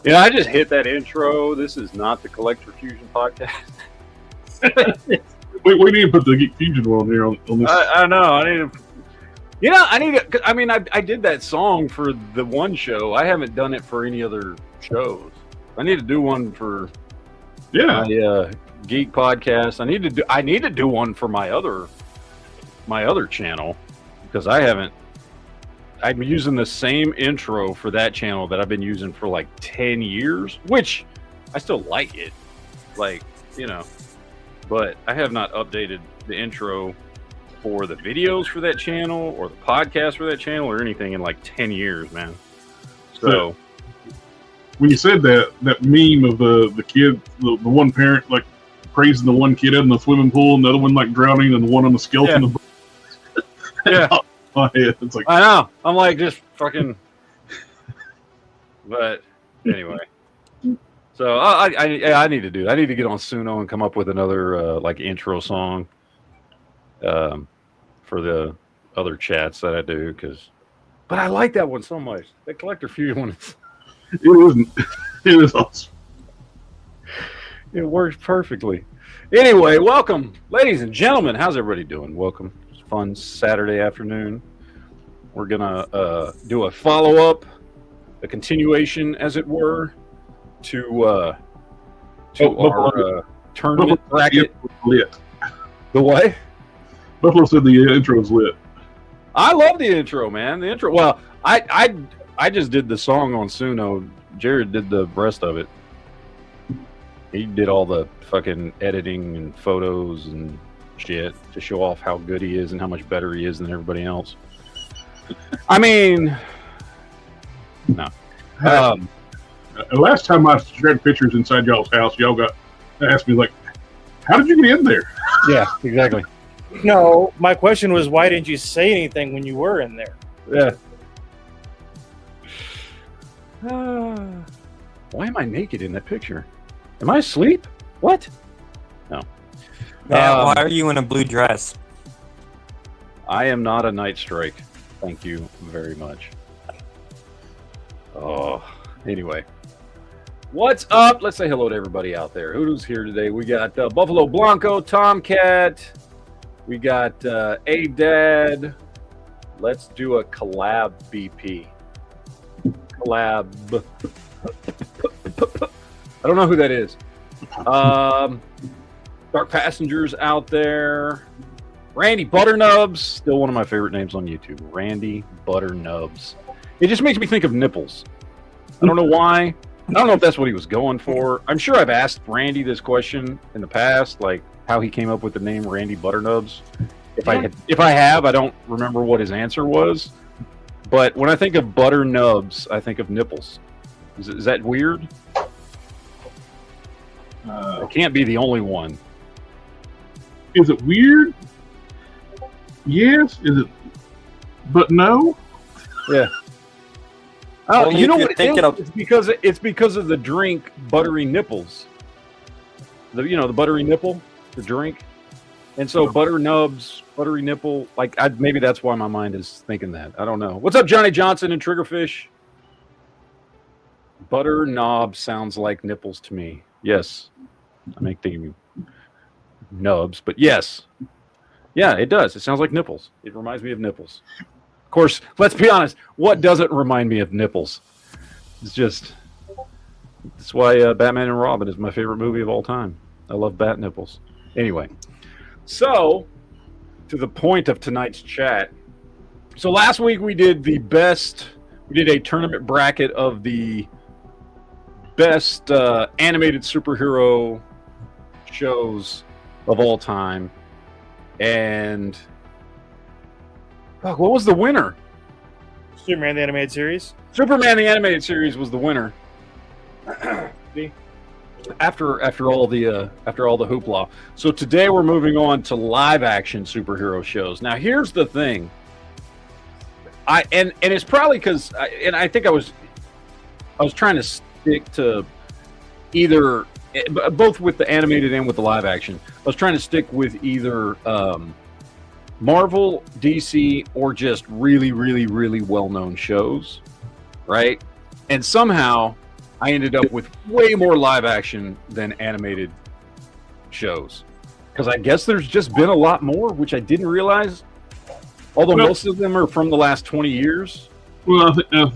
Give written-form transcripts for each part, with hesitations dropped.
Yeah, I just hit that intro. This is not the Collector Fusion podcast. we need to put the Geek Fusion one here on this. I know. I need to. I mean, I did that song for the one show. I haven't done it for any other shows. I need to do one for my Geek podcast. I need to do one for my other channel because I haven't. I'm using the same intro for that channel that I've been using for like 10 years, which I still like it. Like, but I have not updated the intro for the videos for that channel or the podcast for that channel or anything in like 10 years, man. So when you said that meme of the kid, the one parent like praising the one kid in the swimming pool and the other one like drowning and the one on the skeleton. Yeah. My head. It's like, I know. I'm like just fucking. But anyway, so I need to do. I need to get on Suno and come up with another like intro song for the other chats that I do but I like that one so much. That Collector Fusion one it is awesome. It works perfectly. Anyway, welcome, ladies and gentlemen. How's everybody doing? Welcome. Fun Saturday afternoon. We're gonna do a follow-up, a continuation, as it were, to our tournament bracket. Lit. The what? Buffalo said the intro is lit. I love the intro, man. The intro. Well, I just did the song on Suno. Jared did the rest of it. He did all the fucking editing and photos and shit to show off how good he is and how much better he is than everybody else. I mean, no. Last time I shared pictures inside y'all's house, y'all asked me like, "How did you get in there?" Yeah, exactly. No, my question was, why didn't you say anything when you were in there? Yeah. Why am I naked in that picture? Am I asleep? What? No. Why are you in a blue dress? I am not a Night Strike. Thank you very much. Oh, anyway. What's up? Let's say hello to everybody out there. Who's here today? We got Buffalo Blanco, Tomcat. We got A-Dad. Let's do a collab BP. Collab. I don't know who that is. Dark Passengers out there. Randy Butternubs, still one of my favorite names on YouTube. Randy Butternubs. It just makes me think of nipples. I don't know why. I don't know if that's what he was going for. I'm sure I've asked Randy this question in the past, like how he came up with the name Randy Butternubs. If I have, I don't remember what his answer was. But when I think of Butternubs, I think of nipples. Is that weird? It can't be the only one. Is it weird? Yes. Is it? But no. Yeah. Well, you know what it is? of- It's because of the drink Buttery Nipples. The Buttery Nipple, the drink, and so Butter Nubs, Buttery Nipple. Like maybe that's why my mind is thinking that. I don't know. What's up, Johnny Johnson and Triggerfish? Butter knob sounds like nipples to me. Yes, I make the nubs, but yes, yeah, it does. It sounds like nipples. It reminds me of nipples. Of course, let's be honest. What doesn't remind me of nipples? It's just That's why Batman and Robin is my favorite movie of all time. I love bat nipples. Anyway, so to the point of tonight's chat. So last week we did a tournament bracket of the best animated superhero shows of all time. And what was the winner? Superman the Animated Series. Superman the Animated Series was the winner. After all the hoopla. So today we're moving on to live action superhero shows. Now here's the thing. And it's probably because I think I was trying to stick to either both with the animated and with the live action. I was trying to stick with either Marvel, DC, or just really, really, really well-known shows, right? And somehow I ended up with way more live action than animated shows because I guess there's just been a lot more, which I didn't realize. Although most of them are from the last 20 years. Well, I think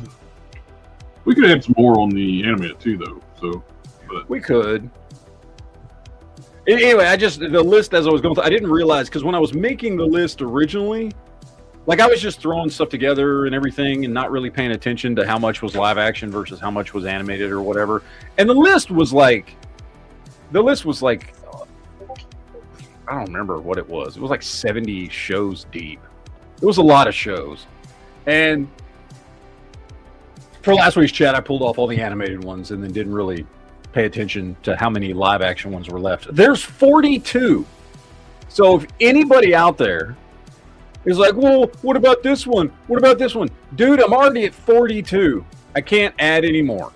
we could add some more on the animated too, though. So we could. Anyway, the list as I was going through, I didn't realize because when I was making the list originally, like I was just throwing stuff together and everything and not really paying attention to how much was live action versus how much was animated or whatever. And the list was like, I don't remember what it was. It was like 70 shows deep. It was a lot of shows. And for last week's chat, I pulled off all the animated ones and then didn't really pay attention to how many live action ones were left. There's 42. So if anybody out there is like, well, what about this one? What about this one? Dude, I'm already at 42. I can't add any more.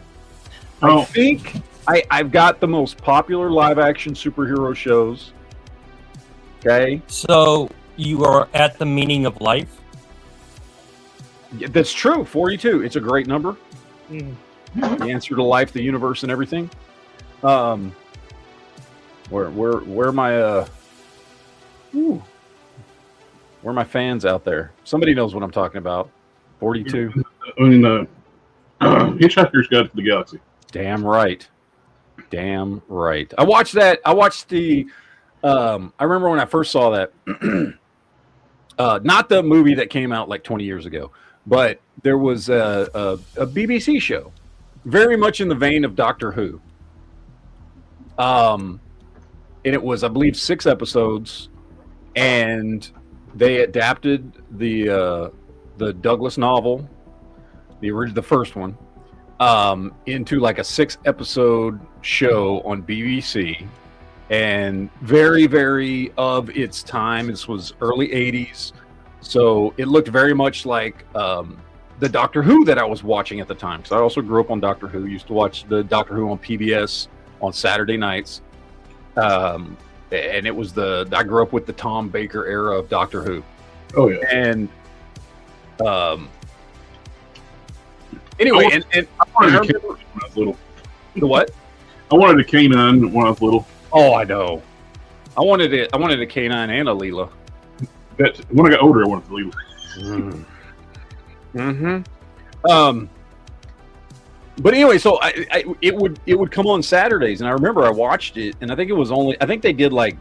I think I've got the most popular live action superhero shows. Okay. So you are at the meaning of life? That's true. 42. It's a great number. The answer to life, the universe, and everything. Where my fans out there? Somebody knows what I'm talking about. 42. I mean, Hitchhiker's Guide to the Galaxy. Damn right. I watched that. I watched the. I remember when I first saw that. Not the movie that came out like 20 years ago, but there was a BBC show, very much in the vein of Doctor Who. And it was, I believe, 6 episodes, and they adapted the Douglas novel, the first one, into like a 6-episode show on BBC. And very, very of its time. This was early 80s. So it looked very much like the Doctor Who that I was watching at the time. Because I also grew up on Doctor Who. Used to watch the Doctor Who on PBS on Saturday nights. And it was I grew up with the Tom Baker era of Doctor Who. Oh, yeah. And anyway, and I wanted a canine when I was little. The what? I wanted a canine when I was little. Oh, I know. I wanted a canine and a Leela. When I got older, I wanted the Leela. But anyway, so it would come on Saturdays, and I remember I watched it, and I think they did like,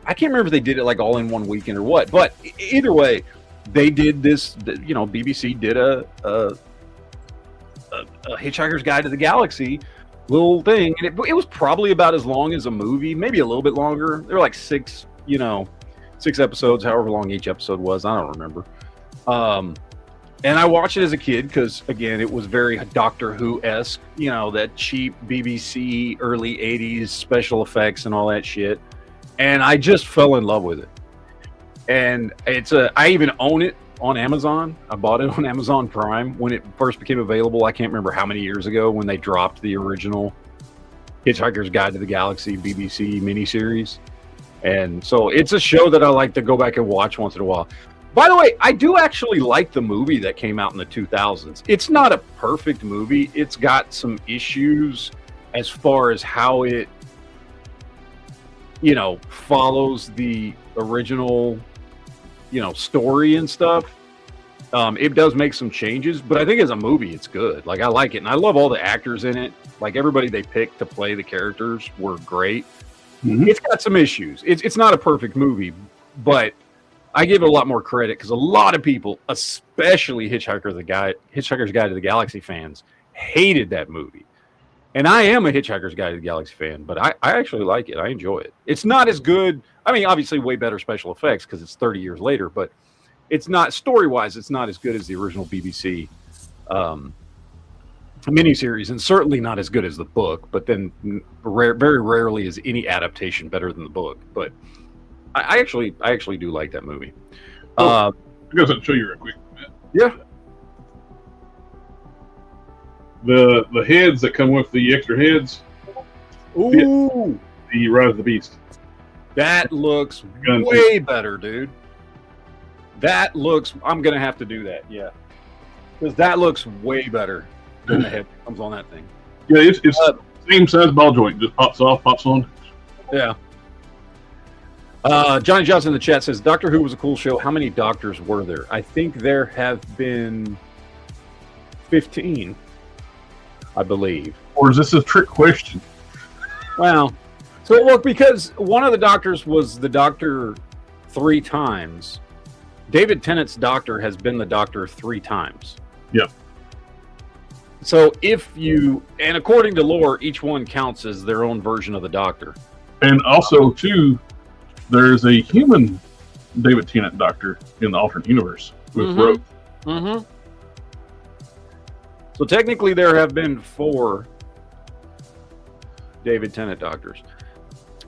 I can't remember if they did it like all in one weekend or what, but either way, they did this. BBC did a Hitchhiker's Guide to the Galaxy little thing, and it was probably about as long as a movie, maybe a little bit longer. There were like 6 episodes, however long each episode was. I don't remember. And I watched it as a kid because, again, it was very Doctor Who-esque, that cheap BBC early 80s special effects and all that shit. And I just fell in love with it. And I even own it on Amazon. I bought it on Amazon Prime when it first became available. I can't remember how many years ago when they dropped the original Hitchhiker's Guide to the Galaxy BBC miniseries. And so it's a show that I like to go back and watch once in a while. By the way, I do actually like the movie that came out in the 2000s. It's not a perfect movie. It's got some issues as far as how it, follows the original, story and stuff. It does make some changes, but I think as a movie, it's good. Like I like it, and I love all the actors in it. Like everybody they picked to play the characters were great. Mhm. It's got some issues. It's not a perfect movie, but I give it a lot more credit because a lot of people, especially Hitchhiker's Guide to the Galaxy fans, hated that movie. And I am a Hitchhiker's Guide to the Galaxy fan, but I actually like it. I enjoy it. It's not as good. I mean, obviously, way better special effects because it's 30 years later, but it's not, story-wise, it's not as good as the original BBC miniseries, and certainly not as good as the book, but then very rarely is any adaptation better than the book. But I actually do like that movie. I guess I'll show you real quick. Yeah. The heads that come with the extra heads, Ooh, the Rise of the Beast. that looks Gun way better, dude. That looks. I'm gonna have to do that. Yeah, because that looks way better than the head that comes on that thing. Yeah, it's same size ball joint, just pops off, pops on. Yeah. Johnny Johnson in the chat says Doctor Who was a cool show. How many doctors were there? I think there have been 15, I believe. Or is this a trick question? Well, so look, because one of the doctors was the Doctor 3 times. David Tennant's Doctor has been the Doctor 3 times. Yep. So and according to lore, each one counts as their own version of the Doctor. And also, too, there's a human David Tennant Doctor in the alternate universe with Rose. Mm-hmm. So technically, there have been 4 David Tennant Doctors.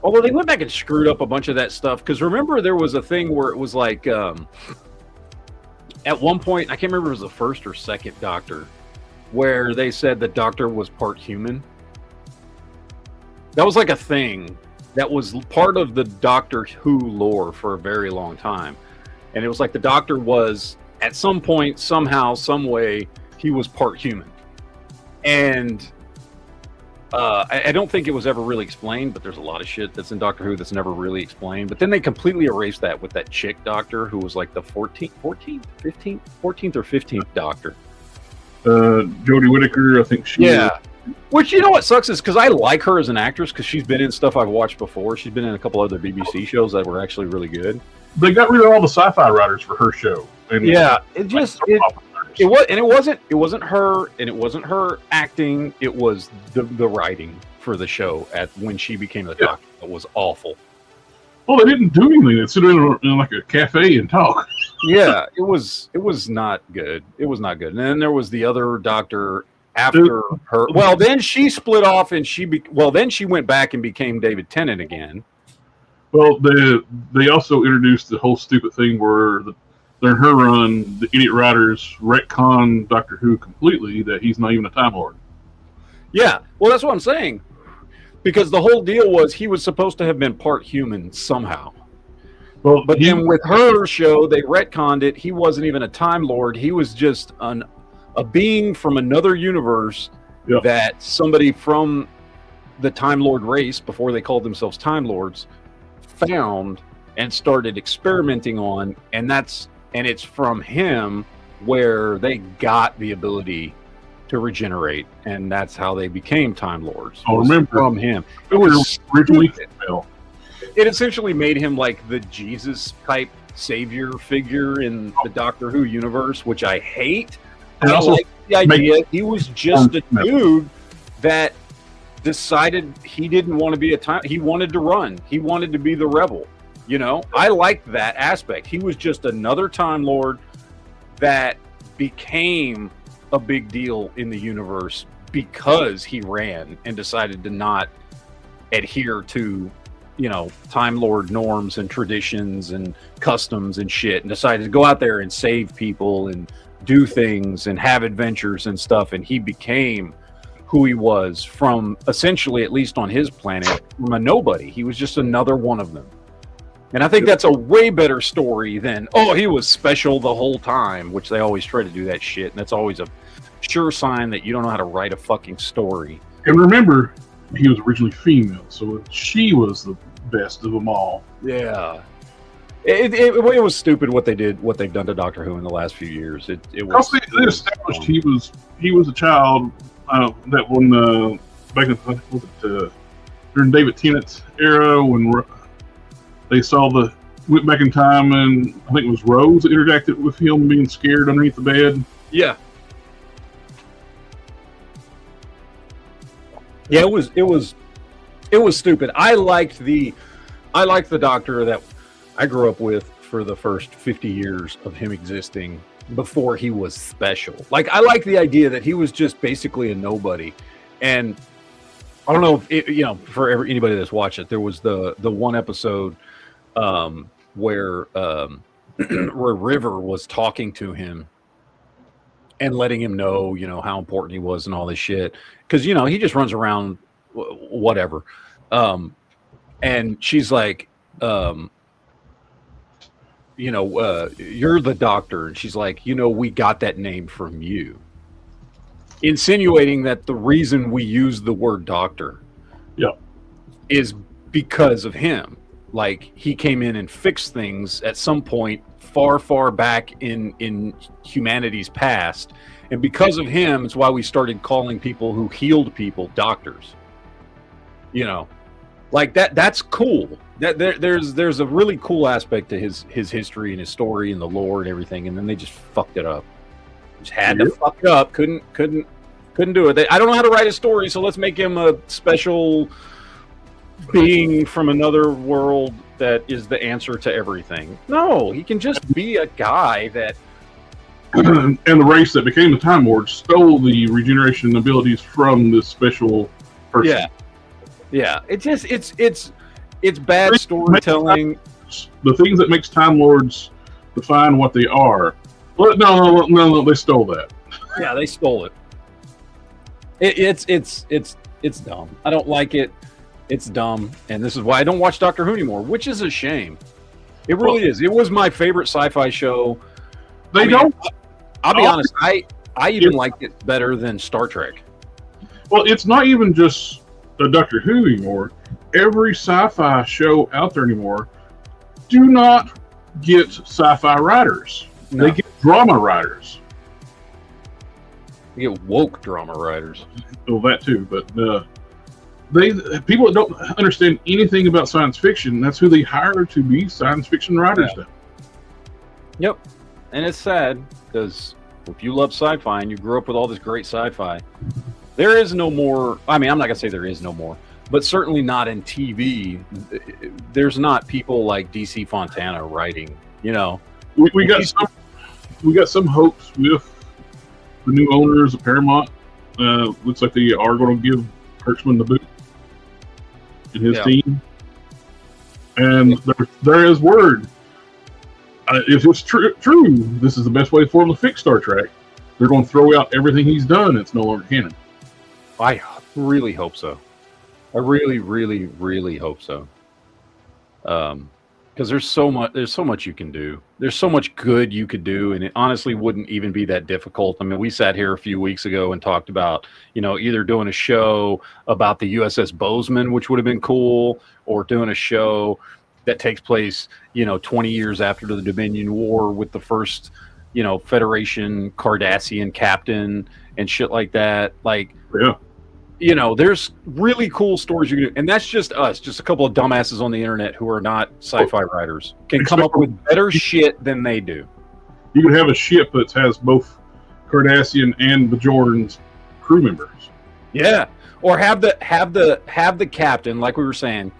Although they went back and screwed up a bunch of that stuff. Because remember, there was a thing where it was like, at one point, I can't remember if it was the first or second Doctor, where they said the Doctor was part human. That was like a thing that was part of the Doctor Who lore for a very long time. And it was like the Doctor was, at some point, somehow, some way, he was part human. And I don't think it was ever really explained, but there's a lot of shit that's in Doctor Who that's never really explained. But then they completely erased that with that chick Doctor who was like the 14th or 15th Doctor. Jodie Whittaker, I think she. Yeah. Which, you know what sucks is because I like her as an actress because she's been in stuff I've watched before. She's been in a couple other BBC shows that were actually really good. They got rid of all the sci-fi writers for her show. And Yeah, it wasn't her, and it wasn't her acting. It was the writing for the show when she became the Doctor. It was awful. Well, they didn't do anything. They sit in like a cafe and talk. Yeah, it was not good. It was not good. And then there was the other Doctor after her. Well, then she split off, and then she went back and became David Tennant again. Well, they also introduced the whole stupid thing where during her run, the idiot writers retcon Doctor Who completely that he's not even a Time Lord. Yeah, well, that's what I'm saying. Because the whole deal was he was supposed to have been part human somehow. Well, But then with her show, they retconned it. He wasn't even a Time Lord. He was just a being from another universe that somebody from the Time Lord race, before they called themselves Time Lords, found and started experimenting on. And it's from him where they got the ability to regenerate. And that's how they became Time Lords. I remember from him. It was originally female. It essentially made him like the Jesus type savior figure in the Doctor Who universe, which I hate. And I also like the idea he was just a dude that decided he didn't want to be he wanted to run. He wanted to be the rebel. You know, I liked that aspect. He was just another Time Lord that became a big deal in the universe because he ran and decided to not adhere to, you know, Time Lord norms and traditions and customs and shit, and decided to go out there and save people and do things and have adventures and stuff. And he became who he was from, essentially, at least on his planet, from a nobody. He was just another one of them. And I think that's a way better story than, oh, he was special the whole time, which they always try to do that shit. And that's always a sure sign that you don't know how to write a fucking story. And remember, he was originally female, so she was the best of them all. Yeah. It was stupid what they've done to Doctor Who in the last few years. It was. They established he was a child that when back in during David Tennant's era when they went back in time, and I think it was Rose that interacted with him being scared underneath the bed. Yeah. Yeah, it was stupid. I liked the Doctor that I grew up with for the first 50 years of him existing before he was special. Like, I like the idea that he was just basically a nobody. And I don't know if for anybody that's watched it, there was the one episode where River was talking to him and letting him know, how important he was and all this shit. Because, he just runs around whatever. And she's like, you're the Doctor. And she's like, we got that name from you. Insinuating that the reason we use the word Doctor is because of him. Like, he came in and fixed things at some point far, far back in humanity's past. And because of him, it's why we started calling people who healed people doctors. Like that's cool. There's a really cool aspect to his history and his story and the lore and everything, and then they just fucked it up. Just had to fuck it up. Couldn't do it. I don't know how to write a story, so let's make him a special being from another world that is the answer to everything. No, he can just be a guy that. And the race that became the Time Lord stole the regeneration abilities from this special person. Yeah. It's bad storytelling. The things that makes Time Lords define what they are. Well, no, they stole that. Yeah, they stole it. It's dumb. I don't like it. It's dumb, and this is why I don't watch Doctor Who anymore, which is a shame. It really is. It was my favorite sci-fi show. I'll be honest. I even liked it better than Star Trek. Well, it's not even just the Doctor Who anymore. Every sci-fi show out there anymore do not get sci-fi writers. No. They get drama writers. You get woke drama writers. Well, that too, but people that don't understand anything about science fiction, that's who they hire to be science fiction writers now. Yep. And it's sad because if you love sci-fi and you grew up with all this great sci-fi, there is no more. I mean, I'm not gonna say there is no more, but certainly not in TV. There's not people like DC Fontana writing. We got some hopes with the new owners of Paramount. Looks like they are going to give Kurtzman the boot and his team. And there is word. If it's true, this is the best way for them to fix Star Trek. They're going to throw out everything he's done. It's no longer canon. I really hope so. I really, really, really hope so. Because there's so much you can do. There's so much good you could do, and it honestly wouldn't even be that difficult. I mean, we sat here a few weeks ago and talked about, either doing a show about the USS Bozeman, which would have been cool, or doing a show that takes place, 20 years after the Dominion War with the first, Federation Cardassian captain and shit like that. Like, there's really cool stories you can do. And that's just us, just a couple of dumbasses on the internet who are not sci-fi writers can come up with better shit than they do. You could have a ship that has both Cardassian and Bajorans crew members. Yeah. Or have the captain, like we were saying,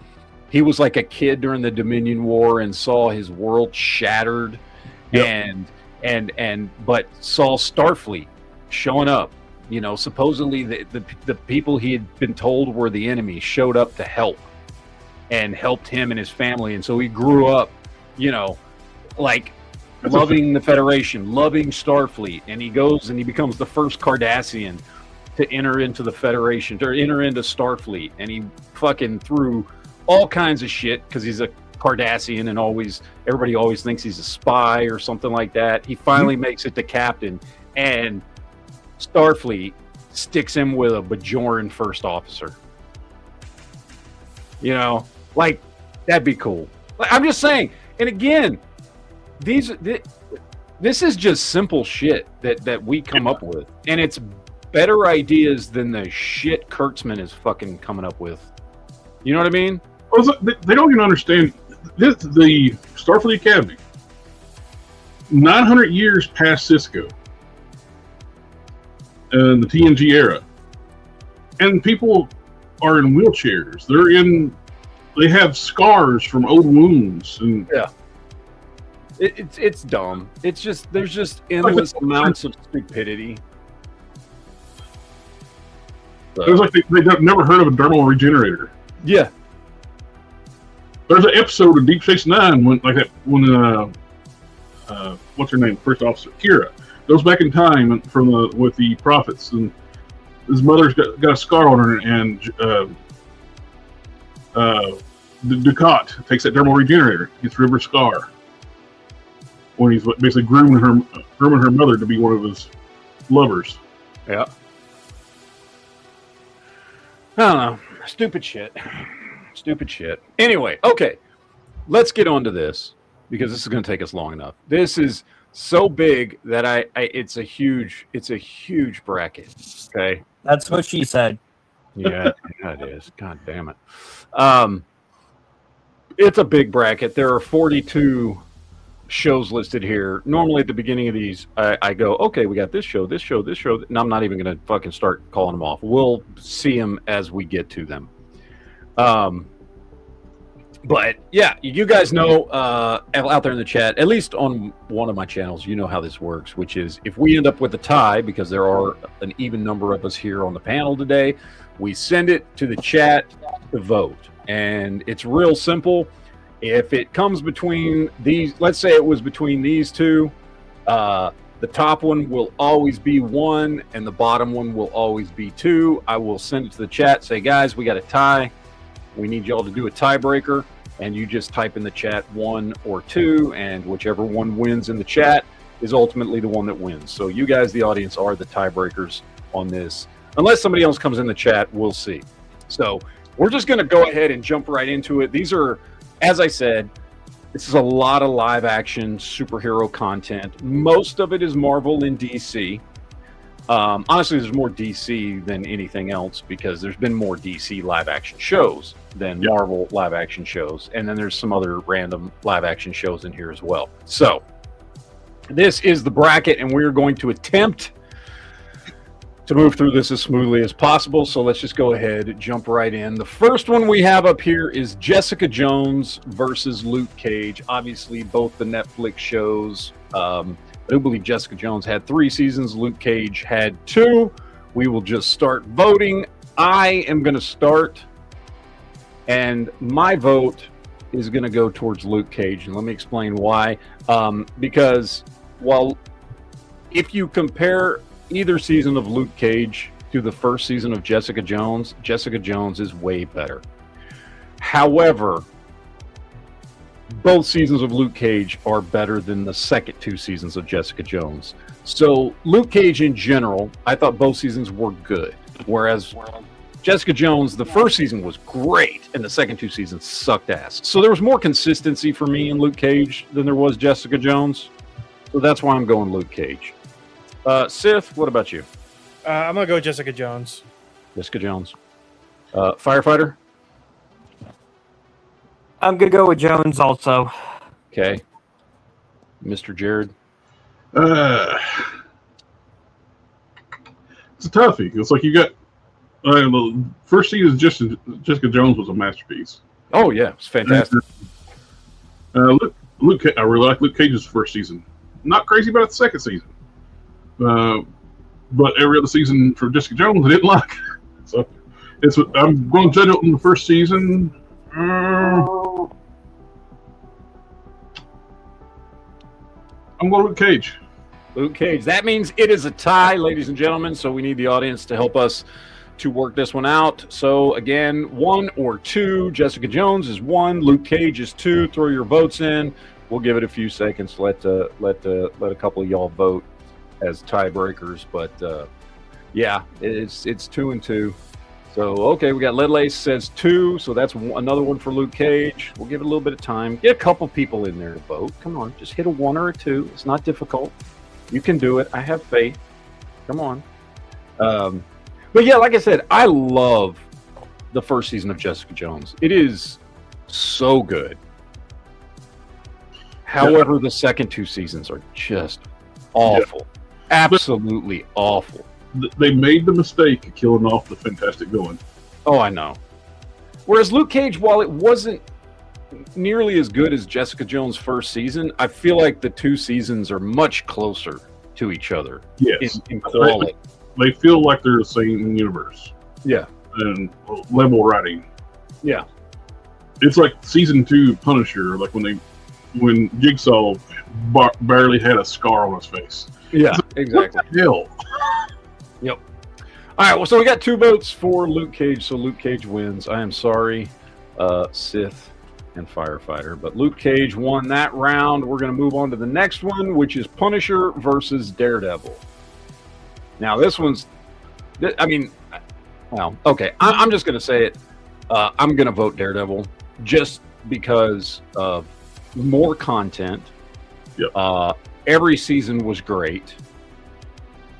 he was like a kid during the Dominion War and saw his world shattered but saw Starfleet showing up. Supposedly the people he had been told were the enemy showed up to help and helped him and his family. And so he grew up, loving the Federation, loving Starfleet. And he goes and he becomes the first Cardassian to enter into the Federation, to enter into Starfleet. And he fucking threw all kinds of shit because he's a Cardassian and everybody always thinks he's a spy or something like that. He finally makes it to captain, and Starfleet sticks him with a Bajoran first officer. That'd be cool. I'm just saying. And again, this is just simple shit that we come up with, and it's better ideas than the shit Kurtzman is fucking coming up with. You know what I mean? Well, they don't even understand this. The Starfleet Academy, 900 years past Cisco and the TNG era, and people are in wheelchairs. They have scars from old wounds, and yeah. It's dumb. It's just there's just endless amounts of stupidity. It was like they've never heard of a dermal regenerator. Yeah. There's an episode of Deep Space Nine when what's her name, first officer Kira, goes back in time with the prophets, and his mother's got a scar on her, and Dukat takes that dermal regenerator, gets rid of her scar when he's basically grooming her mother to be one of his lovers. Yeah. I don't know. Stupid shit. Stupid shit. Anyway, okay. Let's get on to this because this is going to take us long enough. This is so big that it's a huge bracket. Okay. That's what she said. Yeah, it is. God damn it. It's a big bracket. There are 42 shows listed here. Normally at the beginning of these, I go, okay, we got this show, and I'm not even going to fucking start calling them off. We'll see them as we get to them. But yeah, you guys know out there in the chat, at least on one of my channels, you know how this works, which is if we end up with a tie, because there are an even number of us here on the panel today, we send it to the chat to vote. And it's real simple. If it comes between these, let's say it was between these two, the top one will always be 1 and the bottom one will always be 2. I will send it to the chat, say, guys, we got a tie. We need y'all to do a tiebreaker. And you just type in the chat 1 or 2, and whichever one wins in the chat is ultimately the one that wins. So you guys, the audience, are the tiebreakers on this. Unless somebody else comes in the chat, we'll see. So we're just going to go ahead and jump right into it. These are, as I said, this is a lot of live action superhero content. Most of it is Marvel and DC. Honestly, there's more DC than anything else because there's been more DC live action shows than Marvel live action shows. And then there's some other random live action shows in here as well. So this is the bracket, and we're going to attempt to move through this as smoothly as possible. So let's just go ahead and jump right in. The first one we have up here is Jessica Jones versus Luke Cage. Obviously, both the Netflix shows. I do believe Jessica Jones had 3 seasons. Luke Cage had 2. We will just start voting. I am going to start, and my vote is going to go towards Luke Cage. And let me explain why. Because if you compare either season of Luke Cage to the first season of Jessica Jones is way better. However, both seasons of Luke Cage are better than the second 2 seasons of Jessica Jones. So Luke Cage in general, I thought both seasons were good. Whereas Jessica Jones, the first season was great and the second 2 seasons sucked ass. So there was more consistency for me in Luke Cage than there was Jessica Jones. So that's why I'm going Luke Cage. Sith, what about you? I'm going to go Jessica Jones. Jessica Jones. Firefighter? I'm going to go with Jones also. Okay. Mr. Jared? It's a toughie. It's like you got the first season of Jessica Jones was a masterpiece. Oh, yeah. It's fantastic. Luke, I really like Luke Cage's first season. Not crazy about the second season. But every other season for Jessica Jones, I didn't like. So I'm going to judge it on the first season. I'm going Luke Cage. Luke Cage. That means it is a tie, ladies and gentlemen. So we need the audience to help us to work this one out. So again, 1 or 2. Jessica Jones is 1. Luke Cage is 2. Throw your votes in. We'll give it a few seconds. Let a couple of y'all vote as tiebreakers. But yeah, it's 2 and 2. So, okay, we got Ledley says 2, so that's another one for Luke Cage. We'll give it a little bit of time. Get a couple people in there to vote. Come on, just hit a 1 or a 2. It's not difficult. You can do it. I have faith. Come on. But yeah, like I said, I love the first season of Jessica Jones. It is so good. However, the second 2 seasons are just awful. Absolutely awful. They made the mistake of killing off the Fantastic Villain. Oh, I know. Whereas Luke Cage, while it wasn't nearly as good as Jessica Jones' first season, I feel like the 2 seasons are much closer to each other in quality. They feel like they're the same universe. Yeah. And level writing. Yeah. It's like season 2 Punisher, like when Jigsaw barely had a scar on his face. Yeah, exactly. What the hell? Yep. All right, well, so we got 2 votes for Luke Cage, so Luke Cage wins. I am sorry, Sith and Firefighter, but Luke Cage won that round. We're going to move on to the next one, which is Punisher versus Daredevil. Now, this one's, I mean, well, okay, I'm just going to say it. I'm going to vote Daredevil just because of more content. Yep. Every season was great.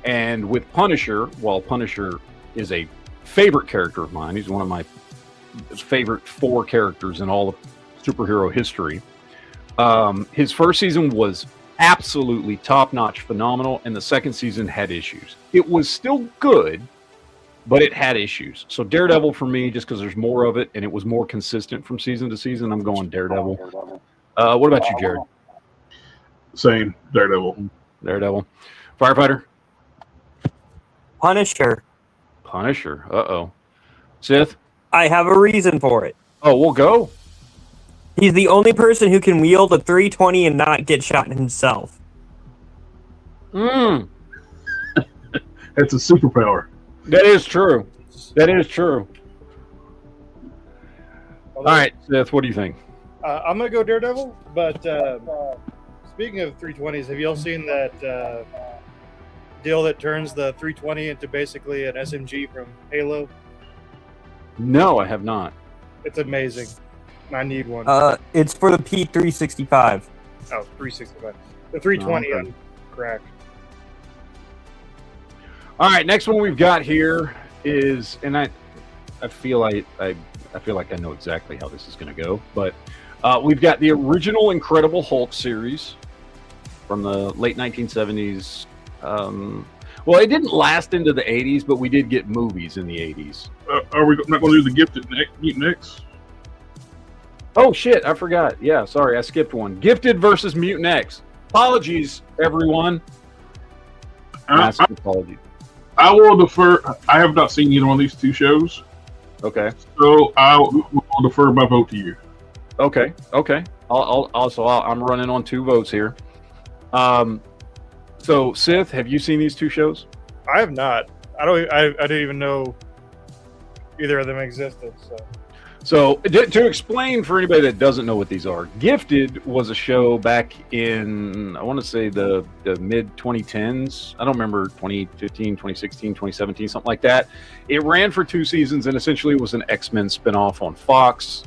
And with Punisher, while Punisher is a favorite character of mine, he's one of my favorite 4 characters in all of superhero history. His first season was absolutely top-notch, phenomenal, and the second season had issues. It was still good, but it had issues. So Daredevil for me, just because there's more of it and it was more consistent from season to season, I'm going Daredevil. What about you, Jared? Same, Daredevil. Daredevil. Firefighter? Punisher. Punisher. Uh-oh. Sith? I have a reason for it. Oh, we'll go. He's the only person who can wield a 320 and not get shot himself. Mm. That's a superpower. That is true. That is true. All right, Seth, what do you think? I'm going to go Daredevil, but speaking of 320s, have you all seen that deal that turns the 320 into basically an SMG from Halo? No, I have not. It's amazing. I need one. It's for the P365. Oh, 365. The 320 okay. on crack. All right, next one we've got here is, and I feel like I know exactly how this is going to go, but we've got the original Incredible Hulk series from the late 1970s. Well, it didn't last into the 80s, but we did get movies in the 80s. Are we not going to do the Gifted Mutant X? Oh, shit, I forgot. Yeah, sorry, I skipped one. Gifted versus Mutant X. Apologies, everyone. Massive apologies. I will defer. I have not seen either one of these 2 shows. Okay. So I will defer my vote to you. Okay. I'm running on 2 votes here. So, Sith, have you seen these 2 shows? I have not. I didn't even know either of them existed. So to explain for anybody that doesn't know what these are, Gifted was a show back in, I want to say the mid 2010s. I don't remember, 2015, 2016, 2017, something like that. It ran for 2 seasons and essentially was an X-Men spinoff on Fox.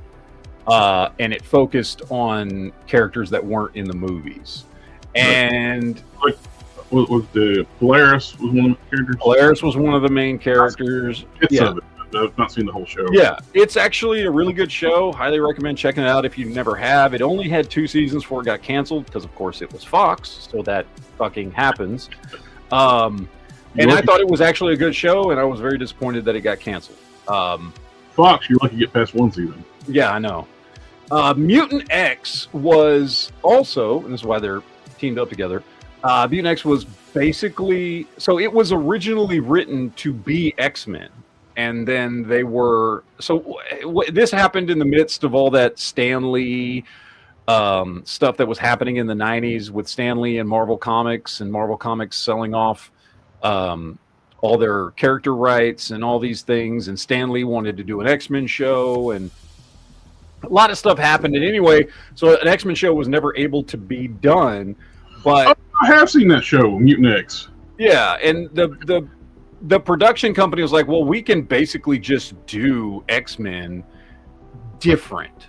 And it focused on characters that weren't in the movies. And was the Polaris was one of the characters? Polaris was one of the main characters. Yeah. I've not seen the whole show. Yeah, it's actually a really good show. Highly recommend checking it out if you never have. It only had 2 seasons before it got canceled because, of course, it was Fox, so that fucking happens. And I thought it was actually a good show, and I was very disappointed that it got canceled. Fox, you're lucky to get past 1 season. Yeah, I know. Mutant X was also, and this is why they're teamed up together, Mutant X was basically, so it was originally written to be X-Men. And then they were, so this happened in the midst of all that Stan Lee stuff that was happening in the 90s with Stan Lee and Marvel Comics selling off all their character rights and all these things. And Stan Lee wanted to do an X-Men show, and a lot of stuff happened. And anyway, so an X-Men show was never able to be done. But I have seen that show, Mutant X. Yeah, and the production company was like, well, we can basically just do X-Men different.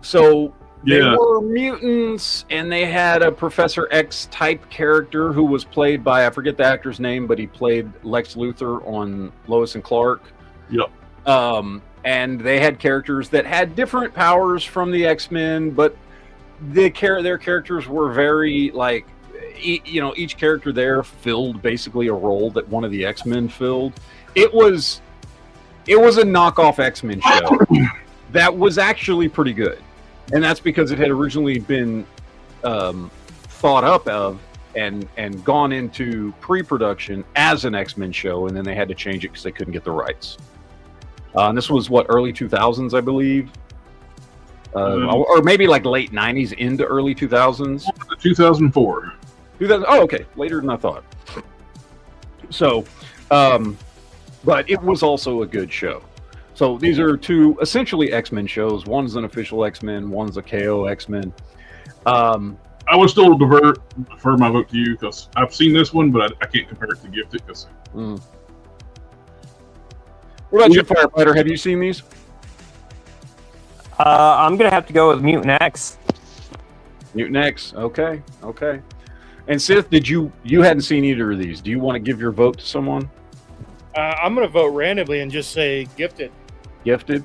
So they were mutants, and they had a Professor X type character who was played by, I forget the actor's name, but he played Lex Luthor on Lois and Clark. Yep. And they had characters that had different powers from the X-Men, but their characters were very like, each character there filled basically a role that one of the X-Men filled. It was a knockoff X-Men show that was actually pretty good. And that's because it had originally been thought up of and gone into pre-production as an X-Men show, and then they had to change it because they couldn't get the rights. And this was early 2000s, I believe, or maybe like late 90s into early 2000s. 2004. 2000. Oh, okay, later than I thought. So, but it was also a good show. So these are two essentially X-Men shows. One's an official X-Men, one's a KO X-Men. I would still defer my vote to you because I've seen this one, but I can't compare it to Gifted. What about you, Firefighter? Have you seen these? I'm gonna have to go with Mutant X. Mutant X. Okay. And Sith, you hadn't seen either of these? Do you want to give your vote to someone? I'm going to vote randomly and just say Gifted. Gifted.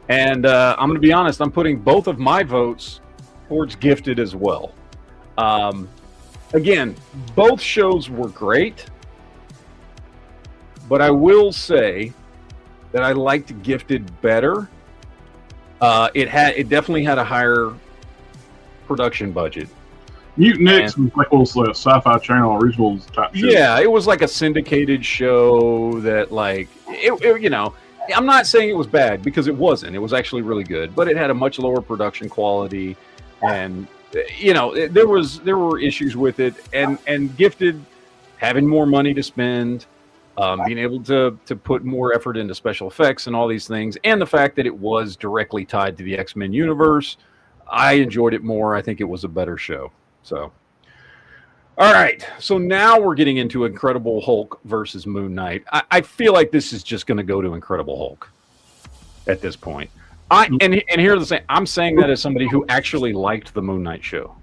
And I'm going to be honest, I'm putting both of my votes towards Gifted as well. Again, both shows were great, but I will say that I liked Gifted better. It definitely had a higher production budget. Mutant X was like those Sci-Fi Channel originals type show. Yeah, it was like a syndicated show that, like, I'm not saying it was bad because it wasn't. It was actually really good, but it had a much lower production quality, and there were issues with it. And Gifted having more money to spend, being able to put more effort into special effects and all these things, and the fact that it was directly tied to the X-Men universe, I enjoyed it more. I think it was a better show. So, all right. So now we're getting into Incredible Hulk versus Moon Knight. I feel like this is just going to go to Incredible Hulk at this point. And here's the thing. I'm saying that as somebody who actually liked the Moon Knight show.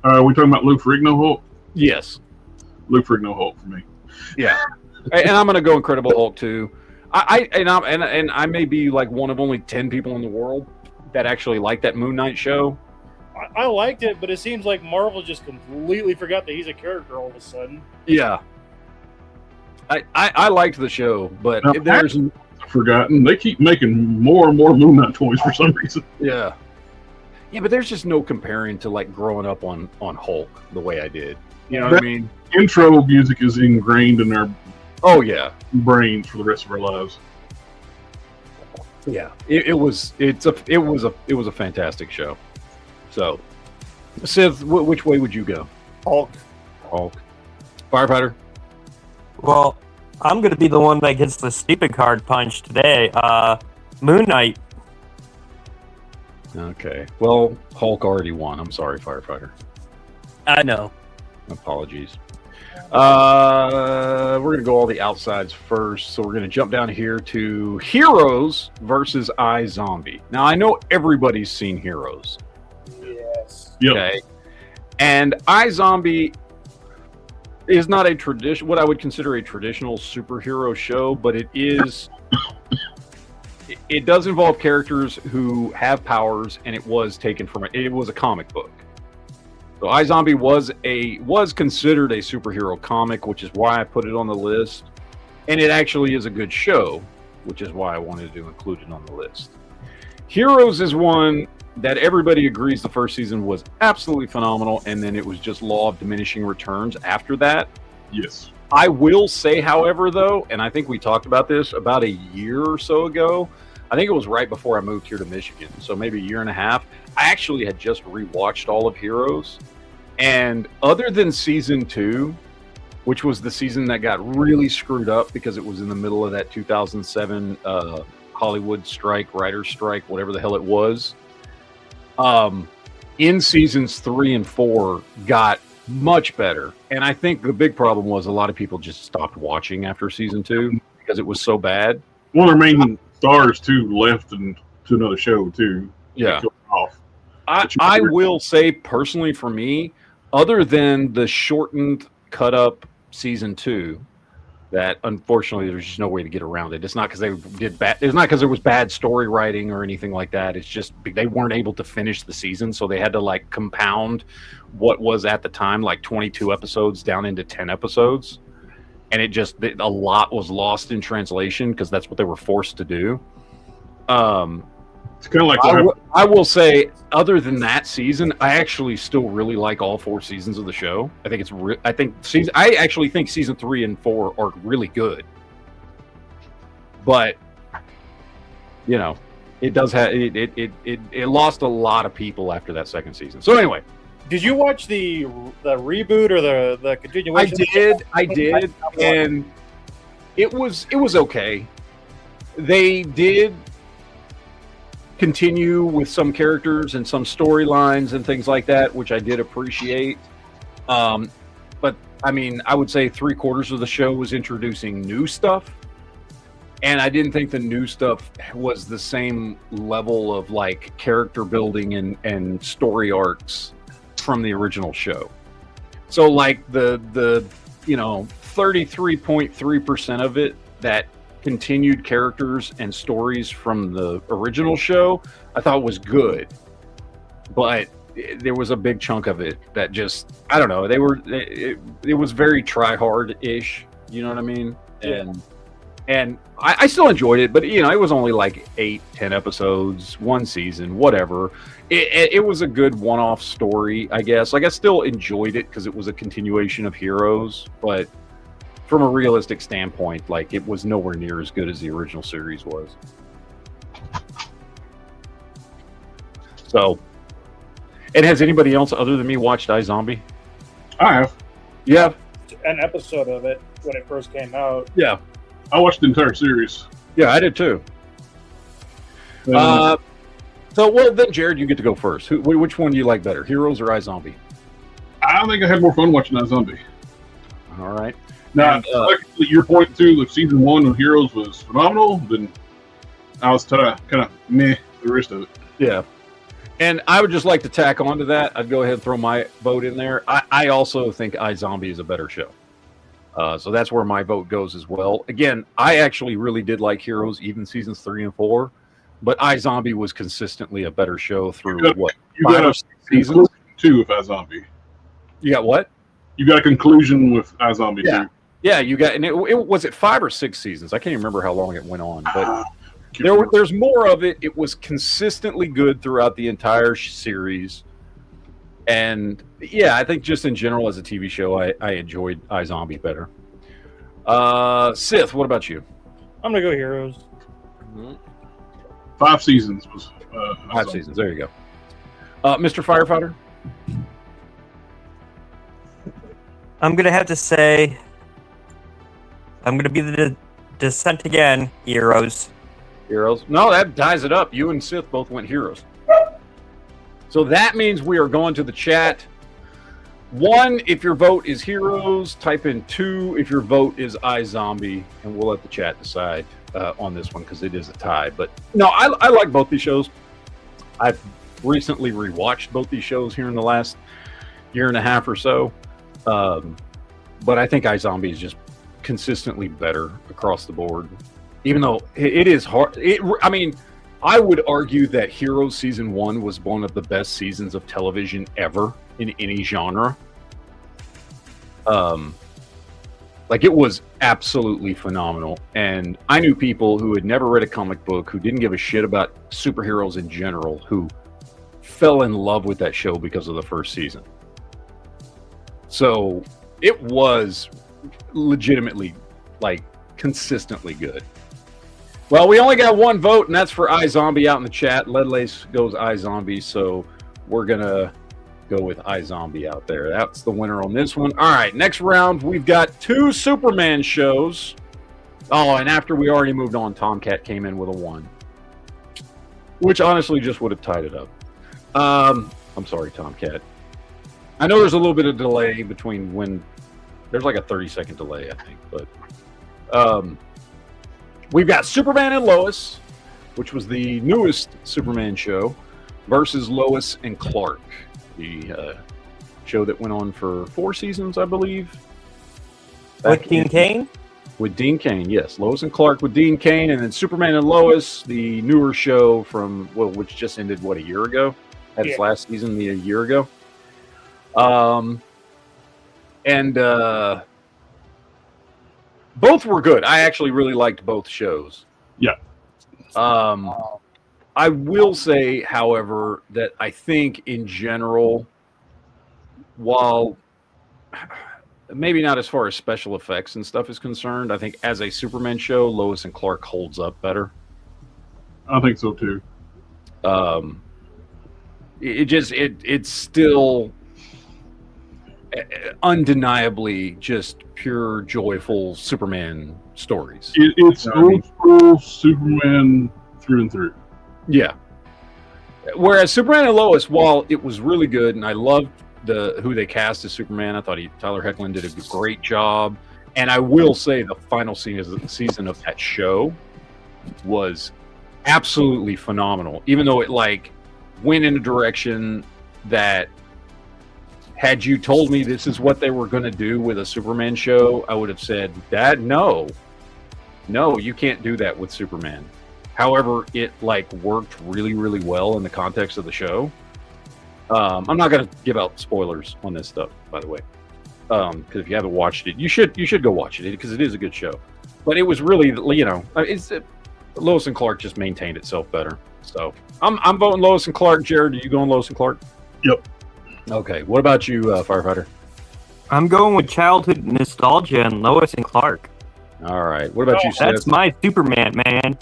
Are we talking about Lou Ferrigno Hulk? Yes. Lou Ferrigno Hulk for me. Yeah. And I'm going to go Incredible Hulk too. I may be like one of only 10 people in the world that actually liked that Moon Knight show. I liked it, but it seems like Marvel just completely forgot that he's a character all of a sudden. Yeah. I liked the show, but now, there's forgotten. They keep making more and more Moon Knight toys for some reason. Yeah. Yeah, but there's just no comparing to like growing up on Hulk the way I did. You know what I mean? Intro music is ingrained in our brains for the rest of our lives. Yeah. It was a fantastic show. So, Sith, which way would you go? Hulk. Firefighter? Well, I'm going to be the one that gets the stupid card punch today. Moon Knight. Okay. Well, Hulk already won. I'm sorry, Firefighter. I know. Apologies. We're going to go all the outsides first. So we're going to jump down here to Heroes versus iZombie. Now, I know everybody's seen Heroes. Yes. Yep. Okay. And iZombie is not what I would consider a traditional superhero show, but it is. It does involve characters who have powers, and it was taken from it was a comic book. So iZombie was considered a superhero comic, which is why I put it on the list, and it actually is a good show, which is why I wanted to include it on the list. Heroes is one that everybody agrees the first season was absolutely phenomenal, and then it was just law of diminishing returns after that. Yes. I will say, however, though, and I think we talked about this about a year or so ago, I think it was right before I moved here to Michigan, so maybe a year and a half, I actually had just rewatched all of Heroes, and other than season 2, which was the season that got really screwed up because it was in the middle of that 2007 Hollywood strike, writer's strike, whatever the hell it was, in seasons 3 and 4 got much better. And I think the big problem was a lot of people just stopped watching after season 2 because it was so bad. One of their main stars too left and to another show too. Yeah. Off. I will say personally for me, other than the shortened cut up season 2, that unfortunately there's just no way to get around it. It's not because they did bad. It's not because there was bad story writing or anything like that. It's just they weren't able to finish the season, so they had to like compound what was at the time like 22 episodes down into 10 episodes, and it just a lot was lost in translation because that's what they were forced to do. It's kind of like I will say, other than that season, I actually still really like all 4 seasons of the show. I think it's I actually think season 3 and 4 are really good. But you know, it does have it lost a lot of people after that second season. So anyway, did you watch the reboot or the continuation? I did, and it was okay. They did continue with some characters and some storylines and things like that, which I did appreciate. But I mean, I would say 3/4 of the show was introducing new stuff, and I didn't think the new stuff was the same level of like character building and story arcs from the original show. So like the 33.3% of it that continued characters and stories from the original show, I thought was good, but there was a big chunk of it that just, I don't know, it was very try hard ish, you know what I mean? Yeah. And I still enjoyed it, but you know, it was only like 8-10 episodes, one season, whatever. It was a good one-off story, I guess. Like I still enjoyed it because it was a continuation of Heroes, but from a realistic standpoint, like it was nowhere near as good as the original series was. So, and has anybody else other than me watched iZombie? I have. Yeah. An episode of it when it first came out. Yeah. I watched the entire series. Yeah, I did too. So, well, then, Jared, you get to go first. Which one do you like better, Heroes or iZombie? I think I had more fun watching iZombie. All right. Now, your point too, if season 1 of Heroes was phenomenal, then I was kind of meh the rest of it. Yeah. And I would just like to tack on to that. I'd go ahead and throw my vote in there. I also think iZombie is a better show. So that's where my vote goes as well. Again, I actually really did like Heroes, even seasons 3 and 4, but iZombie was consistently a better show through you got 5 or 6 seasons. Too with iZombie. You got what? You got a conclusion with iZombie too. Yeah, you got, and it was it 5 or 6 seasons. I can't remember how long it went on, but there's more of it. It was consistently good throughout the entire series, and yeah, I think just in general as a TV show, I enjoyed iZombie better. Sith, what about you? I'm gonna go Heroes. 5 seasons was 5 seasons. There you go. Mr. Firefighter. I'm gonna have to say, I'm gonna be the dissent again. Heroes. No, that ties it up. You and Sith both went Heroes. So that means we are going to the chat. 1, if your vote is Heroes, type in 2 if your vote is iZombie, and we'll let the chat decide on this one because it is a tie. But no, I like both these shows. I've recently rewatched both these shows here in the last year and a half or so. But I think iZombie is just consistently better across the board, even though it is hard. I mean, I would argue that Heroes season 1 was one of the best seasons of television ever in any genre. Like it was absolutely phenomenal. And I knew people who had never read a comic book, who didn't give a shit about superheroes in general, who fell in love with that show because of the first season. So it was legitimately, like, consistently good. Well, we only got 1 vote, and that's for iZombie out in the chat. Ledlace goes iZombie, so we're going to go with iZombie out there. That's the winner on this one. All right, next round, we've got 2 Superman shows. Oh, and after we already moved on, Tomcat came in with a 1, which honestly just would have tied it up. I'm sorry, Tomcat. I know there's a little bit of delay between when there's like a 30-second delay, I think, but we've got Superman and Lois, which was the newest Superman show, versus Lois and Clark, the show that went on for 4 seasons, I believe. With Dean Cain? With Dean Cain, yes. Lois and Clark with Dean Cain, and then Superman and Lois, the newer show from, which just ended, a year ago? Had its last season a year ago. Both were good. I actually really liked both shows. Yeah. I will say, however, that I think in general, while maybe not as far as special effects and stuff is concerned, I think as a Superman show, Lois and Clark holds up better. I think so too. It's still undeniably just pure joyful Superman stories. It's old school Superman through and through. Yeah. Whereas Superman and Lois, while it was really good, and I loved who they cast as Superman, I thought Tyler Hoechlin did a great job. And I will say the final season of that show was absolutely phenomenal, even though it went in a direction that, had you told me this is what they were going to do with a Superman show, I would have said, Dad, no, you can't do that with Superman. However, it worked really, really well in the context of the show. I'm not going to give out spoilers on this stuff, by the way, because if you haven't watched it, you should go watch it because it is a good show. But it was really, Lois and Clark just maintained itself better. So I'm voting Lois and Clark. Jared, are you going Lois and Clark? Yep. Okay. What about you, Firefighter? I'm going with childhood nostalgia and Lois and Clark. All right. What about you, Seth? That's my Superman, man.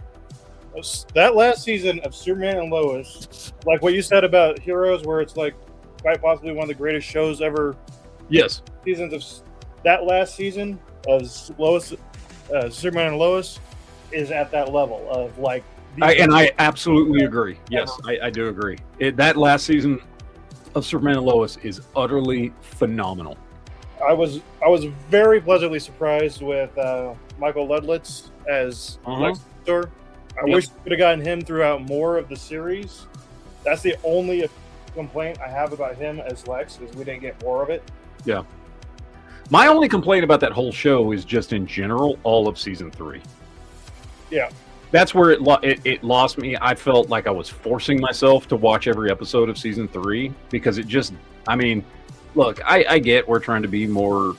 That last season of Superman and Lois, like what you said about Heroes, where it's quite possibly one of the greatest shows ever. Yes. Seasons of that last season of Lois, Superman and Lois, is at that level of I absolutely agree. Yes, I do agree. That last season of Superman and Lois is utterly phenomenal. I was very pleasantly surprised with Michael Ludlitz as Lex Luthor. I wish we could have gotten him throughout more of the series. That's the only complaint I have about him as Lex, is we didn't get more of it. Yeah. My only complaint about that whole show is just in general all of season 3. Yeah. That's where it lost me. I felt like I was forcing myself to watch every episode of season 3 because it just, look, I get we're trying to be more,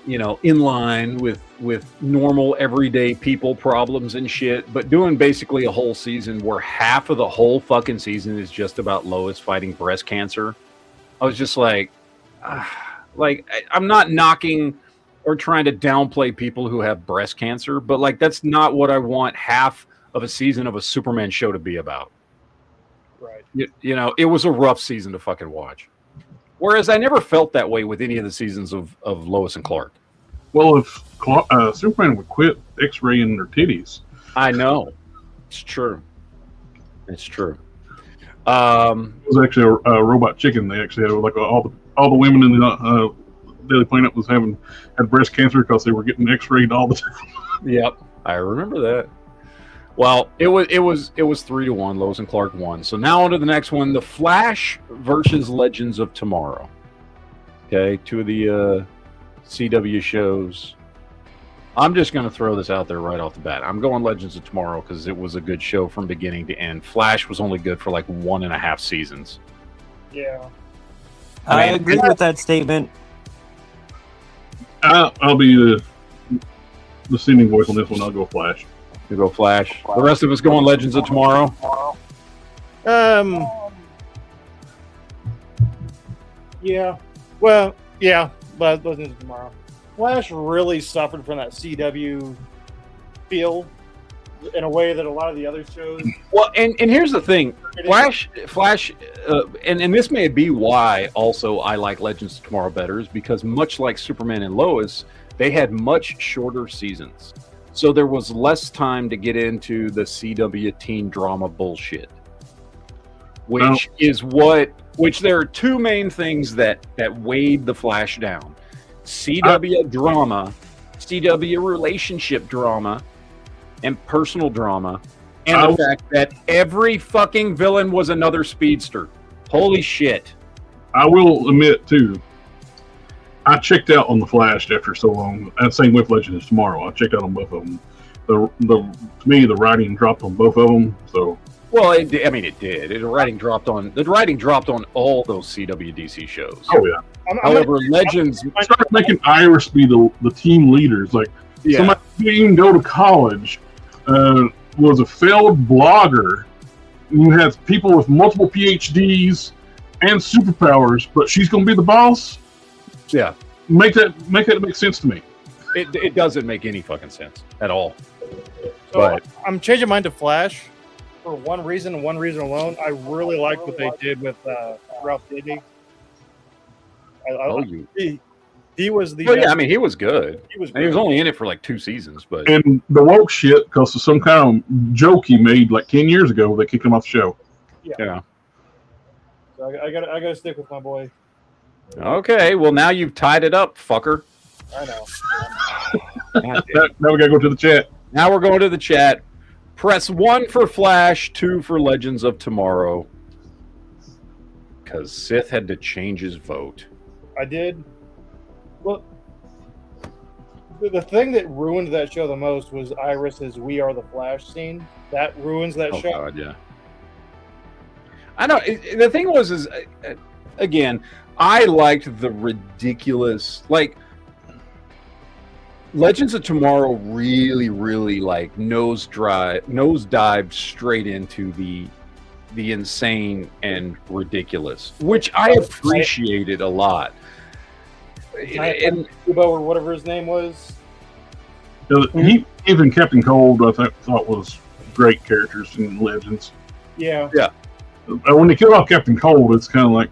in line with normal everyday people problems and shit, but doing basically a whole season where half of the whole fucking season is just about Lois fighting breast cancer. I was just I'm not knocking or trying to downplay people who have breast cancer, but that's not what I want half of a season of a Superman show to be about. Right. It was a rough season to fucking watch. Whereas I never felt that way with any of the seasons of Lois and Clark. Well, if Superman would quit X-raying their titties. I know. It's true. It's true. It was actually a robot chicken. They actually had all the women in the Daily Planet had breast cancer because they were getting X-rayed all the time. Yep, I remember that. Well, it was 3-1. Lois and Clark won. So now on to the next one: The Flash versus Legends of Tomorrow. Okay, 2 of the CW shows. I'm just going to throw this out there right off the bat. I'm going Legends of Tomorrow because it was a good show from beginning to end. Flash was only good for 1.5 seasons. Yeah. I agree with that statement. I'll be the singing voice on this one. I'll go Flash. You go Flash. The rest of us going Legends of Tomorrow. Yeah. Well, yeah, but Legends of Tomorrow. Flash really suffered from that CW feel in a way that a lot of the other shows. Well, and here's the thing, Flash, and this may be why also I like Legends of Tomorrow better, is because much like Superman and Lois, they had much shorter seasons, so there was less time to get into the CW teen drama bullshit, which is what Which there are two main things that weighed the Flash down: CW drama, CW relationship drama, and personal drama, and the fact that every fucking villain was another speedster. Holy shit! I will admit too, I checked out on the Flash after so long. And same with Legends of Tomorrow. I checked out on both of them. To me, the writing dropped on both of them. So. Well, it did. The writing dropped on all those CWDC shows. Oh yeah. However, Legends started making Iris be the team leaders. Like somebody who didn't even go to college, was a failed blogger. You have people with multiple PhDs and superpowers, but she's going to be the boss. Yeah, make that make sense to me. It doesn't make any fucking sense at all. So but I'm changing mine to Flash for one reason and one reason alone. I really liked what they did with Ralph Dibny. He was the. Oh yeah, he was good. He was only in it for like 2 seasons, but and the woke shit because of some kind of joke he made like 10 years ago. They kicked him off the show. Yeah. So I gotta stick with my boy. Okay, well now you've tied it up, fucker. I know. Now we gotta go to the chat. Now we're going to the chat. Press 1 for Flash, 2 for Legends of Tomorrow. Because Sith had to change his vote. I did. Well, the thing that ruined that show the most was Iris's "We Are the Flash" scene. That ruins that show. God, yeah. I know. The thing was, again, I liked the ridiculous, like, Legends of Tomorrow really, really like nosedived straight into the insane and ridiculous, which I appreciated a lot. And Kubo or whatever his name was. Even Captain Cold, I thought was great characters in Legends. Yeah. When they killed off Captain Cold, it's kind of like,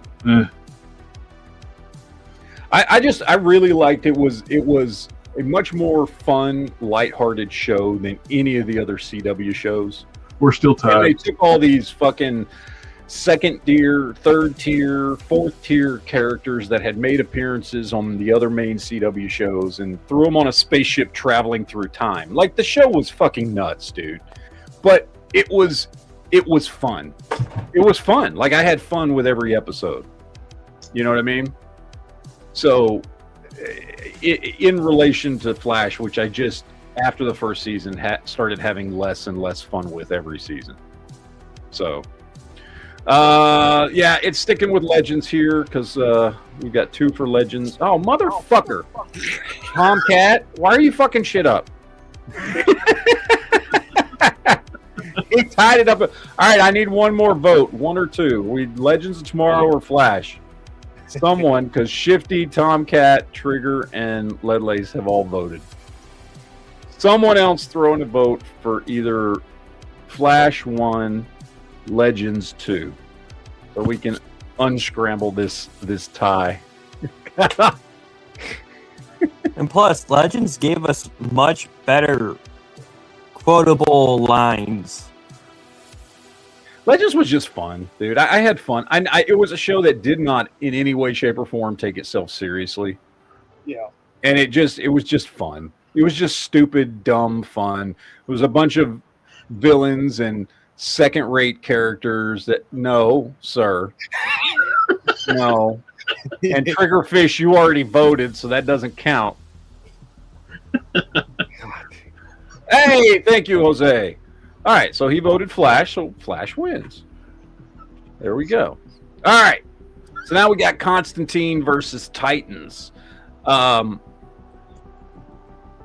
I really liked it. Was a much more fun, lighthearted show than any of the other CW shows. We're still tied. And they took all these fucking second tier, third tier, fourth tier characters that had made appearances on the other main CW shows and threw them on a spaceship traveling through time. Like, the show was fucking nuts, dude. But it was fun. It was fun. Like, I had fun with every episode. You know what I mean? So, in relation to Flash, which I just, after the first season, started having less and less fun with every season. So, yeah, it's sticking with Legends here because we've got 2 for Legends. Oh, motherfucker. Tomcat, why are you fucking shit up? He tied it up. All right, I need one more vote. 1 or 2. Legends of Tomorrow or Flash? Someone, because Shifty, Tomcat, Trigger, and Ledlace have all voted. Someone else throw in a vote for either Flash 1, Legends 2, so we can unscramble this tie. And plus, Legends gave us much better quotable lines. Legends was just fun, dude. I had fun. It was a show that did not, in any way, shape, or form, take itself seriously. Yeah. And it was just fun. It was just stupid, dumb fun. It was a bunch of villains and second-rate characters that, no, sir. No. And Triggerfish, you already voted, so that doesn't count. Hey, thank you, Jose. All right, so he voted Flash, so Flash wins. There we go. All right, so now we got Constantine versus Titans. And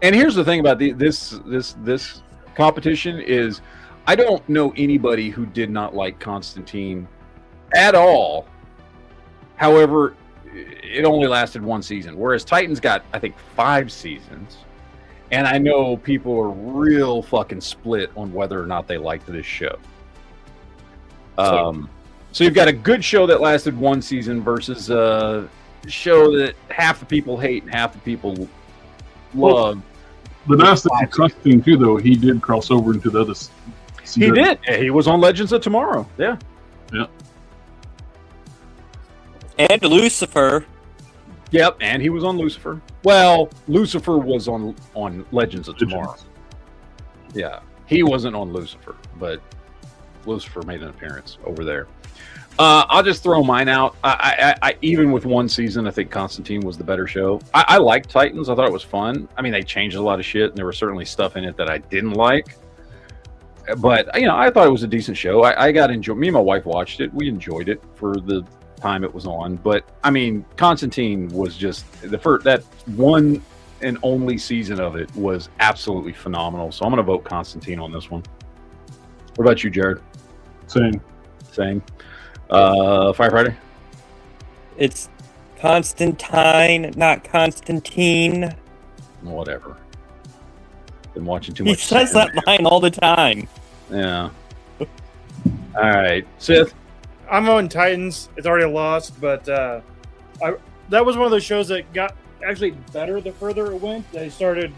here's the thing about this competition is I don't know anybody who did not like Constantine at all. However, it only lasted 1 season, whereas Titans got, I think, 5 seasons. And I know people are real fucking split on whether or not they liked this show. So you've got a good show that lasted 1 season versus a show that half the people hate and half the people love. The nice thing with Constantine, too, though, he did cross over into the other season. He did. He was on Legends of Tomorrow. Yeah. Yeah. And Lucifer. Yep, and he was on Lucifer. Well, Lucifer was on Legends of Tomorrow. Yeah, he wasn't on Lucifer, but Lucifer made an appearance over there. I'll just throw mine out. I even with one season, I think Constantine was the better show. I liked Titans. I thought it was fun. I mean, they changed a lot of shit, and there was certainly stuff in it that I didn't like. But I thought it was a decent show. I got enjoy. Me and my wife watched it. We enjoyed it for the time it was on. But I mean, Constantine was just that one and only season of it was absolutely phenomenal. So I'm going to vote Constantine on this one. What about you, Jared? Same. Firefighter? It's Constantine, not Constantine. Whatever. Been watching too He much. says that line all the time. Yeah. All right, Sith. I'm on Titans. It's already lost, but that was one of those shows that got actually better the further it went. They started.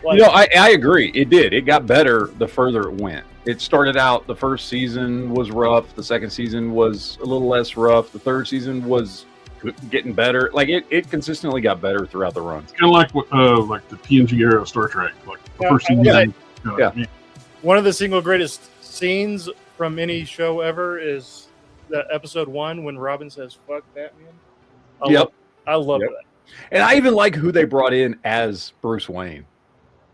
I agree. It did. It got better the further it went. It started out, the first season was rough. The second season was a little less rough. The third season was getting better. Like it consistently got better throughout the run. It's kind of like the TNG era of Star Trek. Like the first season. Yeah. One of the single greatest scenes from any show ever is that episode 1 when Robin says "fuck Batman." I love that. And I even like who they brought in as Bruce Wayne.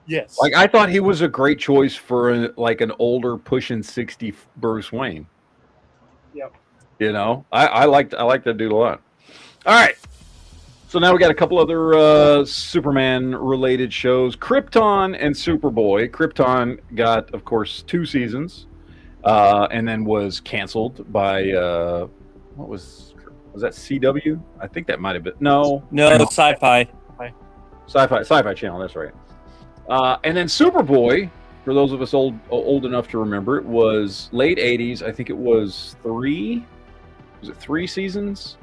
Yes. Like I thought he was a great choice for an older, pushing 60 Bruce Wayne. Yep. I liked that dude a lot. All right. So now we got a couple other Superman-related shows. Krypton and Superboy. Krypton got, of course, 2 seasons, and then was canceled by what was that CW? I think that might have been no, Sci-Fi. Sci-Fi Channel. That's right. And then Superboy, for those of us old enough to remember, it was late 80s. I think it was 3. Was it 3 seasons?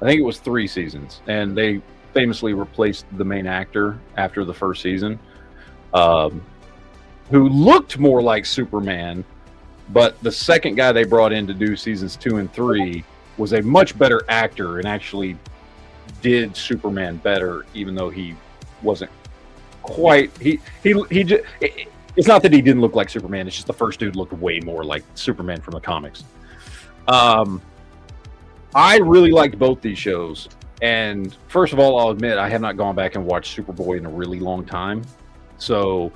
I think it was 3 seasons. And they famously replaced the main actor after the first season, who looked more like Superman. But the second guy they brought in to do seasons 2 and 3 was a much better actor and actually did Superman better, even though he wasn't quite it's not that he didn't look like Superman, it's just the first dude looked way more like Superman from the comics. I really liked both these shows, and first of all, I'll admit I have not gone back and watched Superboy in a really long time, so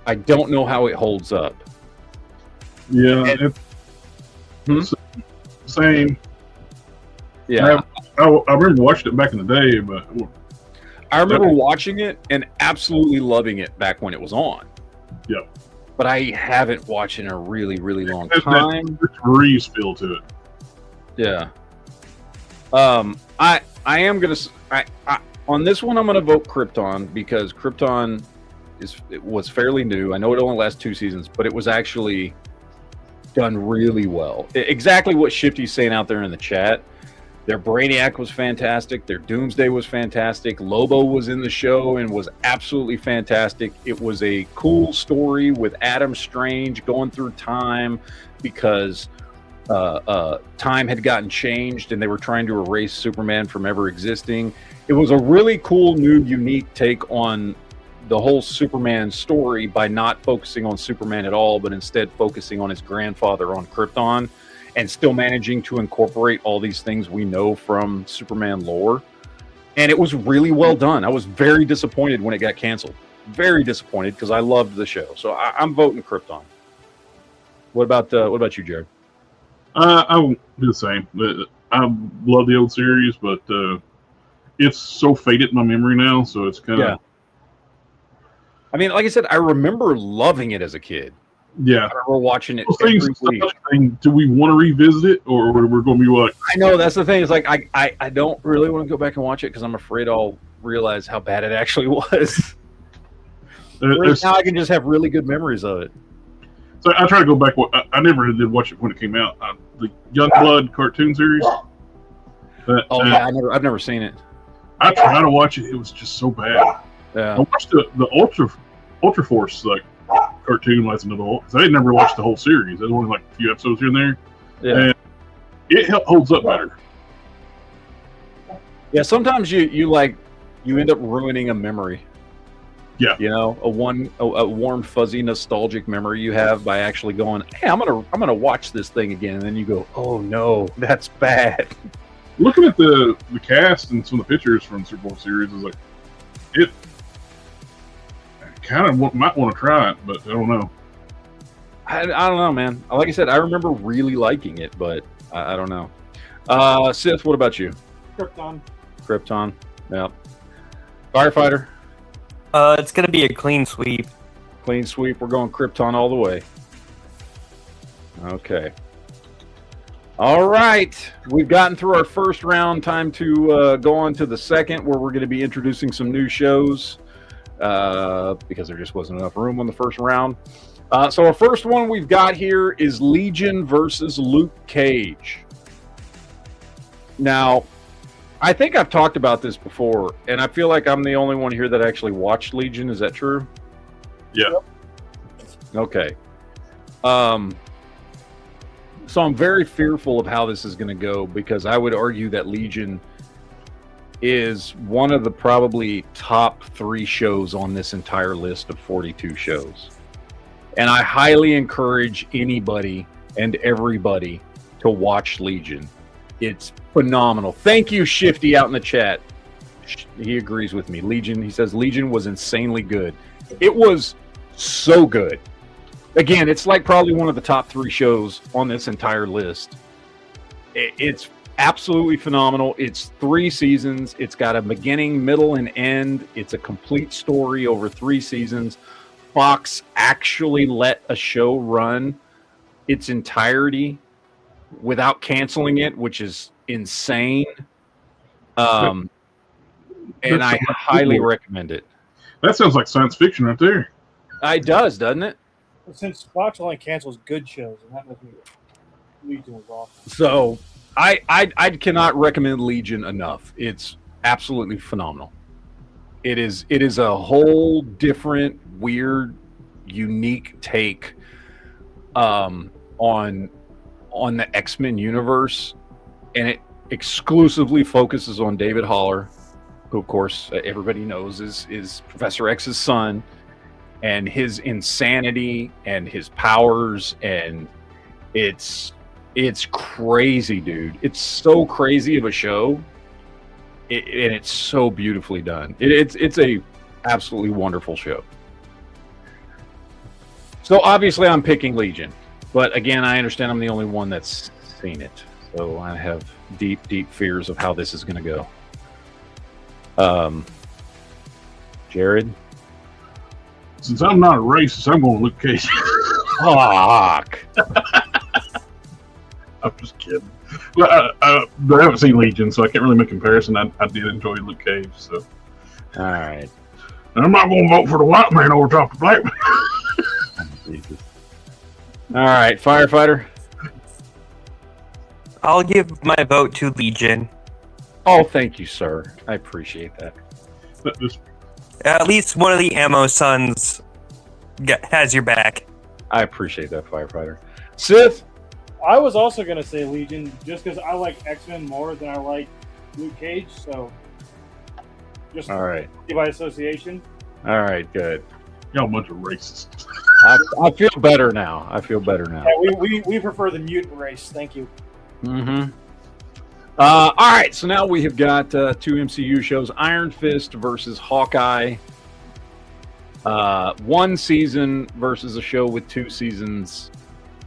I don't know how it holds up. Yeah, same. Yeah, I remember watching it back in the day, but I remember watching it and absolutely loving it back when it was on. Yep. But I haven't watched it in a really, really long time. There's Reeves feel to it. Yeah. I am gonna. On this one, I'm gonna vote Krypton because Krypton was fairly new. I know it only lasts 2 seasons, but it was actually done really well. Exactly what Shifty's saying out there in the chat. Their Brainiac was fantastic. Their Doomsday was fantastic. Lobo was in the show and was absolutely fantastic. It was a cool story with Adam Strange going through time because time had gotten changed and they were trying to erase Superman from ever existing. It was a really cool, new, unique take on the whole Superman story by not focusing on Superman at all, but instead focusing on his grandfather on Krypton, and still managing to incorporate all these things we know from Superman lore. And it was really well done. I was very disappointed when it got canceled. Very disappointed because I loved the show. So I'm voting Krypton. What about you, Jared? I won't do the same. I love the old series, but it's so faded in my memory now, so it's kind of... Yeah. I mean, like I said, I remember loving it as a kid. Yeah. I remember watching it every week. Do we want to revisit it, or we're going to be like... I know, that's the thing. It's like, I don't really want to go back and watch it because I'm afraid I'll realize how bad it actually was. Whereas now I can just have really good memories of it. So I try to go back. I never did watch it when it came out. The Youngblood cartoon series. I've never seen it. I tried to watch it. It was just so bad. Yeah. I watched the Ultra Force cartoon as an adult. So I had never watched the whole series. There's only like a few episodes here and there. Yeah. it holds up better. Yeah, sometimes you end up ruining a memory. Yeah. You know, a warm, fuzzy, nostalgic memory you have by actually going, hey, I'm gonna watch this thing again, and then you go, oh no, that's bad. Looking at the cast and some of the pictures from the Super Bowl series is like it kind of might want to try it, but I don't know. I don't know, man. Like I said, I remember really liking it, but I don't know. Sith, what about you? Krypton. Yeah. Firefighter. It's gonna be a clean sweep. Clean sweep. We're going Krypton all the way. Okay. All right. We've gotten through our first round. Time to go on to the second, where we're going to be introducing some new shows because there just wasn't enough room on the first round. So our first one we've got here is Legion versus Luke Cage. Now, I think I've talked about this before, and I feel like I'm the only one here that actually watched Legion. Is that true? Yeah. Okay. So I'm very fearful of how this is going to go, because I would argue that Legion is one of the probably top 3 shows on this entire list of 42 shows. And I highly encourage anybody and everybody to watch Legion. It's phenomenal. Thank you, Shifty, out in the chat. He agrees with me. Legion, he says Legion was insanely good. It was so good. Again, it's like probably one of the top 3 shows on this entire list. It's absolutely phenomenal. It's 3 seasons. It's got a beginning, middle, and end. It's a complete story over 3 seasons. Fox actually let a show run its entirety without canceling it, which is insane. And I highly recommend it. That sounds like science fiction right there. It does, doesn't it? Since Fox only cancels good shows, and that must be Legion was awesome. So I cannot recommend Legion enough. It's absolutely phenomenal. It is a whole different, weird, unique take on the X-Men universe, and it exclusively focuses on David Haller, who of course everybody knows is Professor X's son, and his insanity and his powers, and it's crazy, dude. It's so crazy of a show, and it's so beautifully done. It's a absolutely wonderful show. So obviously I'm picking Legion, but again, I understand I'm the only one that's seen it, so I have deep fears of how this is going to go. Jared? Since I'm not a racist, I'm going to Luke Cage. Fuck. I'm just kidding. Well, I haven't seen Legion, so I can't really make a comparison. I did enjoy Luke Cage, so. All right. And I'm not going to vote for the white man over top the black man. Jesus. All right, Firefighter. I'll give my vote to Legion. Oh, thank you, sir. I appreciate that. At least one of the Ammo Sons has your back. I appreciate that, Firefighter. Sith? I was also going to say Legion, just because I like X-Men more than I like Luke Cage, so just all right, by association. All right, good. Y'all a bunch of racists. I feel better now. Yeah, we prefer the mutant race. Thank you. Mm-hmm. All right, so now we have got 2 MCU shows: Iron Fist versus Hawkeye. 1 season versus a show with 2 seasons,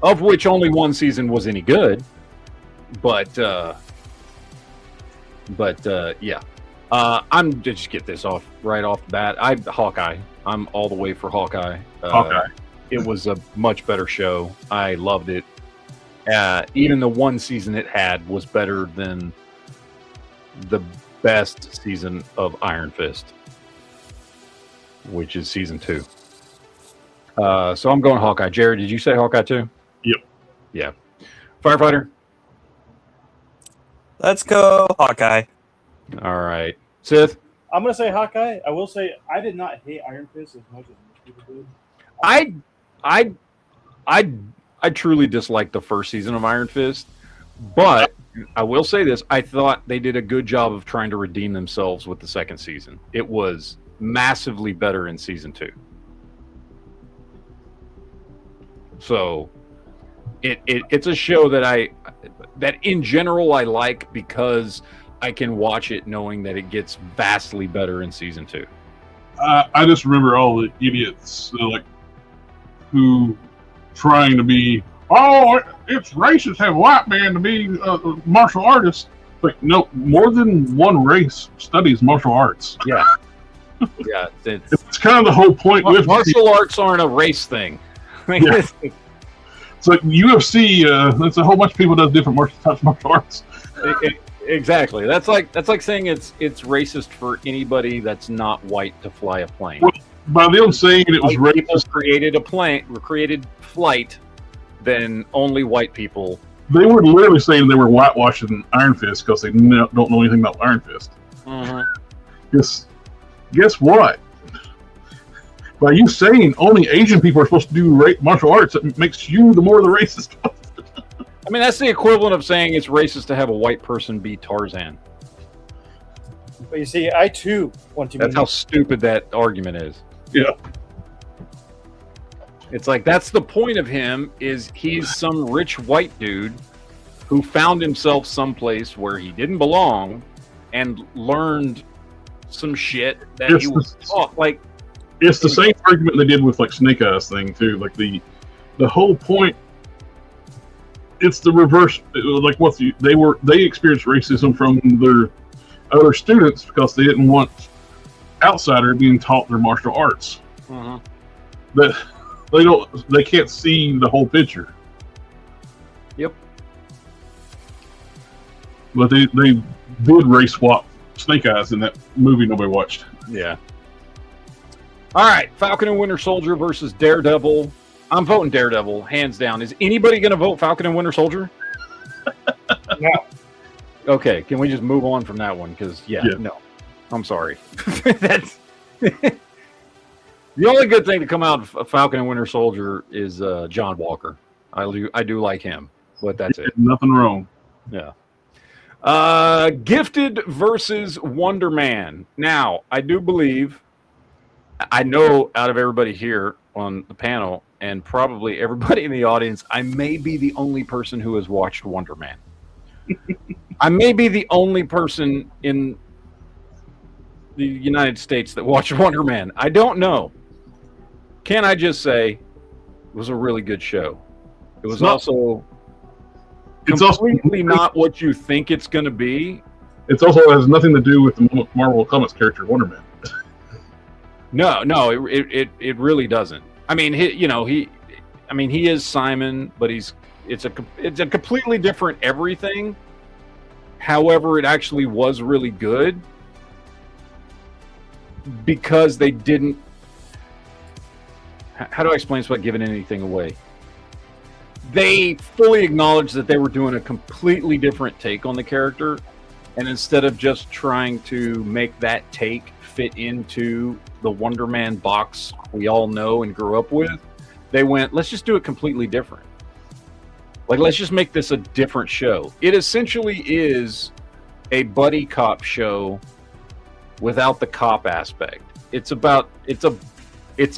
of which only 1 season was any good. But yeah. I'm just get this off right off the bat. Hawkeye. I'm all the way for Hawkeye. Hawkeye. It was a much better show. I loved it. Even the 1 season it had was better than the best season of Iron Fist, which is season 2. So I'm going Hawkeye. Jared, did you say Hawkeye too? Yep. Yeah. Firefighter? Let's go Hawkeye. All right. Sith? I'm going to say Hawkeye. I will say I did not hate Iron Fist as much as most people did. I truly disliked the first season of Iron Fist, But I will say this: I thought they did a good job of trying to redeem themselves with the second season. It was massively better in season 2. So it's a show that in general I like because I can watch it knowing that it gets vastly better in season 2. I just remember all the idiots who trying to be, it's racist to have a white man to be a martial artist. Like, no, more than one race studies martial arts. Yeah. Yeah. It's kind of the whole point. Martial arts aren't a race thing. Yeah. It's like UFC. It's a whole bunch of people that does different types of martial arts. Exactly. That's like saying it's racist for anybody that's not white to fly a plane. Well, by them saying it was white people racist, created flight, then only white people. They were literally saying they were whitewashing Iron Fist because they don't know anything about Iron Fist. Mm-hmm. Guess what? By you saying only Asian people are supposed to do martial arts, it makes you the more the racist. I mean, that's the equivalent of saying it's racist to have a white person be Tarzan. But you see, I too want to. That's how stupid that argument is. Yeah. It's like, that's the point of him, is he's some rich white dude who found himself someplace where he didn't belong and learned some shit that he was taught. Like, it's the same argument they did with like Snake Eyes thing too. Like the whole point, it's the reverse. Like they experienced racism from their other students because they didn't want outsider being taught their martial arts. Mm-hmm. They can't see the whole picture. Yep. But they did race swap Snake Eyes in that movie nobody watched. Yeah. All right, Falcon and Winter Soldier versus Daredevil. I'm voting Daredevil, hands down. Is anybody going to vote Falcon and Winter Soldier? No. Okay, can we just move on from that one? Because, no. I'm sorry. That's... The only good thing to come out of Falcon and Winter Soldier is John Walker. I do like him, but that's it. Nothing wrong. Yeah. Gifted versus Wonder Man. Now, I do believe, I know out of everybody here on the panel, and probably everybody in the audience, I may be the only person who has watched Wonder Man. I may be the only person in the United States that watched Wonder Man. I don't know. Can I just say, it was a really good show. It was also completely not what you think it's going to be. It also has nothing to do with the Marvel Comics character Wonder Man. No, it really doesn't. I mean, he is Simon, but it's a completely different everything. However, it actually was really good because they didn't. How do I explain this without giving anything away? They fully acknowledged that they were doing a completely different take on the character, and instead of just trying to make that take fit into the Wonder Man box we all know and grew up with, they went, let's just do it completely different. Like, let's just make this a different show. It essentially is a buddy cop show without the cop aspect. It's a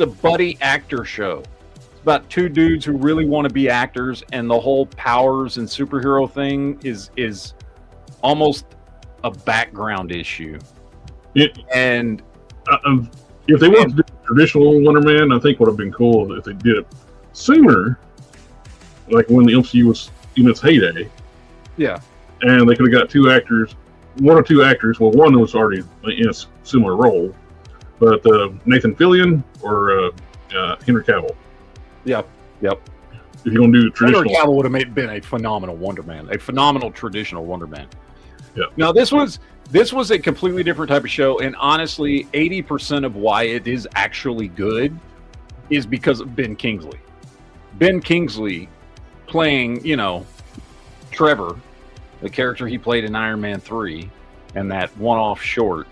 buddy actor show. It's about two dudes who really want to be actors, and the whole powers and superhero thing is almost a background issue. And if they wanted to do traditional Wonder Man, I think would have been cool if they did it sooner, like when the MCU was in its heyday. Yeah. And they could have got one or two actors. Well, one was already in a similar role, but Nathan Fillion or Henry Cavill. Yep. If you're going to do traditional, Henry Cavill would have been a phenomenal Wonder Man, a phenomenal traditional Wonder Man. Yeah. Now this was a completely different type of show, and honestly, 80% of why it is actually good is because of Ben Kingsley. Ben Kingsley playing, Trevor, the character he played in Iron Man 3, and that one-off short,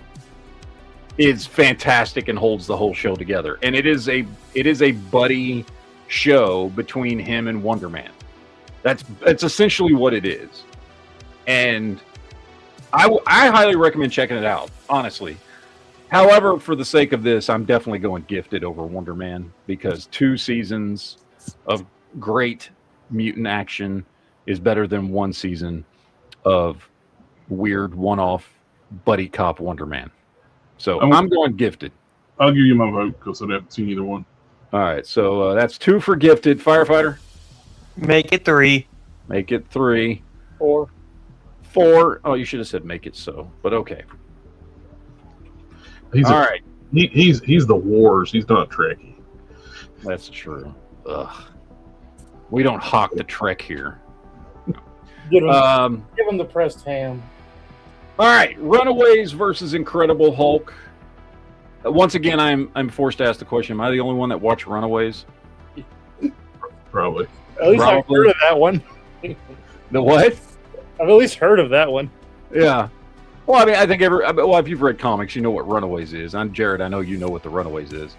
is fantastic and holds the whole show together. And it is a buddy show between him and Wonder Man. That's essentially what it is. and I highly recommend checking it out, honestly. However, for the sake of this, I'm definitely going Gifted over Wonder Man, because 2 seasons of great mutant action is better than 1 season of weird one-off buddy cop Wonder Man. So I'm going Gifted. I'll give you my vote because I haven't seen either one. All right, so that's 2 for Gifted. Firefighter? Make it 3. Make it 3. 4. 4. Oh, you should have said make it so, but okay. All right. He's the Wars. He's not Trekkie. That's true. Ugh. We don't hawk the Trek here. Give him the pressed ham. All right, Runaways versus Incredible Hulk. Once again, I'm forced to ask the question: am I the only one that watched Runaways? Probably. At least I've heard of that one. The what? I've at least heard of that one. Yeah. Well, I mean, I think if you've read comics, you know what Runaways is. I'm Jared. I know you know what the Runaways is.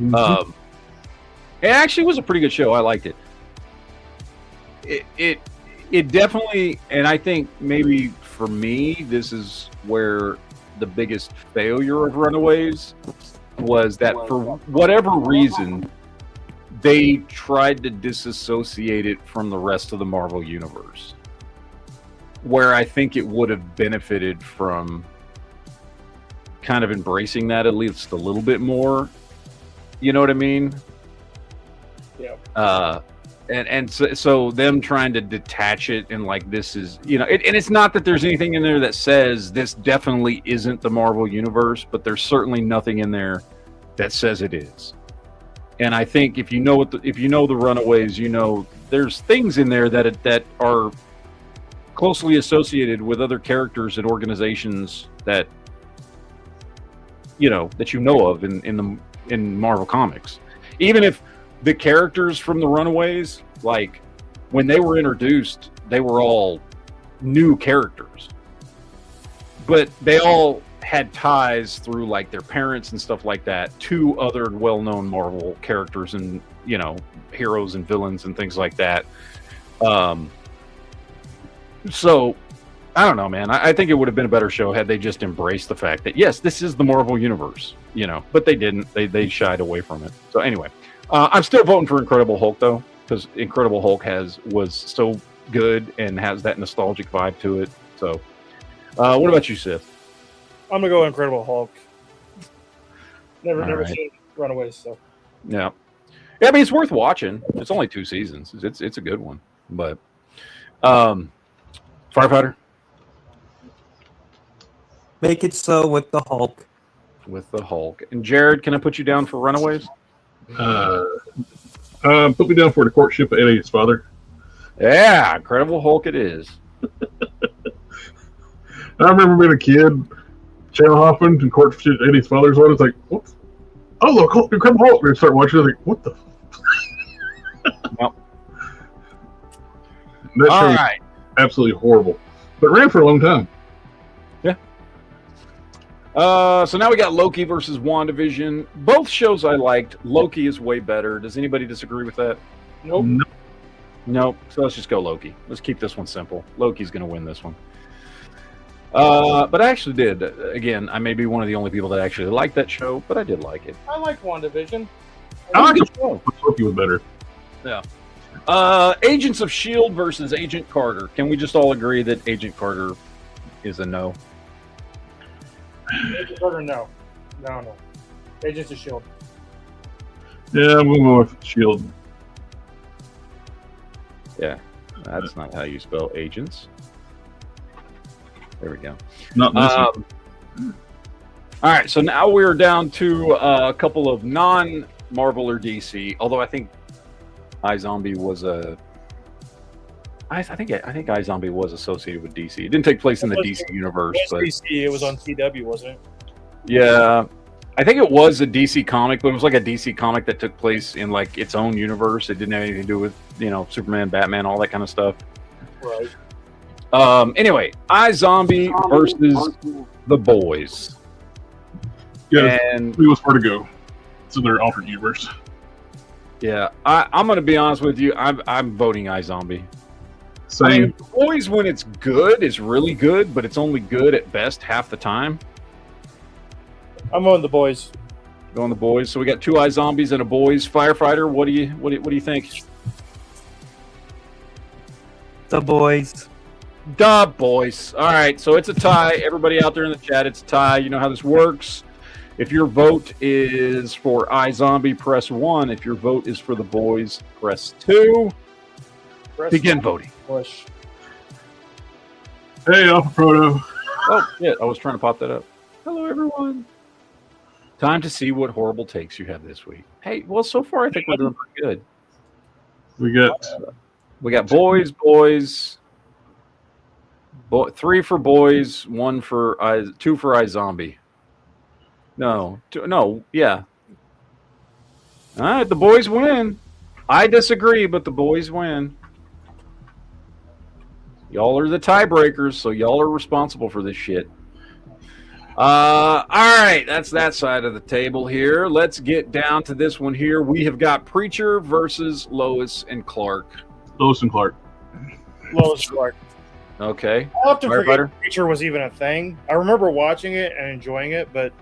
Mm-hmm. It actually was a pretty good show. I liked it. It definitely, and I think maybe for me, this is where the biggest failure of Runaways was that for whatever reason, they tried to disassociate it from the rest of the Marvel Universe. Where I think it would have benefited from kind of embracing that at least a little bit more. You know what I mean? Yeah. And so them trying to detach it and like this is, you know, and it's not that there's anything in there that says this definitely isn't the Marvel Universe, but there's certainly nothing in there that says it is. And I think if you know the Runaways, you know there's things in there that are closely associated with other characters and organizations that you know of in Marvel Comics. Even if the characters from the Runaways, like when they were introduced, they were all new characters, but they all had ties through like their parents and stuff like that to other well-known Marvel characters and heroes and villains and things like that. So, I don't know, man. I think it would have been a better show had they just embraced the fact that, yes, this is the Marvel Universe, but they didn't. They shied away from it. So, anyway, I'm still voting for Incredible Hulk, though, because Incredible Hulk was so good and has that nostalgic vibe to it. So, what about you, Sith? I'm going to go Incredible Hulk. Never right. seen Runaways, so. Yeah. I mean, it's worth watching. It's only 2 seasons. It's a good one. But, Firefighter? Make it so with the Hulk. With the Hulk. And Jared, can I put you down for Runaways? Put me down for the courtship of Eddie's father. Yeah, Incredible Hulk it is. I remember being a kid, channel hopping and courtship Eddie's father's one. It's like, what? Oh, look, Incredible Hulk. We start watching it, like, what the? Yep. That All show right. absolutely horrible, but it ran for a long time. Yeah. So now we got Loki versus WandaVision. Both shows I liked. Loki is way better. Does anybody disagree with that? Nope. Nope. So let's just go Loki. Let's keep this one simple. Loki's going to win this one. But I actually did. Again, I may be one of the only people that actually liked that show, but I did like it. I like WandaVision. I like Good it. show. Loki was better. Yeah. Agents of S.H.I.E.L.D. versus Agent Carter. Can we just all agree that Agent Carter is a no? Agent Carter, no. Agents of S.H.I.E.L.D. Yeah, I'm going to go with S.H.I.E.L.D. Yeah, that's not how you spell agents. There we go. Not this all right, so now we're down to a couple of non-Marvel or DC. Although I think iZombie was I think iZombie was associated with DC. It didn't take place in the DC universe, but DC, it was on CW, wasn't it? Yeah, I think it was a DC comic, but it was like a DC comic that took place in like its own universe. It didn't have anything to do with Superman, Batman, all that kind of stuff. Right. Anyway, iZombie versus The Boys. Yeah, and it was where to go. It's in their alternate universe. yeah, I'm going to be honest with you. I'm voting iZombie. Same. I mean, The Boys, when it's good, is really good, but it's only good at best half the time. I'm on The Boys. Going The Boys. So we got 2 iZombies and a Boys firefighter. What do you think? The Boys. The Boys. All right, so it's a tie. Everybody out there in the chat, it's a tie. You know how this works. If your vote is for iZombie, press 1. If your vote is for The Boys, press 2. Begin voting. Push. Hey, Alpha Proto. Oh, yeah, I was trying to pop that up. Hello, everyone. Time to see what horrible takes you have this week. Hey, well, so far I think we're doing pretty good. We got Boys, 3 for Boys, 2 for iZombie. No, yeah. All right, the Boys win. I disagree, but the Boys win. Y'all are the tiebreakers, so y'all are responsible for this shit. All right, that's that side of the table here. Let's get down to this one here. We have got Preacher versus Lois and Clark. Lois and Clark. Lois Clark. Okay. I often forget Firefighter? Preacher was even a thing. I remember watching it and enjoying it, but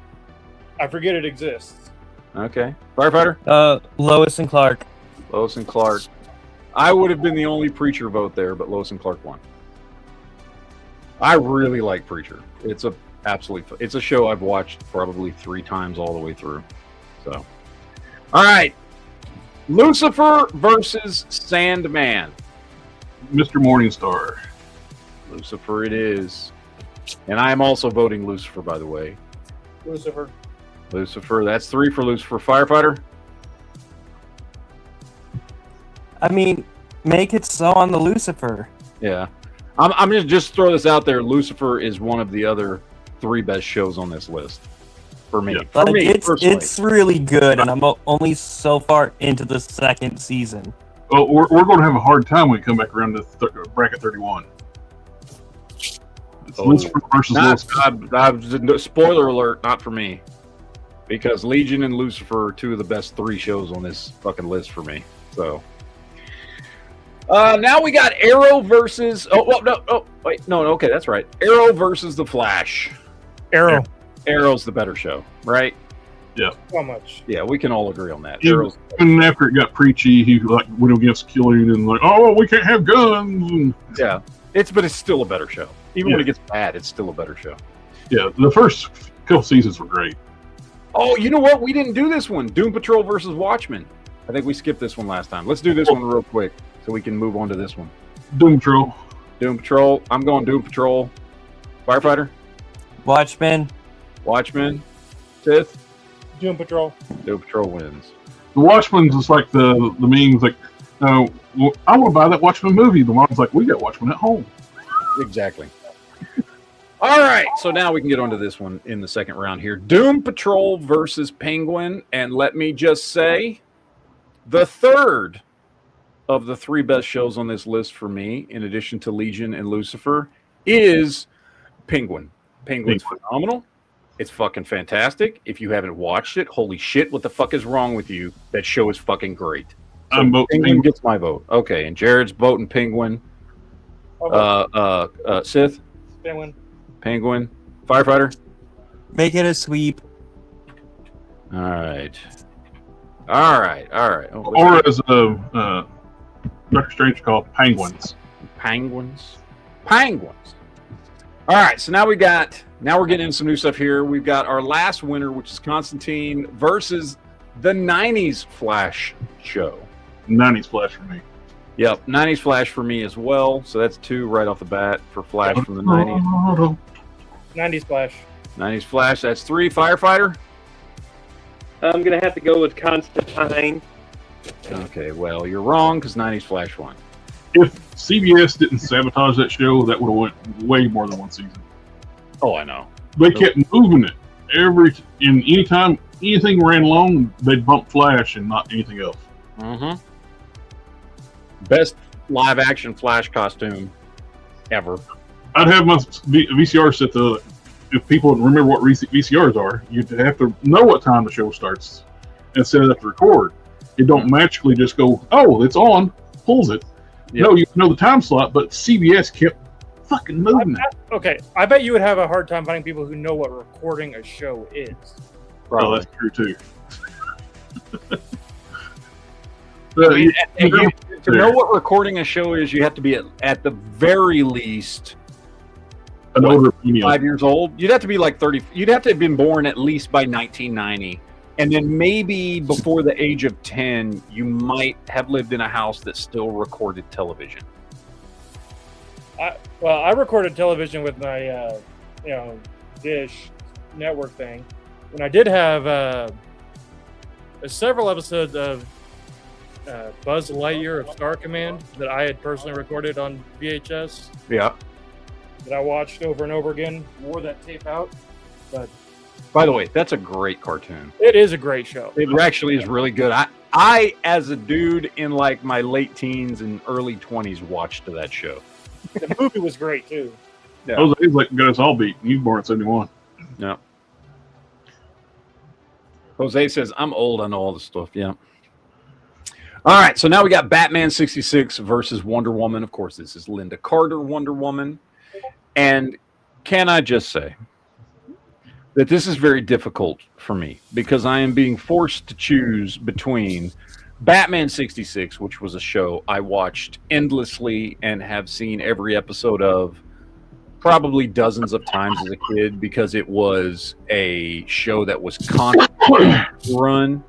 I forget it exists. Okay. Firefighter? Lois and Clark. Lois and Clark. I would have been the only Preacher vote there, but Lois and Clark won. I really like Preacher. It's a show I've watched probably 3 times all the way through. So, all right. Lucifer versus Sandman. Mr. Morningstar. Lucifer it is. And I am also voting Lucifer, by the way. Lucifer. Lucifer, that's 3 for Lucifer. Firefighter? I mean, make it so on the Lucifer. Yeah. I'm going to just throw this out there. Lucifer is one of the other 3 best shows on this list. For me. Yeah. For Like, me, personally. it's really good, and I'm only so far into the 2nd season. Well, we're going to have a hard time when we come back around to bracket 31. It's Lucifer versus Lois. Spoiler alert, not for me. Because Legion and Lucifer are 2 of the best 3 shows on this fucking list for me. So... now we got Arrow versus... okay, that's right. Arrow versus The Flash. Arrow. Arrow's the better show, right? How much? Yeah, we can all agree on that. Even Arrow's... after it got preachy, he went against killing and we can't have guns. And, Yeah, but it's still a better show. Even when it gets bad, it's still a better show. yeah, the first couple seasons were great. Oh, you know what? We didn't do this one. Doom Patrol versus Watchmen. I think we skipped this one last time. Let's do this one real quick so we can move on to this one. Doom Patrol. Doom Patrol. I'm going Doom Patrol. Firefighter. Watchmen. Watchmen. Sith. Doom Patrol. Doom Patrol wins. The Watchmen's is like the memes like, no, I want to buy that Watchmen movie. The mom's like, we got Watchmen at home. Exactly. All right, so now we can get onto this one in the second round here. Doom Patrol versus Penguin, and let me just say, the third of the 3 best shows on this list for me, in addition to Legion and Lucifer, is Penguin. Penguin's phenomenal. It's fucking fantastic. If you haven't watched it, holy shit, what the fuck is wrong with you? That show is fucking great. So I'm voting Penguin Penguin. gets my vote. Okay, and Jared's voting Penguin. Sith, Penguin. Penguin, Firefighter. Make it a sweep. All right. Oh, Or as Doctor Strange called Penguins. Penguins. All right, so now we're getting into some new stuff here. We've got our last winner, which is Constantine versus the 90s Flash show. 90s Flash for me. Yep, 90s Flash for me as well. So that's 2 right off the bat for Flash from the 90s. 90s Flash. 90s Flash, that's 3. Firefighter? I'm going to have to go with Constantine. Okay, well, you're wrong because 90s Flash won. If CBS didn't sabotage that show, that would have went way more than 1 season. Oh, I know. They kept moving it. Anytime anything ran long, they'd bump Flash and not anything else. Mm-hmm. Best live action Flash costume ever. I'd have my VCR set to, if people remember what VCRs are, you'd have to know what time the show starts and set it up to record. It don't magically just go, oh, it's on, pulls it. Yep. No, you know the time slot, but CBS kept fucking moving it. Okay, I bet you would have a hard time finding people who know what recording a show is. Oh, that's true too. I mean, to know what recording a show is, you have to be at the very least an older female. 5 years old. You'd have to be like 30. You'd have to have been born at least by 1990. And then maybe before the age of 10, you might have lived in a house that still recorded television. I recorded television with my, Dish network thing. And I did have several episodes of Buzz Lightyear of Star Command that I had personally recorded on VHS. Yeah. That I watched over and over again. Wore that tape out. But by the way, that's a great cartoon. it is a great show. It actually is really good. I as a dude in like my late teens and early 20s, watched that show. The movie was great too. Yeah. Jose's like got us all beat. He was born in 71. Yeah. Jose says, I'm old, I know all this stuff. Yeah. All right, so now we got Batman 66 versus Wonder Woman. Of course, this is Linda Carter Wonder Woman. And can I just say that this is very difficult for me because I am being forced to choose between Batman 66, which was a show I watched endlessly and have seen every episode of probably dozens of times as a kid because it was a show that was constantly run.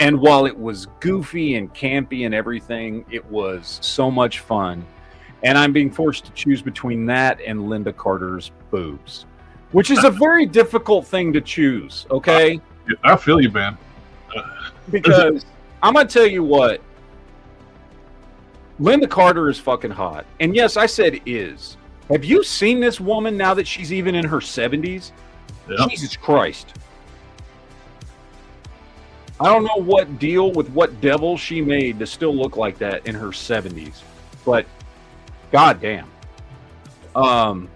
And while it was goofy and campy and everything, it was so much fun. And I'm being forced to choose between that and Linda Carter's boobs, which is a very difficult thing to choose, okay? I feel you, man. Because I'm going to tell you what, Linda Carter is fucking hot. And yes, I said is. Have you seen this woman now that she's even in her 70s? Yep. Jesus Christ. I don't know what deal with what devil she made to still look like that in her 70s, but goddamn. No,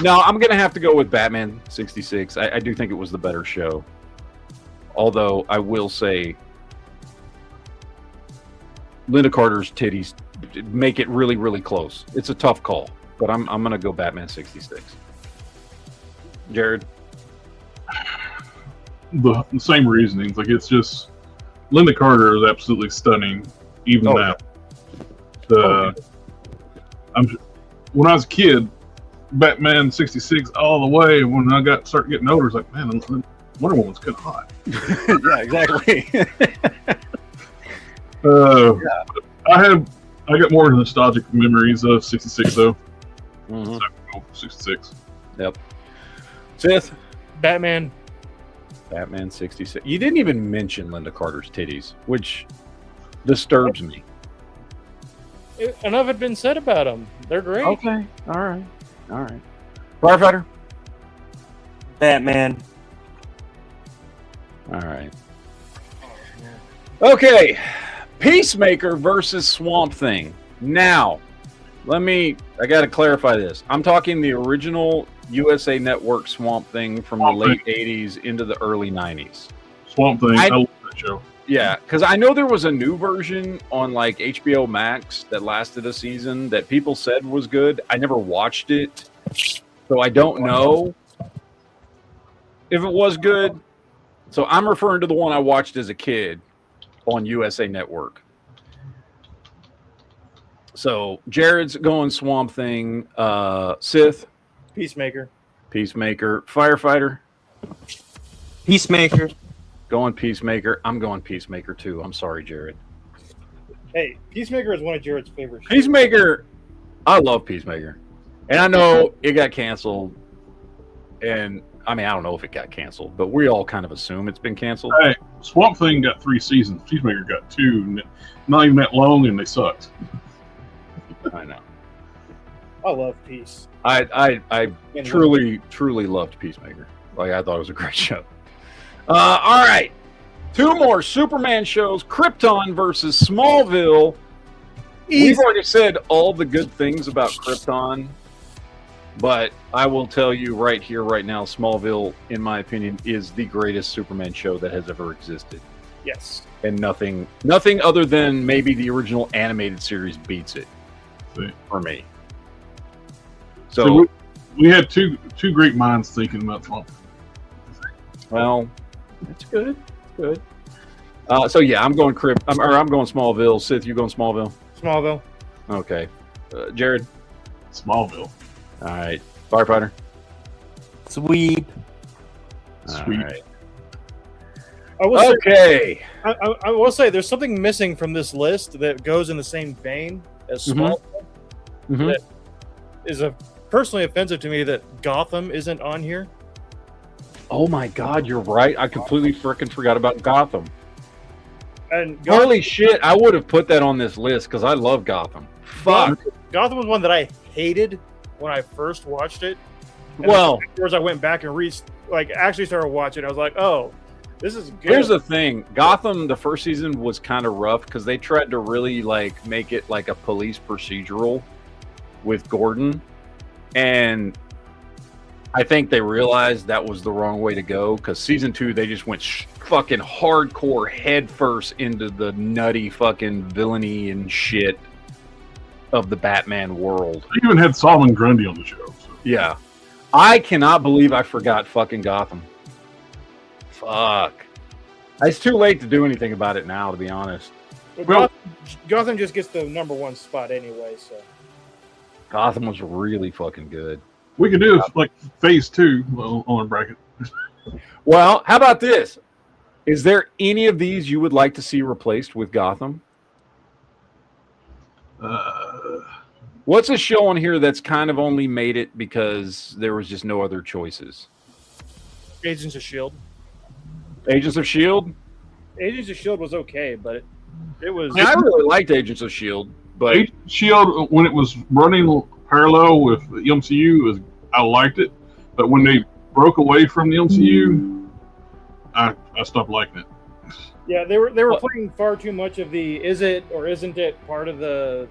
I'm going to have to go with Batman 66. I do think it was the better show. Although I will say Linda Carter's titties make it really, really close. It's a tough call, but I'm going to go Batman 66. Jared? The same reasonings. Like, it's just Linda Carter is absolutely stunning, even now. When I was a kid, Batman 66 all the way. When I started getting older, it's like, man, Wonder Woman's kind of hot. Yeah, exactly. I got more nostalgic memories of 66 though. Mm-hmm. So, 66. Yep. Sith? Batman 66. You didn't even mention Linda Carter's titties, which disturbs me. Enough had been said about them. They're great. Okay. All right. Firefighter? Batman. All right. Okay. Peacemaker versus Swamp Thing. Now, I got to clarify this. I'm talking the original USA Network Swamp Thing from the late 80s into the early 90s. Swamp Thing. I love that show. Yeah, because I know there was a new version on like HBO Max that lasted a season that people said was good. I never watched it, so I don't know if it was good. So I'm referring to the one I watched as a kid on USA Network. So Jared's going Swamp Thing. Sith? Peacemaker. Firefighter? Peacemaker. Going Peacemaker. I'm going Peacemaker too. I'm sorry, Jared. Hey, Peacemaker is one of Jared's favorite shows. Peacemaker. I love Peacemaker. And I know it got canceled. And I mean, I don't know if it got canceled, but we all kind of assume it's been canceled. Hey, Swamp Thing got 3 seasons. Peacemaker got 2. Not even that long, and they sucked. I know. I love Peace. I truly loved Peacemaker. Like, I thought it was a great show. All right. 2 more Superman shows. Krypton versus Smallville. We've already said all the good things about Krypton, but I will tell you right here, right now, Smallville, in my opinion, is the greatest Superman show that has ever existed. Yes. and nothing other than maybe the original animated series beats it See. for me. So So, we had two great minds thinking about Swamp. well, that's good. Good. So yeah, I'm going I'm going Smallville. Sith, you going Smallville? Smallville. Okay. Jared. Smallville. All right. Firefighter. Sweep. Sweet. All right. I will say, Okay. I will say there's something missing from this list that goes in the same vein as Smallville. Mhm. That is personally offensive to me that Gotham isn't on here. Oh my God, you're right. I completely freaking forgot about Gotham. And Gotham, Holy shit, I would have put that on this list because I love Gotham. Fuck. Gotham was one that I hated when I first watched it. And Well, then afterwards I went back and actually started watching. I was like, oh, this is good. here's the thing. Gotham, the first season was kind of rough because they tried to really like make it like a police procedural with Gordon. And I think they realized that was the wrong way to go because season 2, they just went fucking hardcore head first into the nutty fucking villainy and shit of the Batman world. They even had Solomon Grundy on the show. So. Yeah. I cannot believe I forgot fucking Gotham. Fuck. It's too late to do anything about it now, to be honest. Well, Gotham just gets the number 1 spot anyway, so. Gotham was really fucking good. We could do like phase 2 on a bracket. Well, how about this? Is there any of these you would like to see replaced with Gotham? What's a show on here that's kind of only made it because there was just no other choices? Agents of S.H.I.E.L.D. Agents of S.H.I.E.L.D.? Agents of S.H.I.E.L.D. was okay, but it was... I really liked Agents of S.H.I.E.L.D., but... Agents of S.H.I.E.L.D., when it was running parallel with the MCU, I liked it. But when they broke away from the MCU, I stopped liking it. Yeah, they were playing far too much of the is it or isn't it part of the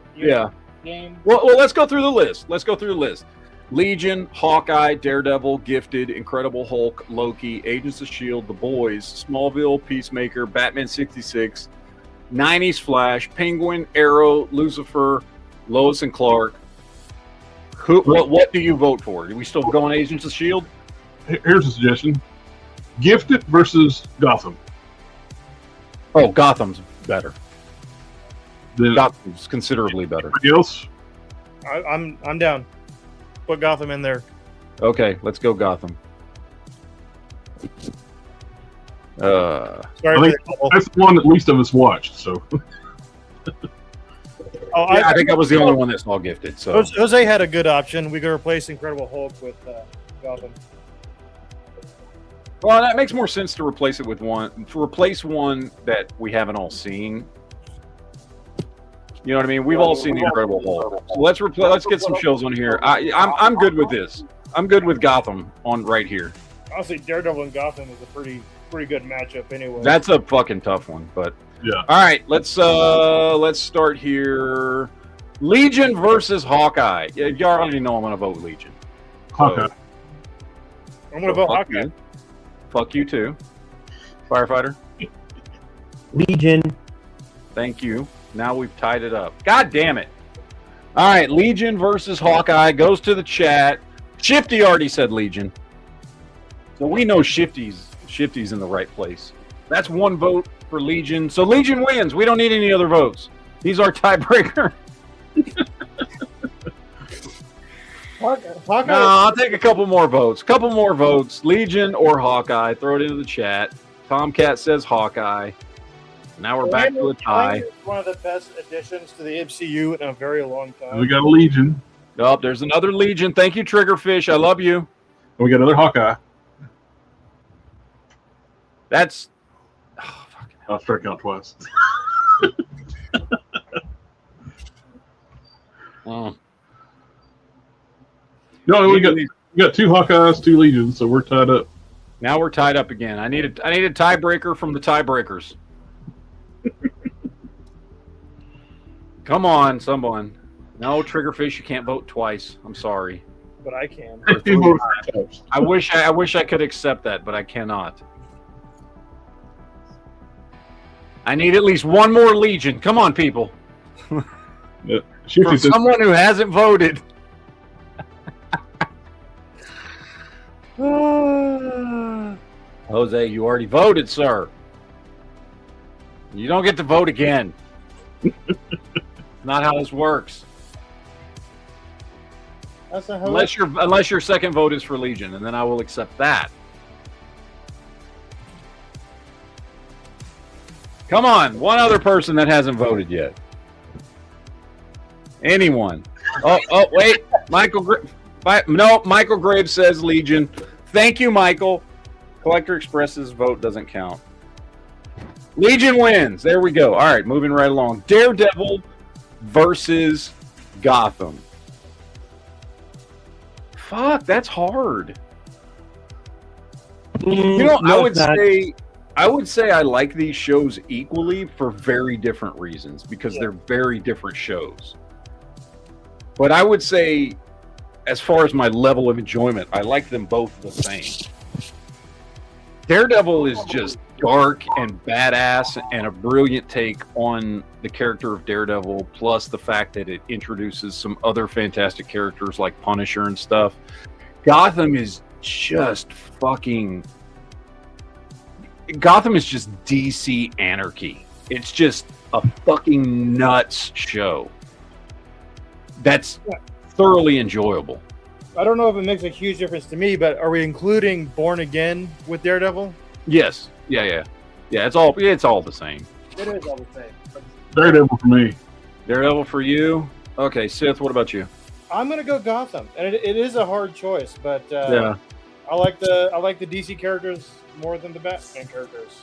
game. Well, let's go through the list. Legion, Hawkeye, Daredevil, Gifted, Incredible Hulk, Loki, Agents of S.H.I.E.L.D., The Boys, Smallville, Peacemaker, Batman 66, 90s Flash, Penguin, Arrow, Lucifer, Lois and Clark. What do you vote for? Are we still going Agents of S.H.I.E.L.D.? Here's a suggestion. Gifted versus Gotham. Oh, Gotham's better. Then Gotham's considerably better. everybody else, I'm down. Put Gotham in there. Okay, let's go Gotham. Sorry I think that's the one that least of us watched. So I think I was the only one that saw Gifted. So Jose had a good option. We could replace Incredible Hulk with Gotham. well, that makes more sense to replace it with one that we haven't all seen. You know what I mean? We've all seen the Incredible Hulk. So let's get some shows on here. I'm good with this. I'm good with Gotham on right here. Honestly, Daredevil and Gotham is a pretty good matchup anyway. That's a fucking tough one, but yeah. all right, let's start here. Legion versus Hawkeye. Yeah, you already know I'm gonna vote Legion. Hawkeye. I'm gonna vote fuck Hawkeye. you. Fuck you too. Firefighter. Legion. Thank you. Now we've tied it up. God damn it. All right, Legion versus Hawkeye goes to the chat. Shifty already said Legion. So we know Shifty's in the right place. That's one vote for Legion. So Legion wins. We don't need any other votes. He's our tiebreaker. Hawkeye. No, I'll take a couple more votes. Legion or Hawkeye. Throw it into the chat. Tomcat says Hawkeye. Now we're back to a tie. One of the best additions to the MCU in a very long time. We got a Legion. Oh, there's another Legion. Thank you, Triggerfish. I love you. And we got another Hawkeye. That's... I'll strike out twice. Oh. No, we got two Hawkeyes, two Legions, so we're tied up. Now we're tied up again. I need a tiebreaker from the tiebreakers. Come on, someone. No, Triggerfish, you can't vote twice. I'm sorry. But I can. I wish I could accept that, but I cannot. I need at least one more Legion. Come on, people. Yeah. For someone who hasn't voted. Jose, you already voted, sir. You don't get to vote again. Not how this works. That's not how Unless your second vote is for Legion, and then I will accept that. Come on, one other person that hasn't voted yet. Anyone? Oh, wait, Michael. Michael Graves says Legion. Thank you, Michael. Collector Express's vote doesn't count. Legion wins. There we go. All right, moving right along. Daredevil versus Gotham. Fuck, that's hard. You know, I would say I like these shows equally for very different reasons because they're very different shows. But I would say, as far as my level of enjoyment, I like them both the same. Daredevil is just dark and badass and a brilliant take on the character of Daredevil, plus the fact that it introduces some other fantastic characters like Punisher and stuff. Gotham is just DC anarchy. It's just a fucking nuts show. That's thoroughly enjoyable. I don't know if it makes a huge difference to me, but are we including Born Again with Daredevil? Yes. Yeah. It's all the same. It is all the same. Daredevil for me. Daredevil for you. Okay, Sith. What about you? I'm gonna go Gotham, and it is a hard choice, but yeah, I like the DC characters more than the Batman characters.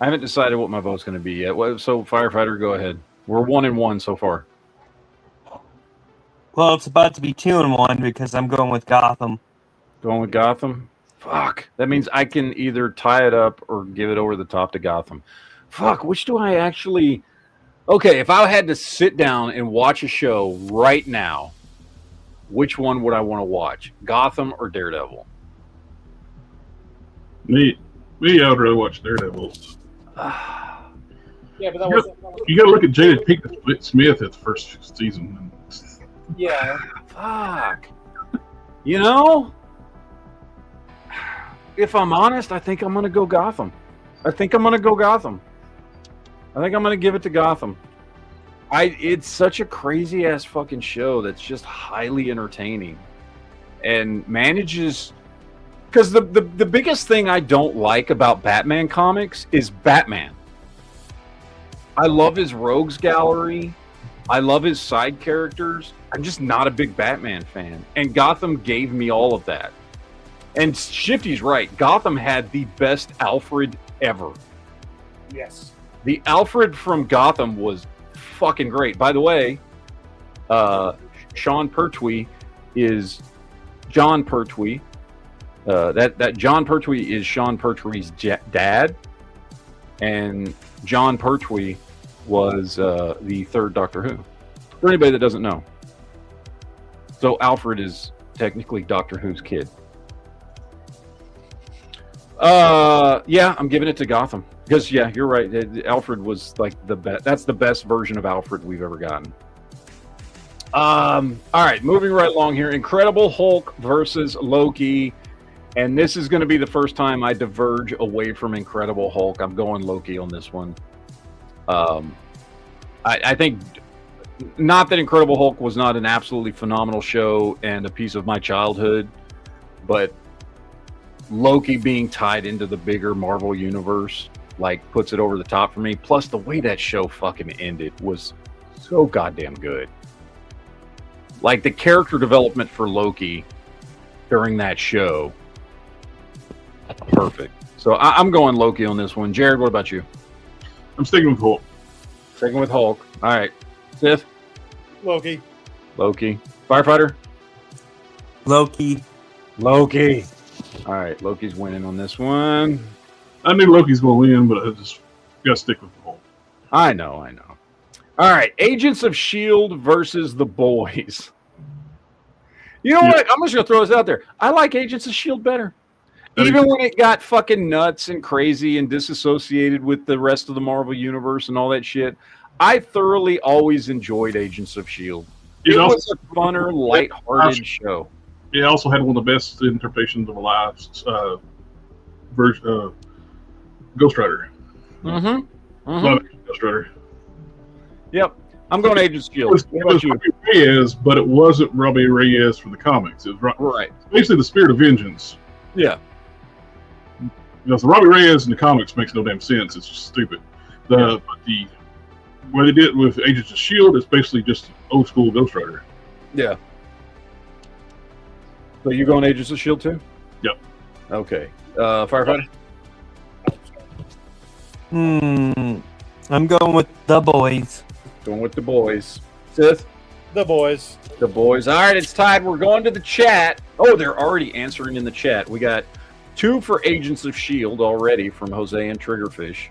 I haven't decided what my vote's going to be yet. So, Firefighter, go ahead. We're 1-1 so far. Well, it's about to be 2-1 because I'm going with Gotham. Going with Gotham? Fuck. That means I can either tie it up or give it over the top to Gotham. Fuck, which do I actually... Okay, if I had to sit down and watch a show right now, which one would I want to watch? Gotham or Daredevil? Me, I would rather watch Daredevil. Yeah, but that was... You got to look at Jada Pinkett Smith at the first season. Yeah. Fuck. You know, if I'm honest, I think I'm going to go Gotham. I think I'm going to give it to Gotham. It's such a crazy ass fucking show that's just highly entertaining and manages. Because the biggest thing I don't like about Batman comics is Batman. I love his rogues gallery. I love his side characters. I'm just not a big Batman fan. And Gotham gave me all of that. And Shifty's right. Gotham had the best Alfred ever. Yes. The Alfred from Gotham was fucking great. By the way, Sean Pertwee is John Pertwee. That John Pertwee is Sean Pertwee's dad, and John Pertwee was the third Doctor Who. For anybody that doesn't know, so Alfred is technically Doctor Who's kid. Yeah, I'm giving it to Gotham because you're right. Alfred was like the best. That's the best version of Alfred we've ever gotten. All right, moving right along here. Incredible Hulk versus Loki. And this is going to be the first time I diverge away from Incredible Hulk. I'm going Loki on this one. I think not that Incredible Hulk was not an absolutely phenomenal show and a piece of my childhood, but Loki being tied into the bigger Marvel universe puts it over the top for me. Plus, the way that show fucking ended was so goddamn good. Like, the character development for Loki during that show, perfect. So I'm going Loki on this one. Jared, what about you? I'm sticking with Hulk. Sticking with Hulk. All right. Sith? Loki. Firefighter? Loki. All right. Loki's winning on this one. I knew Loki's going to win, but I just got to stick with Hulk. I know. All right. Agents of S.H.I.E.L.D. versus The Boys. You know what? I'm just going to throw this out there. I like Agents of S.H.I.E.L.D. better. Even when it got fucking nuts and crazy and disassociated with the rest of the Marvel Universe and all that shit, I thoroughly always enjoyed Agents of S.H.I.E.L.D. It was a funner, lighthearted show. It also had one of the best interpretations of a live version, Ghost Rider. Ghost Rider. Yep. I'm going Agents of S.H.I.E.L.D. It was Robbie Reyes, but it wasn't Robbie Reyes for the comics. It was right. Basically the Spirit of Vengeance. Yeah. Because the Robbie Reyes in the comics makes no damn sense. It's just stupid. But what they did with Agents of S.H.I.E.L.D. is basically just old school Ghost Rider. Yeah. So you going Agents of S.H.I.E.L.D. too? Yep. Okay. Firefighter? I'm going with the boys. Going with the boys. Sith? The boys. The boys. All right, it's tied. We're going to the chat. Oh, they're already answering in the chat. We got 2 for Agents of S.H.I.E.L.D. already from Jose and Triggerfish.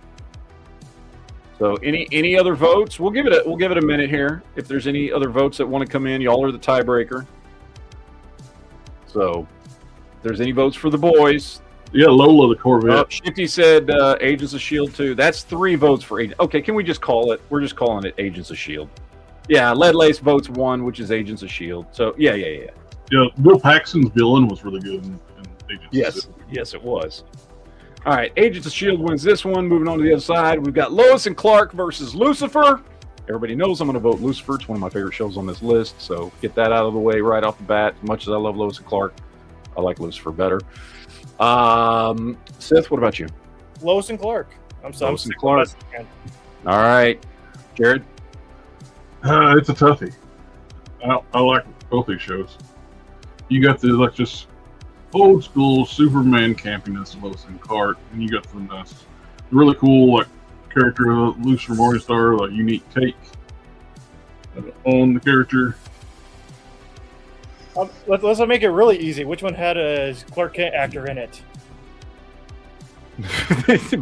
So any other votes? We'll give it a minute here. If there's any other votes that want to come in, y'all are the tiebreaker. So if there's any votes for the boys. Yeah, Lola the Corvette. Shifty said Agents of S.H.I.E.L.D. too. That's 3 votes for Agents. Okay, can we just call it? We're just calling it Agents of S.H.I.E.L.D. Yeah, Lead Lace votes 1, which is Agents of S.H.I.E.L.D. So yeah. Yeah, Bill Paxton's villain was really good in Agents. Yes, it was. All right, Agents of S.H.I.E.L.D. wins this one. Moving on to the other side, we've got Lois and Clark versus Lucifer. Everybody knows I'm going to vote Lucifer. It's one of my favorite shows on this list, so get that out of the way right off the bat. As much as I love Lois and Clark, I like Lucifer better. Seth, what about you? Lois and Clark. Lois and Clark. All right, Jared. It's a toughie. I like both these shows. You got the just old school Superman campiness of Lois and Clark, and you got the really cool character of Lucifer Morningstar, unique take on the character. Let's make it really easy. Which one had a Clark Kent actor in it?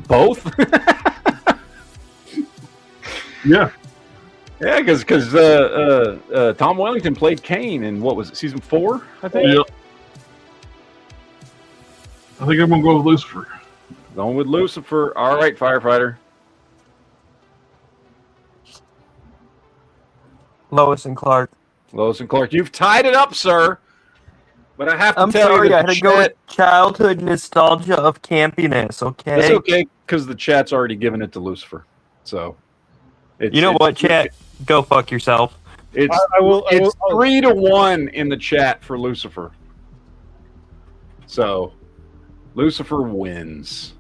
Both. Yeah. Yeah, because Tom Wellington played Kane in what was it, season 4? I think. Yeah. I think I'm gonna go with Lucifer. Going with Lucifer. All right, Firefighter. Lois and Clark. Lois and Clark. You've tied it up, sir. But I have to tell sorry, you that I had to go with childhood nostalgia of campiness, okay? It's okay, because the chat's already given it to Lucifer. So, you know what, chat? Go fuck yourself. It's 3-1 in the chat for Lucifer. So, Lucifer wins.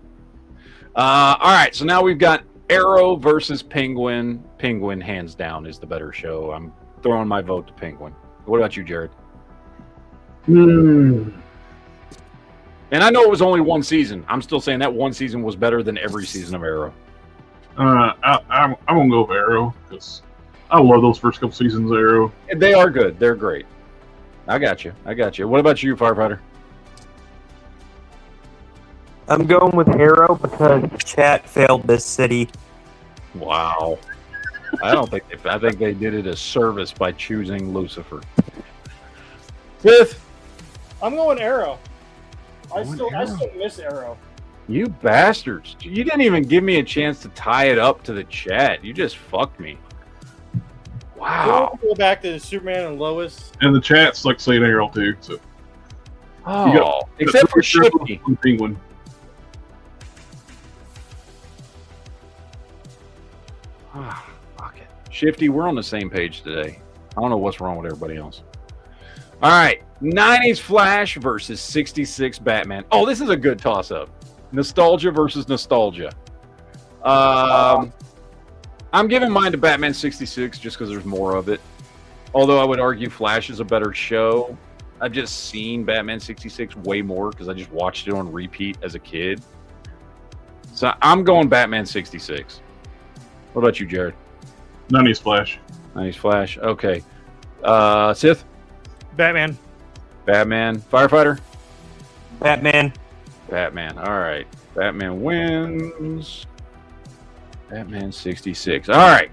All right, so now we've got Arrow versus Penguin. Penguin, hands down, is the better show. I'm throwing my vote to Penguin. What about you, Jared? And I know it was only 1 season. I'm still saying that 1 season was better than every season of Arrow. I'm gonna go with Arrow because I love those first couple seasons of Arrow. They are good. They're great. I got you. What about you, Firefighter? I'm going with Arrow because chat failed this city. Wow. I think they did it a service by choosing Lucifer. Fifth. I'm going Arrow. I still miss Arrow. You bastards. You didn't even give me a chance to tie it up to the chat. You just fucked me. Wow. We'll go back to Superman and Lois. And the chat's saying Arrow too. So. Except for Shifty. Penguin. Fuck it. Shifty, we're on the same page today. I don't know what's wrong with everybody else. All right. 90s Flash versus 66 Batman. Oh, this is a good toss-up. Nostalgia versus nostalgia. I'm giving mine to Batman 66 just because there's more of it. Although I would argue Flash is a better show. I've just seen Batman 66 way more because I just watched it on repeat as a kid. So I'm going Batman 66. What about you, Jared? 90s Flash. 90s Flash. Okay. Sith? Batman. Firefighter? Batman. All right. Batman wins. Batman 66. All right.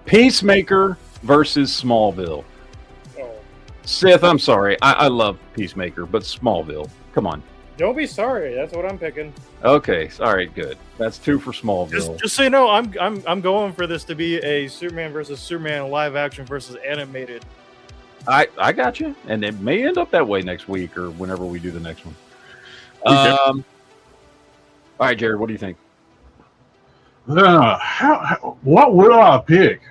Peacemaker versus Smallville. Oh. Sith, I'm sorry. I love Peacemaker, but Smallville. Come on. Don't be sorry. That's what I'm picking. Okay, all right, good. That's 2 for Smallville. Just so you know, I'm going for this to be a Superman versus Superman live action versus animated. I got you, and it may end up that way next week or whenever we do the next one. Okay. All right, Jared, what do you think? What would I pick?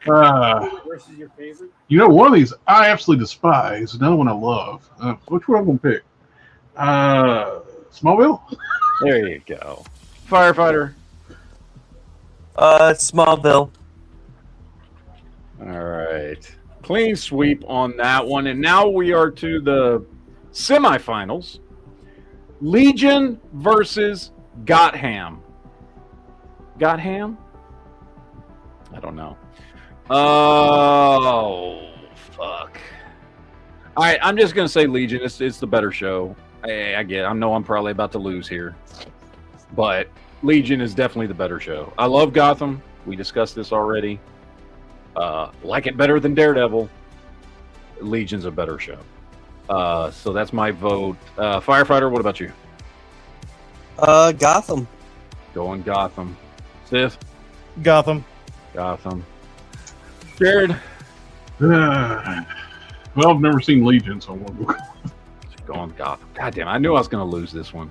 Versus your favorite? You know, one of these I absolutely despise. Another one I love. Which one I'm going to pick? Smallville? There you go. Firefighter. Smallville. All right. Clean sweep on that one. And now we are to the semifinals. Legion versus Gotham. Gotham? I don't know. Oh, fuck. All right, I'm just going to say Legion. It's the better show. I know I'm probably about to lose here. But Legion is definitely the better show. I love Gotham. We discussed this already. Like it better than Daredevil. Legion's a better show. So that's my vote. Firefighter, what about you? Gotham. Going Gotham. Sith? Gotham. Gotham. Jared? Well, I've never seen Legion, so I'm going to go. Going Gotham. God damn, I knew I was going to lose this one.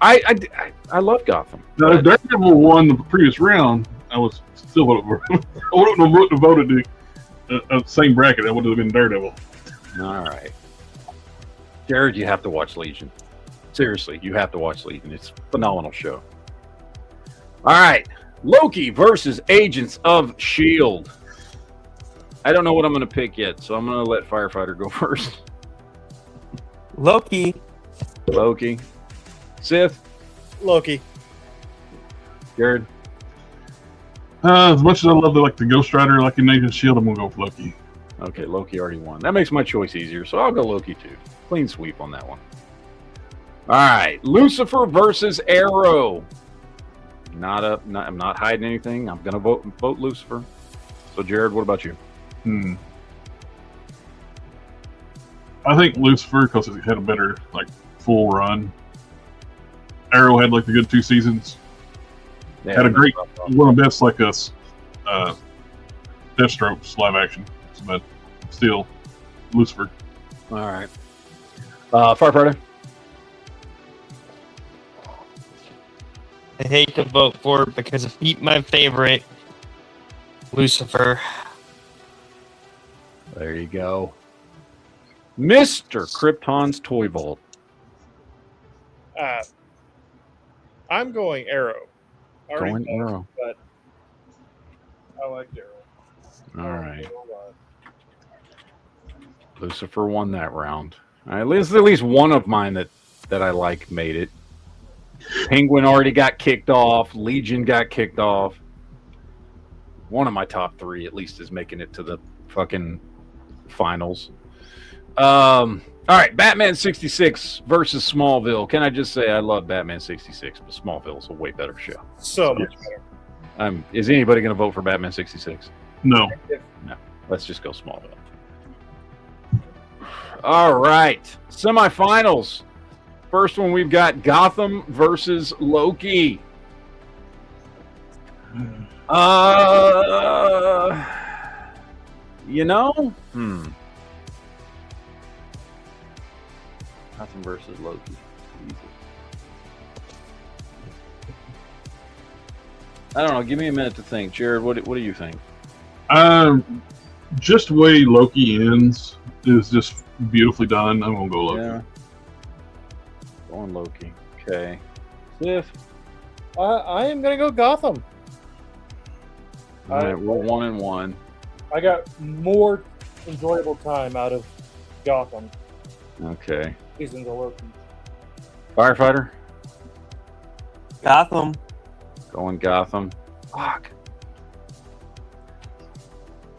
I love Gotham. Now, if Daredevil won the previous round, I was still would have voted the same bracket. That would have been Daredevil. All right. Jared, you have to watch Legion. Seriously, you have to watch Legion. It's a phenomenal show. All right. Loki versus Agents of S.H.I.E.L.D. I don't know what I'm going to pick yet, so I'm going to let Firefighter go first. Loki. Sith? Loki. Jared? As much as I love the Ghost Rider, like in Agents of S.H.I.E.L.D., I'm going to go for Loki. Okay, Loki already won. That makes my choice easier, so I'll go Loki too. Clean sweep on that one. All right, Lucifer versus Arrow. I'm not hiding anything. I'm going to vote Lucifer. So, Jared, what about you? I think Lucifer because it had a better full run. Arrow had the good 2 seasons. Yeah, Had a great one of the best Deathstroke's live action, but still Lucifer. All right. Firefighter? I hate to vote for it because it beat my favorite, Lucifer. There you go. Mr. Krypton's Toy Vault. I'm going Arrow. Going Arrow. But I like Arrow. All right. Lucifer won that round. All right, at least one of mine that I like made it. Penguin already got kicked off. Legion got kicked off. One of my top 3 at least is making it to the fucking finals. All right, Batman 66 versus Smallville. Can I just say I love Batman 66, but Smallville is a way better show. So much better. Is anybody going to vote for Batman 66? No. No. Let's just go Smallville. All right, semifinals. First one, we've got Gotham versus Loki. Gotham versus Loki. I don't know. Give me a minute to think. Jared, what do you think? Just the way Loki ends is just beautifully done. I'm going to go Loki. Yeah. Going Loki. Okay. Sif? I am going to go Gotham. All right, we're 1-1. I got more enjoyable time out of Gotham. Okay. Seasons of Loki. Firefighter? Gotham. Going Gotham. Fuck.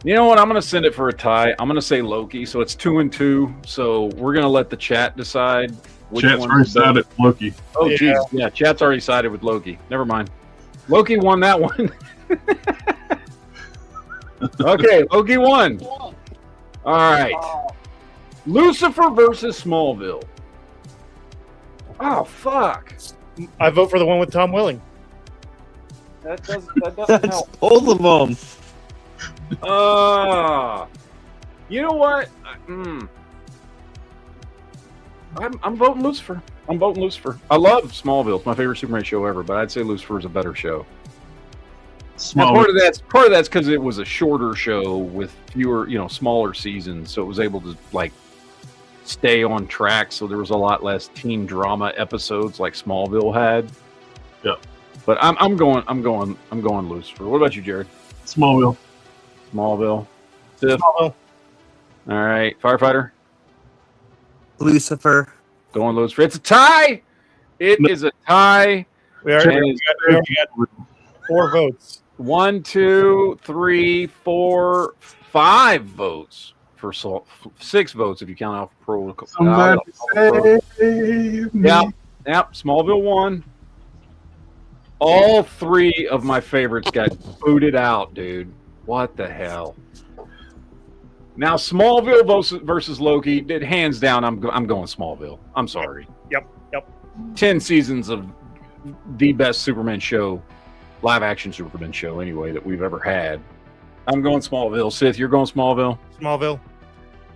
You know what? I'm going to send it for a tie. I'm going to say Loki, so it's 2-2. So we're going to let the chat decide. Chat's already sided with Loki. Oh, geez. Yeah, chat's already sided with Loki. Never mind. Loki won that one. Okay, Loki won. All right. Lucifer versus Smallville. Oh, fuck. I vote for the one with Tom Welling. That doesn't That's help. both of them. You know what? I'm voting Lucifer. I'm voting Lucifer. I love Smallville. It's my favorite Superman show ever, but I'd say Lucifer is a better show. Now, part of that's because it was a shorter show with fewer, smaller seasons, so it was able to stay on track. So there was a lot less teen drama episodes like Smallville had. Yeah. But I'm going Lucifer. What about you, Jared? Smallville. Sif? Smallville. All right, Firefighter. Lucifer. Going Lucifer. It's a tie. It is a tie. We already got 4 votes. 1, 2, 3, 4, 5 votes for 6 votes if you count out pro. Somebody save me. Yep. Smallville won. All 3 of my favorites got booted out, dude. What the hell? Now Smallville versus Loki. Did hands down. I'm going Smallville. I'm sorry. Yep. 10 seasons of the best Superman show, live action Superman show anyway that we've ever had. I'm going Smallville. Sith, you're going Smallville. Smallville.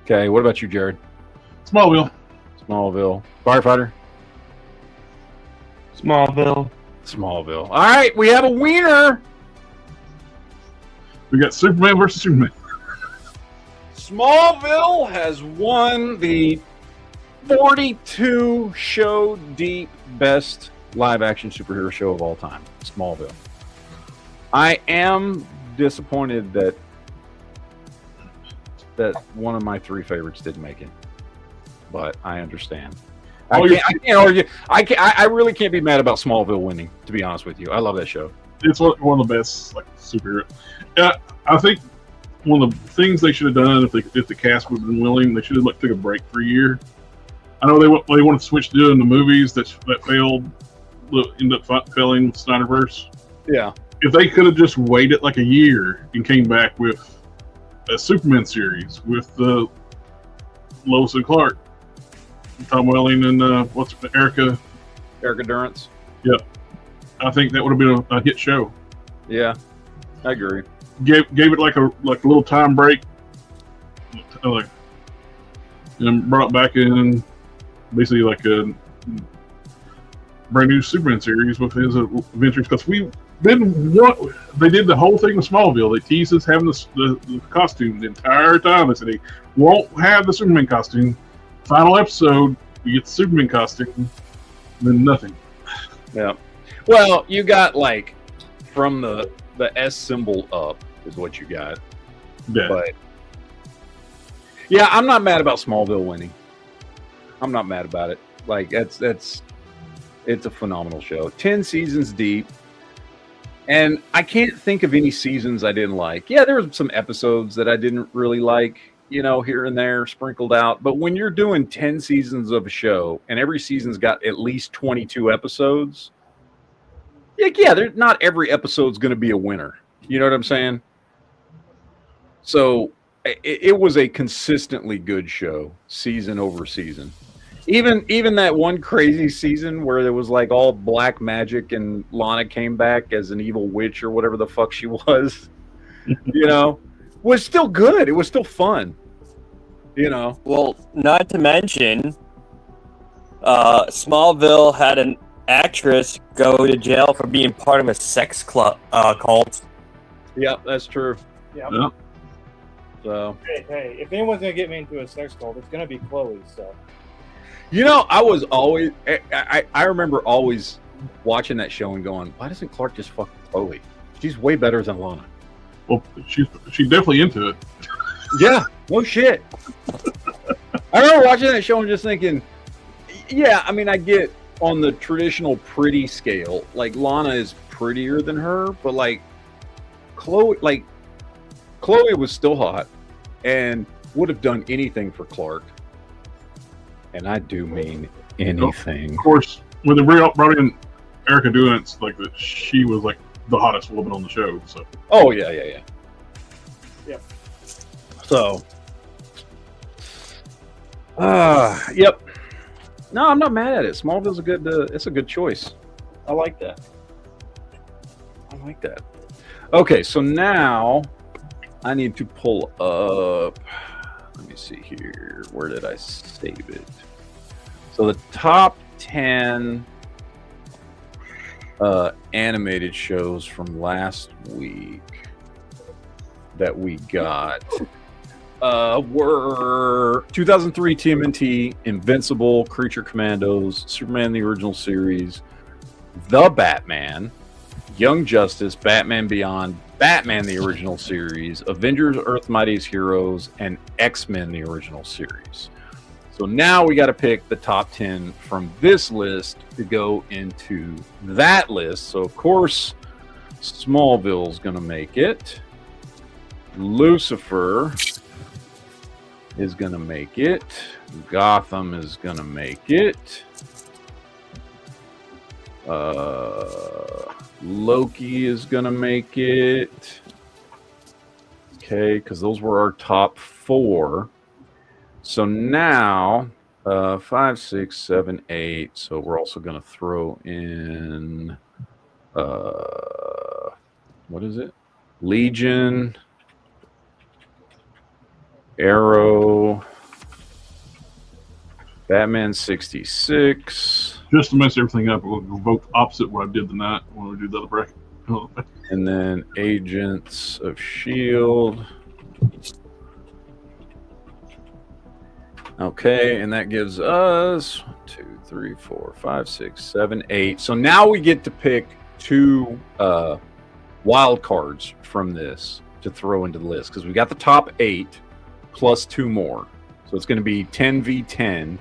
Okay. What about you, Jared? Smallville. Firefighter. Smallville. All right, we have a wiener. We got Superman versus Superman. Smallville has won the 42 show deep best live action superhero show of all time. Smallville. I am disappointed that one of my 3 favorites didn't make it, but I understand. I can't argue. I really can't be mad about Smallville winning. To be honest with you, I love that show. It's one of the best superhero. Yeah, I think one of the things they should have done if the cast would have been willing, they should have took a break for a year. I know they want to switch to doing the movies that failed, end up failing with Snyderverse. Yeah. If they could have just waited a year and came back with a Superman series with Lois and Clark, Tom Welling, and Erica Durance. Yep. I think that would have been a hit show. Yeah, I agree. Gave it a little time break, and brought back in basically a brand new Superman series with his adventures. Because they did the whole thing with Smallville. They teased us having the costume the entire time. They said they won't have the Superman costume. Final episode, we get the Superman costume, then nothing. Yeah. Well, you got from the S symbol up is what you got. Yeah. But yeah, I'm not mad about Smallville winning. I'm not mad about it. It's a phenomenal show. 10 seasons deep. And I can't think of any seasons I didn't like. Yeah, there were some episodes that I didn't really like, here and there sprinkled out. But when you're doing 10 seasons of a show and every season's got at least 22 episodes, not every episode's going to be a winner. You know what I'm saying? So it was a consistently good show, season over season. Even that one crazy season where there was all black magic and Lana came back as an evil witch or whatever the fuck she was, was still good. It was still fun, Well, not to mention, Smallville had an actress go to jail for being part of a sex cult. Yeah, that's true. Yeah. Yeah. So Hey, if anyone's gonna get me into a sex cult, it's gonna be Chloe. So. I was always I remember always watching that show and going, why doesn't Clark just fuck Chloe? She's way better than Lana. Well, she's definitely into it. Yeah, no shit. I remember watching that show and just thinking, I get on the traditional pretty scale, Lana is prettier than her, but Chloe was still hot and would have done anything for Clark. And I do mean anything. Of course, when they brought in Erica Durance, she was the hottest woman on the show. So. Oh yeah. Yep. So, Yep. No, I'm not mad at it. Smallville's a good. It's a good choice. I like that. Okay, so now I need to pull up. Let me see here. Where did I save it? So the top 10 animated shows from last week that we got were 2003 TMNT, Invincible, Creature Commandos, Superman the Original Series, The Batman, Young Justice, Batman Beyond, Batman the Original Series, Avengers Earth's Mightiest Heroes, and X-Men the Original Series. So now we got to pick the top 10 from this list to go into that list. So, of course, Smallville's going to make it. Lucifer is going to make it. Gotham is going to make it. Loki is going to make it. Okay, because those were our top 4. So now, 5, 6, 7, 8. So we're also going to throw in, what is it? Legion, Arrow, Batman 66. Just to mess everything up, we'll vote opposite what I did tonight when we do the other bracket. And then Agents of S.H.I.E.L.D. Okay, and that gives us 1, 2, 3, 4, 5, 6, 7, 8. So now we get to pick 2 wild cards from this to throw into the list because we got the top 8 plus 2 more. So it's going to be 10v10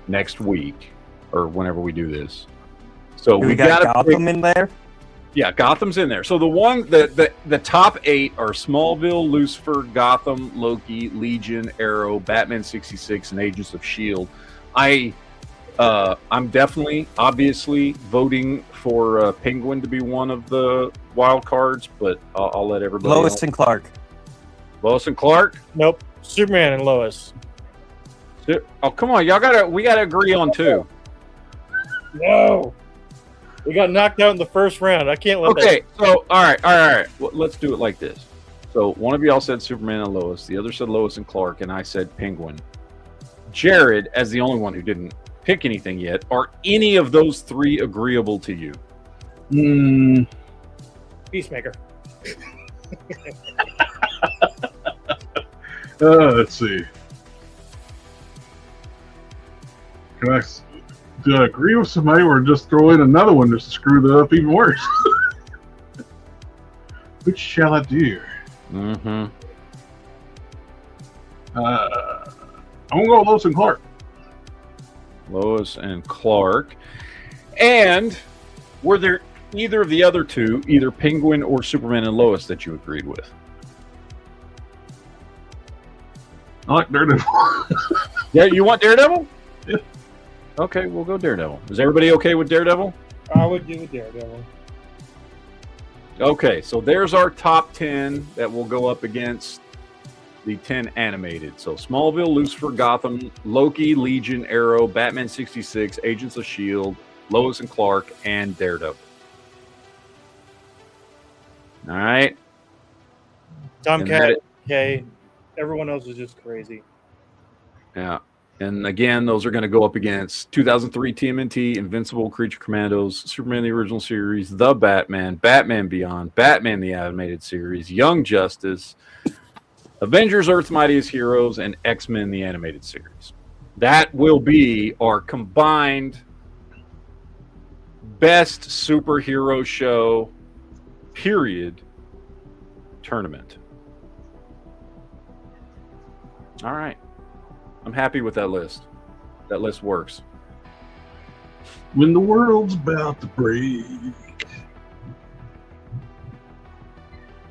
next week or whenever we do this. So we got Gotham in there. Yeah, Gotham's in there. So the top 8 are Smallville, Lucifer, Gotham, Loki, Legion, Arrow, Batman 66, and Agents of S.H.I.E.L.D. I'm definitely, obviously, voting for Penguin to be one of the wild cards, but I'll let everybody Lois and Clark. Lois and Clark? Nope. Superman and Lois. Oh, come on. We gotta agree on 2. No. We got knocked out in the first round. I can't let that. Okay, so all right. Well, let's do it like this. So one of y'all said Superman and Lois, the other said Lois and Clark, and I said Penguin. Jared, as the only one who didn't pick anything yet, are any of those 3 agreeable to you? Peacemaker. Let's see. Do I agree with somebody or just throw in another one just to screw it up even worse? Which shall I do? Mm-hmm. I'm going to go with Lois and Clark. Lois and Clark. And were there either of the other 2, either Penguin or Superman and Lois, that you agreed with? I like Daredevil. Yeah, you want Daredevil? Yeah. Okay, we'll go Daredevil. Is everybody okay with Daredevil? I would do Daredevil. Okay, so there's our top 10 that will go up against the 10 animated. So Smallville, Lucifer, Gotham, Loki, Legion, Arrow, Batman 66, Agents of S.H.I.E.L.D., Lois and Clark, and Daredevil. All right. Tomcat, okay. Everyone else is just crazy. Yeah. And again, those are going to go up against 2003 TMNT, Invincible, Creature Commandos, Superman the Original Series, The Batman, Batman Beyond, Batman the Animated Series, Young Justice, Avengers Earth's Mightiest Heroes, and X-Men the Animated Series. That will be our combined best superhero show, period, tournament. All right. I'm happy with that list. That list works. When the world's about to break.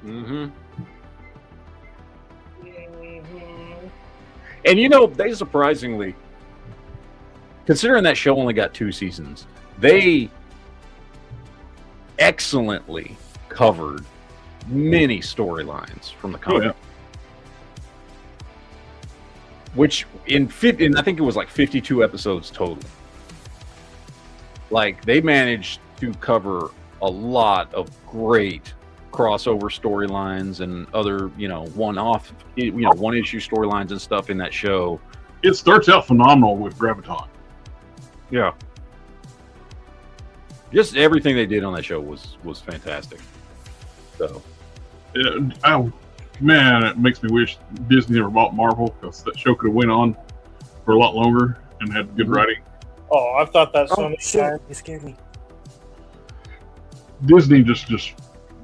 Mm-hmm. And you know, they surprisingly, considering that show only got 2 seasons, they excellently covered many storylines from the comic. Oh, yeah. which in I think it was like 52 episodes total. Like they managed to cover a lot of great crossover storylines and other, one-off, one-issue storylines and stuff in that show. It starts out phenomenal with Graviton. Yeah. Just everything they did on that show was fantastic. So, man, it makes me wish Disney never bought Marvel, because that show could have went on for a lot longer and had good writing. Oh, I've thought that so many shit! times. You scared me. Disney just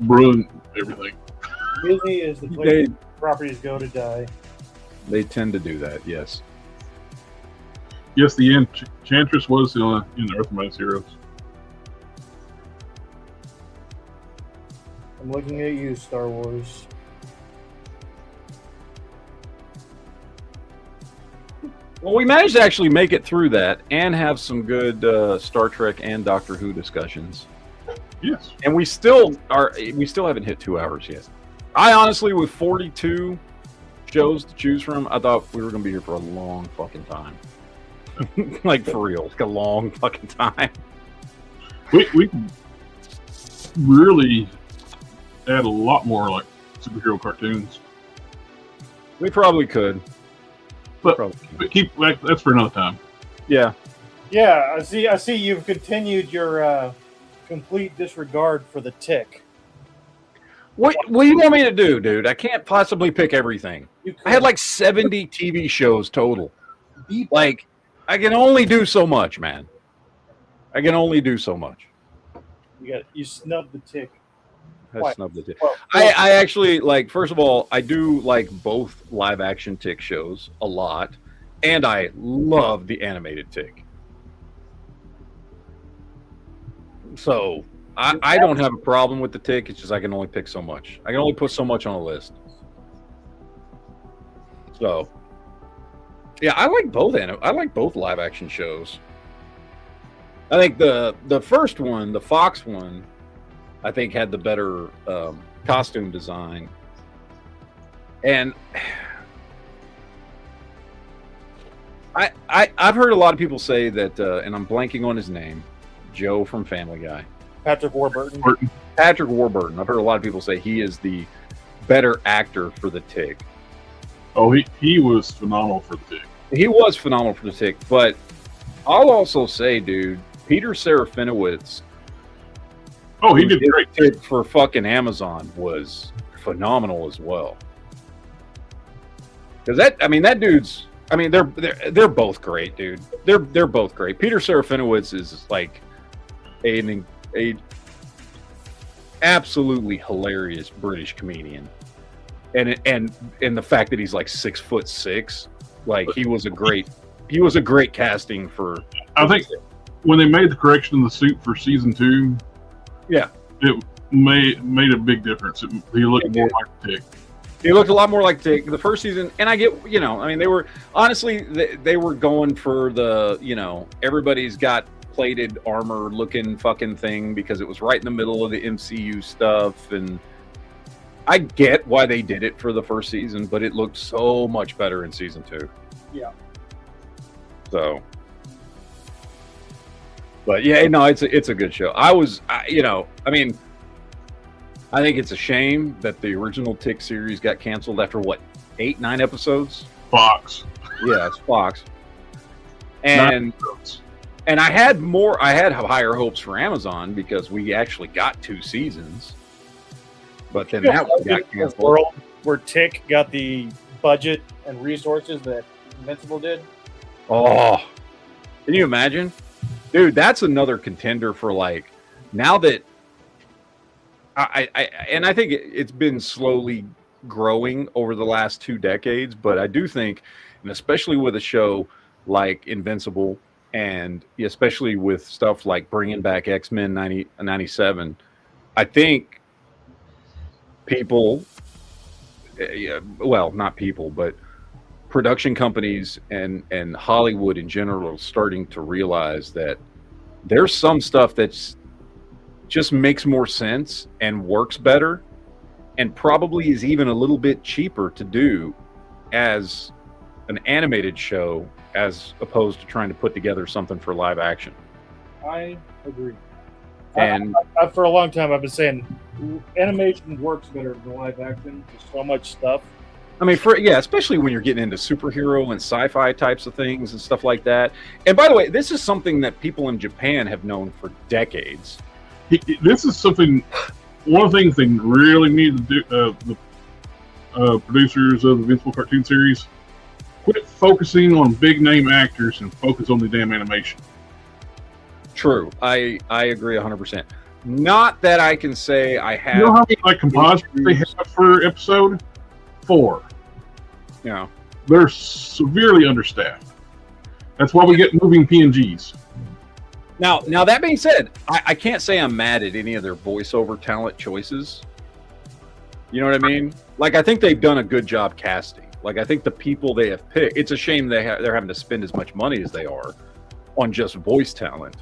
ruined everything. Disney is the place properties go to die. They tend to do that, yes. Yes, the Enchantress was in Earthbound Heroes. I'm looking at you, Star Wars. Well, we managed to actually make it through that and have some good Star Trek and Doctor Who discussions. Yes. And we still haven't hit 2 hours yet. I honestly, with 42 shows to choose from, I thought we were going to be here for a long fucking time. Like, for real. Like a long fucking time. We really add a lot more, like, superhero cartoons. We probably could. But that's for another time. Yeah. Yeah, I see you've continued your complete disregard for the Tick. What do you want me to do, dude? I can't possibly pick everything. I had like 70 TV shows total. Like, I can only do so much, man. I can only do so much. You snubbed the Tick. I snubbed the Tick. Well, I actually, like, first of all, I do like both live action Tick shows a lot, and I love the animated Tick. So I don't have a problem with the Tick. It's just I can only pick so much. I can only put so much on a list. So yeah, I like both I like both live action shows. I think the first one, the Fox one, I think had the better costume design. And I've heard a lot of people say that, and I'm blanking on his name, Joe from Family Guy. Patrick Warburton. Patrick Warburton. I've heard a lot of people say he is the better actor for the Tick. Oh, he was phenomenal for the Tick. He was phenomenal for the Tick, but I'll also say, dude, Peter Serafinowicz. Oh, he did great. Tick for fucking Amazon was phenomenal as well. Because that dude's. I mean, they're both great, dude. They're both great. Peter Serafinowicz is like a absolutely hilarious British comedian, and the fact that he's like 6'6", like he was a great casting for. I think when they made the correction in the suit for season 2, yeah, it made a big difference. He looked more like Tick. He looked a lot more like Tick the first season, and I get, I mean, they were honestly they were going for the, everybody's got plated armor looking fucking thing because it was right in the middle of the MCU stuff, and I get why they did it for the first season, but it looked so much better in season 2. Yeah. So, but yeah, no, it's a good show. I mean, I think it's a shame that the original Tick series got canceled after 8-9 episodes. Fox. Yeah, it's Fox. And I had higher hopes for Amazon because we actually got 2 seasons. But then that one got canceled. World where Tick got the budget and resources that Invincible did. Oh, can you imagine? Dude, that's another contender for now that I think it's been slowly growing over the last 2 decades, but I do think, and especially with a show like Invincible, and especially with stuff like bringing back X-Men 97, I think people, well, not people, but production companies and Hollywood in general starting to realize that there's some stuff that's just makes more sense and works better and probably is even a little bit cheaper to do as an animated show as opposed to trying to put together something for live action. I agree. And For a long time, I've been saying animation works better than live action. There's so much stuff. I mean, especially when you're getting into superhero and sci-fi types of things and stuff like that. And by the way, this is something that people in Japan have known for decades. This is something. One of the things they really need to do. The producers of the Invincible cartoon series quit focusing on big name actors and focus on the damn animation. True, I agree 100%. Not that I can say I have. You know how many composites they have per episode? 4. You know, they're severely understaffed. That's why we get moving PNGs. Now that being said, I can't say I'm mad at any of their voiceover talent choices. You know what I mean? Like, I think they've done a good job casting. Like, I think the people they have picked. It's a shame they're having to spend as much money as they are on just voice talent,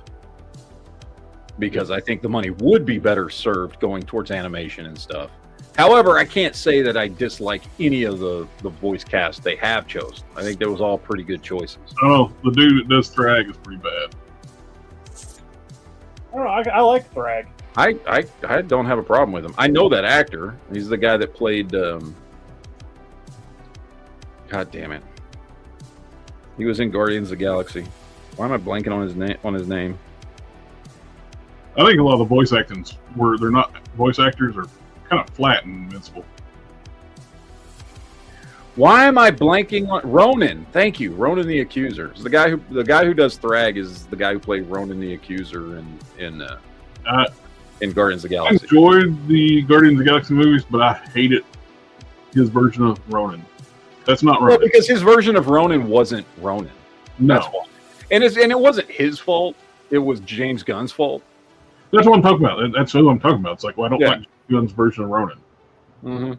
because I think the money would be better served going towards animation and stuff. However, I can't say that I dislike any of the voice cast they have chosen. I think that was all pretty good choices. Oh, the dude that does Thrag is pretty bad. I don't know. I like Thrag. I don't have a problem with him. I know that actor. He's the guy that played. God damn it! He was in Guardians of the Galaxy. Why am I blanking on his name? I think a lot of the voice actors they're not voice actors are kind of flat and Invincible. Why am I blanking on Ronan? Thank you, Ronan the Accuser. The guy who does Thrag is the guy who played Ronan the Accuser in Guardians of the Galaxy. I enjoyed the Guardians of the Galaxy movies, but I hated his version of Ronan. That's not Ronan. Well, because his version of Ronan wasn't Ronan. No. That's why. And it wasn't his fault. It was James Gunn's fault. That's what I'm talking about. That's what I'm talking about. It's like, well, I don't like James Gunn's version of Ronan. Mm-hmm.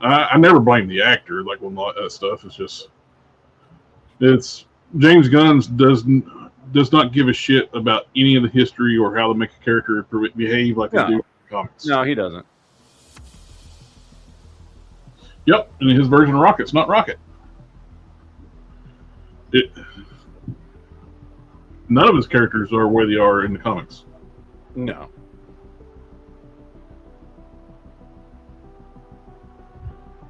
I never blame the actor, like when all that stuff. It's James Gunn does not give a shit about any of the history or how to make a character behave like they do in the comics. No, he doesn't. Yep, and his version of Rocket's not Rocket. None of his characters are where they are in the comics. No.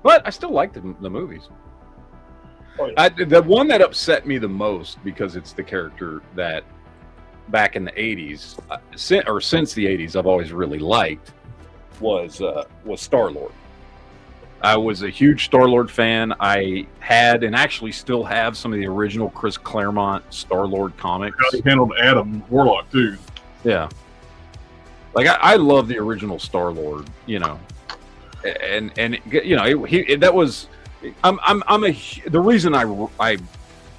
But I still like the movies. Oh, yeah. The one that upset me the most, because it's the character that back in the 80s, since the 80s, I've always really liked, was Star-Lord. I was a huge Star-Lord fan. I had and actually still have some of the original Chris Claremont Star-Lord comics. He handled Adam Warlock too. Yeah. Like, I love the original Star-Lord, you know. And you know, the reason I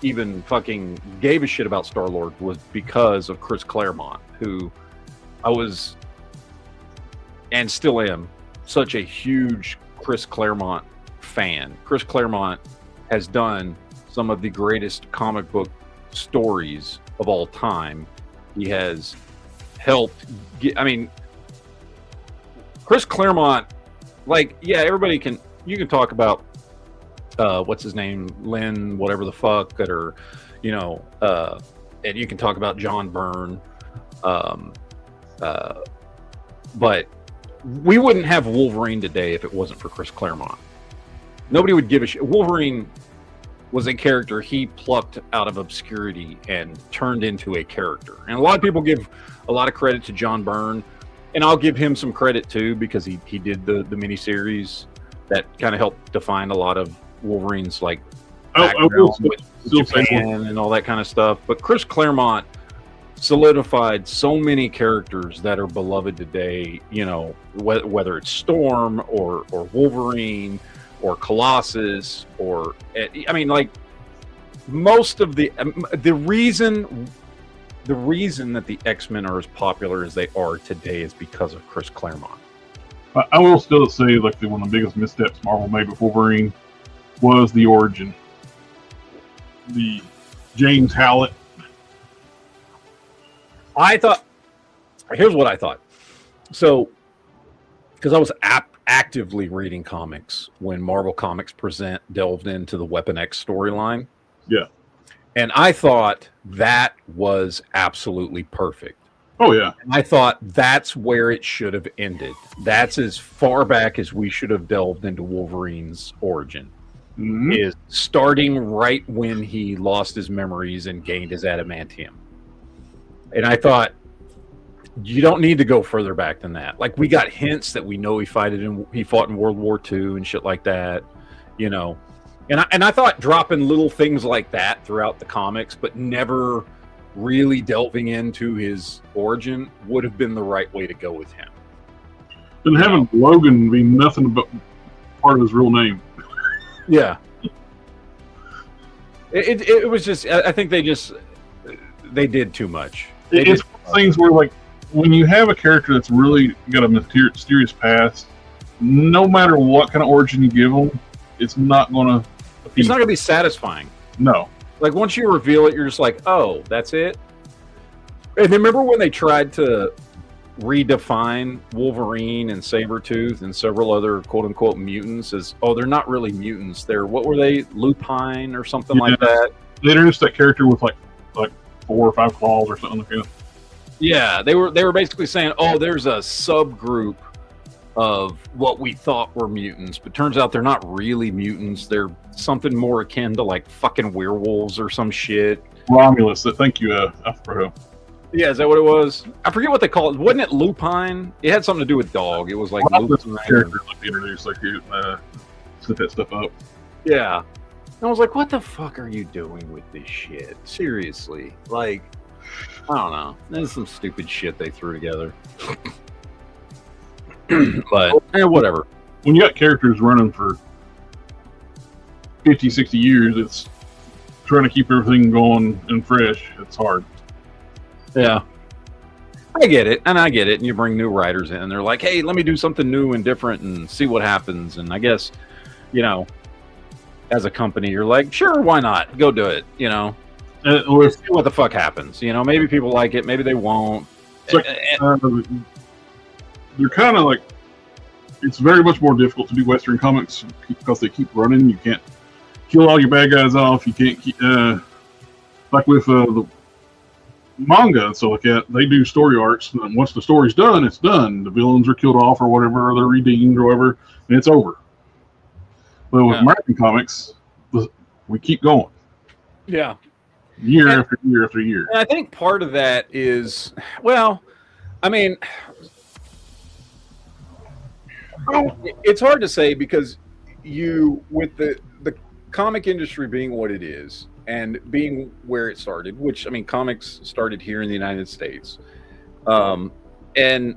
even fucking gave a shit about Star-Lord was because of Chris Claremont, who I was and still am such a huge Chris Claremont fan. Chris Claremont has done some of the greatest comic book stories of all time. He has helped Chris Claremont, like, yeah, you can talk about what's his name, Lynn, whatever the fuck, or, you know, and you can talk about John Byrne, but we wouldn't have Wolverine today if it wasn't for Chris Claremont. Nobody would give a shit. Wolverine was a character he plucked out of obscurity and turned into a character. And a lot of people give a lot of credit to John Byrne, and I'll give him some credit too, because he did the miniseries that kind of helped define a lot of Wolverine's like background with Japan and all that kind of stuff. But Chris Claremont solidified so many characters that are beloved today, you know, whether it's Storm or Wolverine or Colossus, or, I mean, like, most of the reason that the X-Men are as popular as they are today is because of Chris Claremont. I will still say, like, one of the biggest missteps Marvel made with Wolverine was the origin. The James Howlett. Here's what I thought. So, because I was actively reading comics when Marvel Comics Present delved into the Weapon X storyline. Yeah. And I thought that was absolutely perfect. Oh, yeah. And I thought that's where it should have ended. That's as far back as we should have delved into Wolverine's origin. Mm-hmm. Is starting right when he lost his memories and gained his adamantium. And I thought, you don't need to go further back than that. Like, we got hints that we know he fought in World War II and shit like that, you know. And I thought dropping little things like that throughout the comics, but never really delving into his origin would have been the right way to go with him. And having Logan be nothing but part of his real name. Yeah. It was just, I think they did too much. It's things where, like, when you have a character that's really got a mysterious past, no matter what kind of origin you give them, it's not going to... It's not going to be satisfying. No. Like, once you reveal it, you're just like, oh, that's it? And remember when they tried to redefine Wolverine and Sabretooth and several other quote-unquote mutants as, oh, they're not really mutants. They're, what were they, lupine or something like that? They introduced that character with, like 4 or 5 claws or something like that. Yeah, they were basically saying, oh, there's a subgroup of what we thought were mutants, but turns out they're not really mutants. They're something more akin to, like, fucking werewolves or some shit. Romulus, thank you, Alfredo. Yeah, is that what it was? I forget what they call it. Wasn't it lupine? It had something to do with dog. It was like lupine. Character like they introduced, like you set that stuff up. Yeah. And I was like, what the fuck are you doing with this shit? Seriously. Like, I don't know. There's some stupid shit they threw together. But, whatever. When you got characters running for 50, 60 years, it's trying to keep everything going and fresh. It's hard. Yeah. I get it. And you bring new writers in. And they're like, hey, let me do something new and different and see what happens. And I guess, you know, as a company, you're like, sure, why not? Go do it, you know. Or see what the fuck happens. You know, maybe people like it, maybe they won't. It's like, they're kind of like, it's very much more difficult to do Western comics because they keep running. You can't kill all your bad guys off. You can't keep, like with the manga and stuff like that, they do story arcs, and once the story's done, it's done. The villains are killed off or whatever, or they're redeemed or whatever, and it's over. But with American comics, we keep going. Yeah. Year after year after year. And I think part of that is, well, I mean, it's hard to say because with the comic industry being what it is and being where it started, which, I mean, comics started here in the United States. And,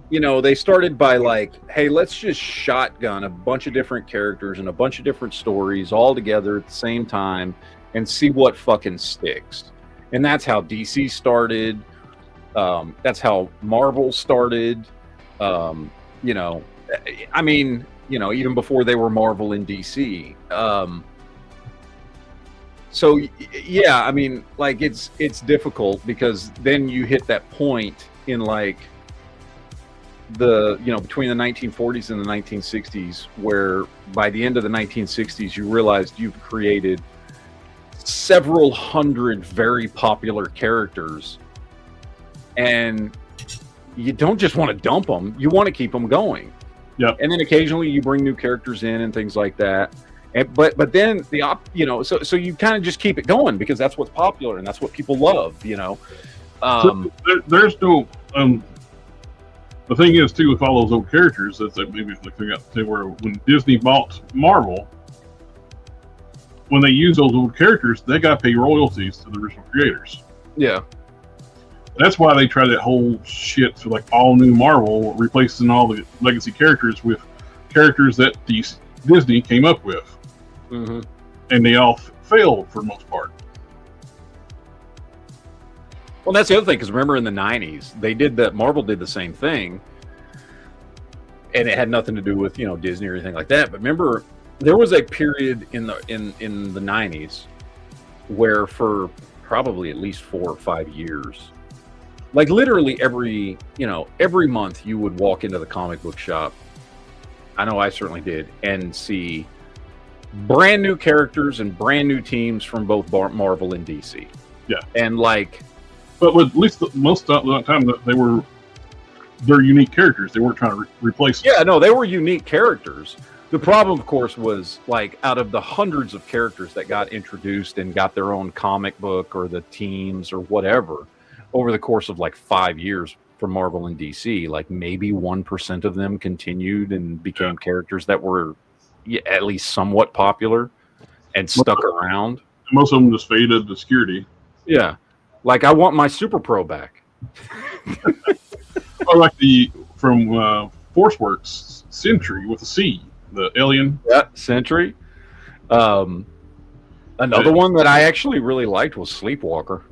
you know, they started by like, hey, let's just shotgun a bunch of different characters and a bunch of different stories all together at the same time and see what fucking sticks. And that's how DC started. That's how Marvel started. You know, I mean, you know, even before they were Marvel and DC. So yeah, I mean, like it's difficult because then you hit that point in like between the 1940s and the 1960s, where by the end of the 1960s, you realized you've created several hundred very popular characters, and you don't just want to dump them; you want to keep them going. Yeah. And then occasionally you bring new characters in and things like that. But then so you kind of just keep it going because that's what's popular and that's what people love, you know. So there's no the thing is too with all those old characters, that's like maybe like they got to where when Disney bought Marvel, when they use those old characters, they got to pay royalties to the original creators. Yeah. That's why they try that whole shit for like all new Marvel, replacing all the legacy characters with characters that Disney came up with. Mm-hmm. And they all failed for the most part. Well, that's the other thing, because remember in the 90s, Marvel did the same thing, and it had nothing to do with, Disney or anything like that. But remember, there was a period in the 90s where for probably at least 4 or 5 years, like literally every month you would walk into the comic book shop I know I certainly did, and see brand new characters and brand new teams from both Marvel and DC. Yeah. And like, but at least most of the time that they're unique characters. They weren't trying to replace them. Yeah, no, they were unique characters. The problem, of course, was like out of the hundreds of characters that got introduced and got their own comic book or the teams or whatever over the course of like 5 years for Marvel and DC, like maybe 1% of them continued and became characters that were at least somewhat popular and stuck around. Most of them just faded to obscurity. Yeah. Like I want my Super Pro back. Or like from ForceWorks Sentry with a C, the alien. Yeah, Sentry. Another one that I actually really liked was Sleepwalker.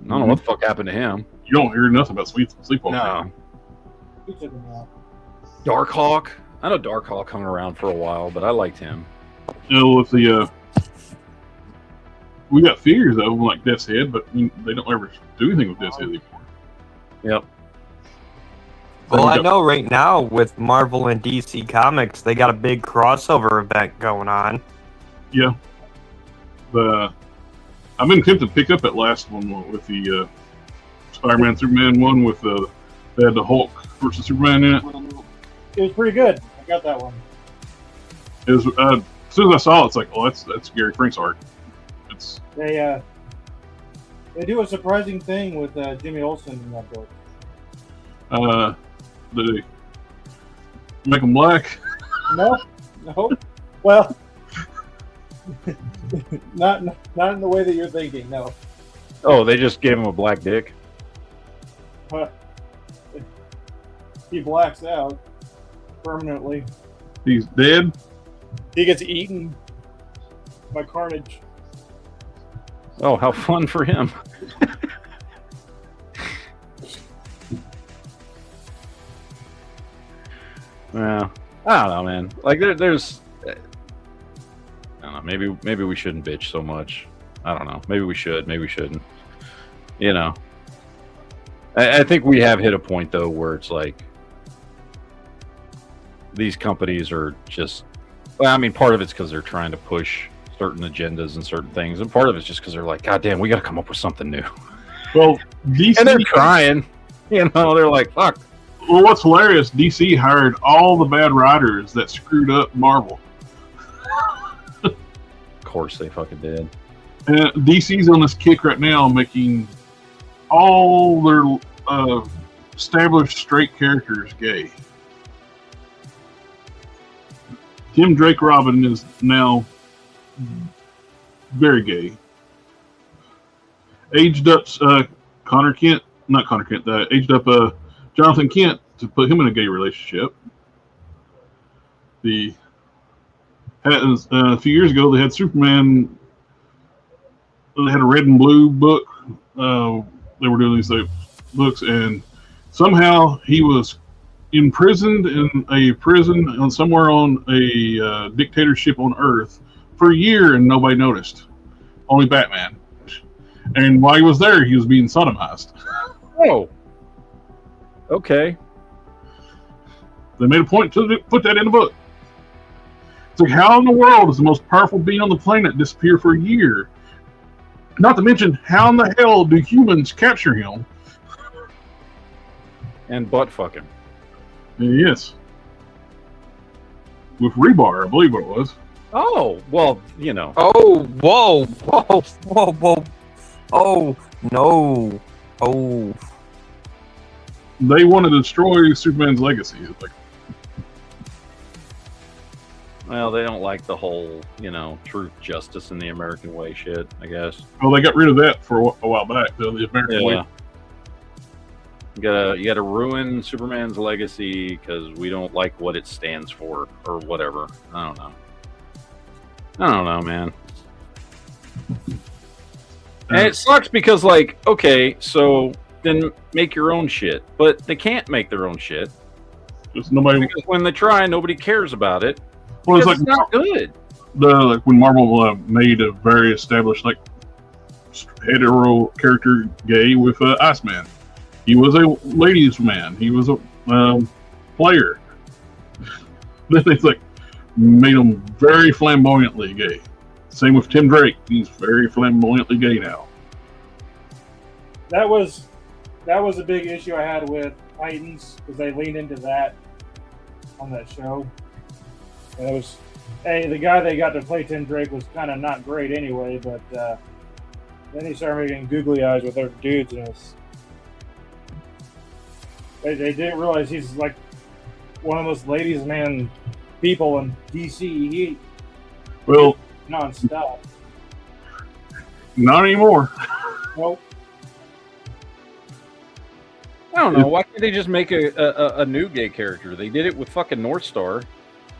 I don't know what the fuck happened to him. You don't hear nothing about Sleepwalker. No. Darkhawk. I know Darkhawk hung around for a while, but I liked him. You know, with we got figures of them like Death's Head, but they don't ever do anything with Death's Head anymore. Yep. Well, I know right now with Marvel and DC Comics, they got a big crossover event going on. Yeah. I've been tempted to pick up that last one with the Spider-Man Superman one with they had the Hulk versus Superman in it. It was pretty good. I got that one. It was as soon as I saw it, it's like, oh, that's Gary Frank's art. It's They do a surprising thing with Jimmy Olsen in that book. they make them black. No. Well, not in the way that you're thinking. No. Oh, they just gave him a black dick. He blacks out permanently. He's dead. He gets eaten by Carnage. Oh, how fun for him. Well, I don't know, man. Like there's I don't know, maybe we shouldn't bitch so much. I don't know. Maybe we should, maybe we shouldn't. You know. I think we have hit a point though where it's like these companies are just, well, I mean, part of it's because they're trying to push certain agendas and certain things, and part of it's just because they're like, God damn, we got to come up with something new. Well, DC, and they're crying. You know, they're like, fuck. Well, what's hilarious, DC hired all the bad writers that screwed up Marvel. Of course they fucking did. And DC's on this kick right now, making all their established straight characters gay. Tim Drake Robin is now very gay. Aged up Jonathan Kent to put him in a gay relationship. A few years ago, they had Superman. They had a red and blue book. They were doing these books, and somehow he was imprisoned in a prison somewhere on a dictatorship on Earth for a year, and nobody noticed. Only Batman. And while he was there, he was being sodomized. Oh. Okay. They made a point to put that in the book. It's like, how in the world does the most powerful being on the planet disappear for a year? Not to mention, how in the hell do humans capture him? And butt fucking. Yes. With rebar, I believe it was. Oh, well, you know. Oh, whoa, whoa, whoa, whoa. Oh, no. Oh. They want to destroy Superman's legacy. It's like, Well, they don't like the whole, you know, truth, justice, and the American way shit, I guess. well, they got rid of that for a while back. The American way. You gotta ruin Superman's legacy because we don't like what it stands for or whatever. I don't know, man. And it sucks because, like, okay, so then make your own shit, but they can't make their own shit Just nobody. because when they try, nobody cares about it. Well, it's Because like it's not good. like when Marvel made a very established like hetero character gay with Iceman. He was a ladies' man. He was a player. Then they like made him very flamboyantly gay. Same with Tim Drake. He's very flamboyantly gay now. That was a big issue I had with Titans because they leaned into that on that show. And it was, hey, the guy they got to play Tim Drake was kind of not great anyway, but then he started making googly eyes with other dudes, and they didn't realize he's like one of those ladies' man people in DC. He nonstop. Not anymore. Nope. I don't know. Why can't they just make a new gay character? They did it with fucking North Star,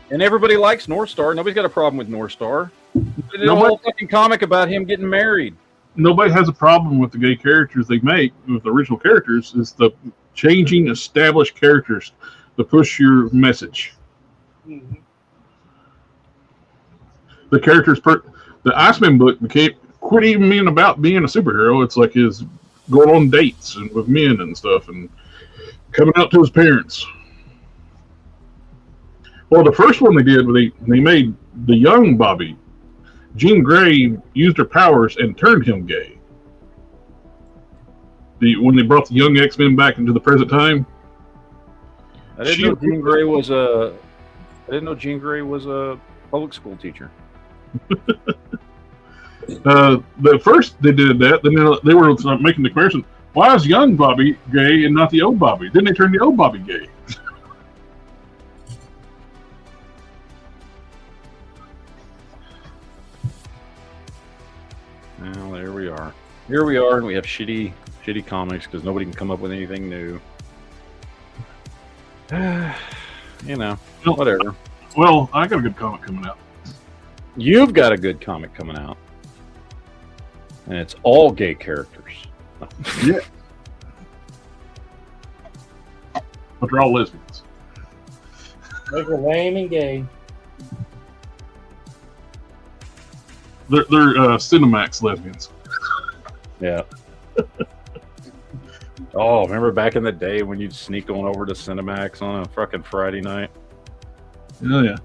and everybody likes North Star. Nobody's got a problem with North Star. They did a whole fucking comic about him getting married. Nobody has a problem with the gay characters they make with the original characters. It's the changing established characters to push your message. Mm-hmm. The characters, the Iceman book quit even being about being a superhero. It's like his going on dates and with men and stuff and coming out to his parents. Well, the first one they did, they made the young Bobby. Jean Grey used her powers and turned him gay. When they brought the young X-Men back into the present time. I didn't know Jean Grey was a public school teacher. The first they did that, then they were making the comparison. Why is young Bobby gay and not the old Bobby? Then they turned the old Bobby gay. Well, there we are. Here we are, and we have shitty comics because nobody can come up with anything new. Whatever. Well, I got a good comic coming out. You've got a good comic coming out, and it's all gay characters. Yeah. But they're all lesbians. Like we're lame and gay. They're Cinemax lesbians. Yeah. Oh, remember back in the day when you'd sneak on over to Cinemax on a fucking Friday night? Oh, yeah.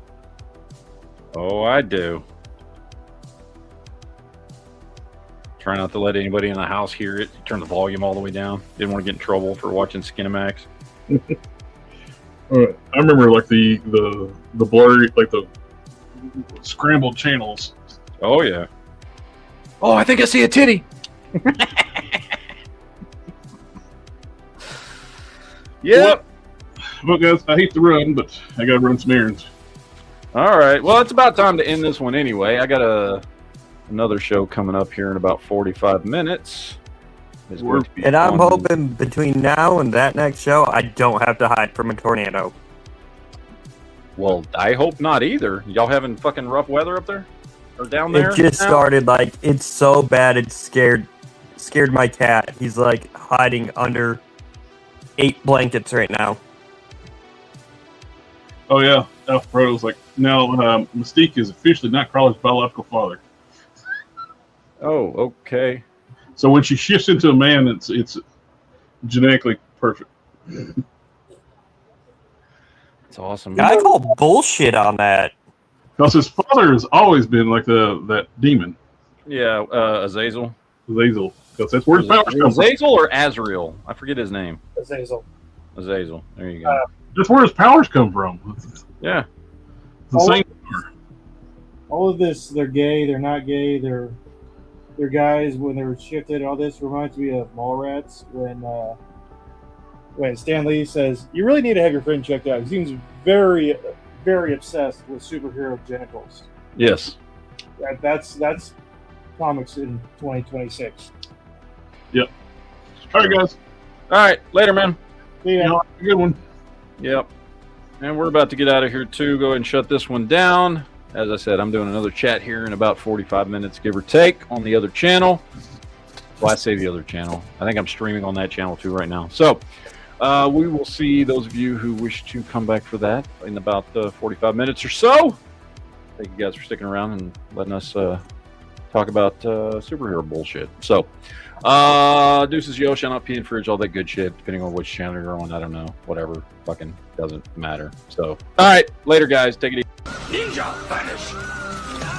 Oh, I do. Try not to let anybody in the house hear it. Turn the volume all the way down. Didn't want to get in trouble for watching Skinemax. I remember like the blurry, like the scrambled channels. Oh yeah. Oh, I think I see a titty. Yep. Well, guys, I hate to run, but I gotta run some errands. All right. Well, it's about time to end this one anyway. I got another show coming up here in about 45 minutes. And I'm hoping between now and that next show, I don't have to hide from a tornado. Well, I hope not either. Y'all having fucking rough weather up there? Or down there? It just started, like, it's so bad it scared my cat. He's, like, hiding under 8 blankets right now. Oh, yeah. Alfredo's like, now Mystique is officially not Crawler's biological father. Oh, okay. So when she shifts into a man, it's genetically perfect. It's awesome. I call bullshit on that. Because his father has always been like that demon. Yeah, Azazel. Azazel. Because that's where his powers come from. Azazel or Azrael? I forget his name. Azazel. Azazel. There you go. That's where his powers come from. Yeah. It's the same. All of this, they're gay, they're not gay, they're guys when they were shifted. All this reminds me of Mallrats when Stan Lee says, "You really need to have your friend checked out." He seems very, very obsessed with superhero genitals. Yes. That's comics in 2026. Yep. All right, guys. All right. Later, man. See ya. Good one. Yep. And we're about to get out of here, too. Go ahead and shut this one down. As I said, I'm doing another chat here in about 45 minutes, give or take, on the other channel. Well, I say the other channel. I think I'm streaming on that channel, too, right now. So we will see those of you who wish to come back for that in about 45 minutes or so. Thank you guys for sticking around and letting us talk about superhero bullshit. So, deuces, yo, shout out P and Fridge, all that good shit. Depending on which channel you're on, I don't know. Whatever, fucking doesn't matter. So, all right, later, guys. Take it easy. Ninja vanish.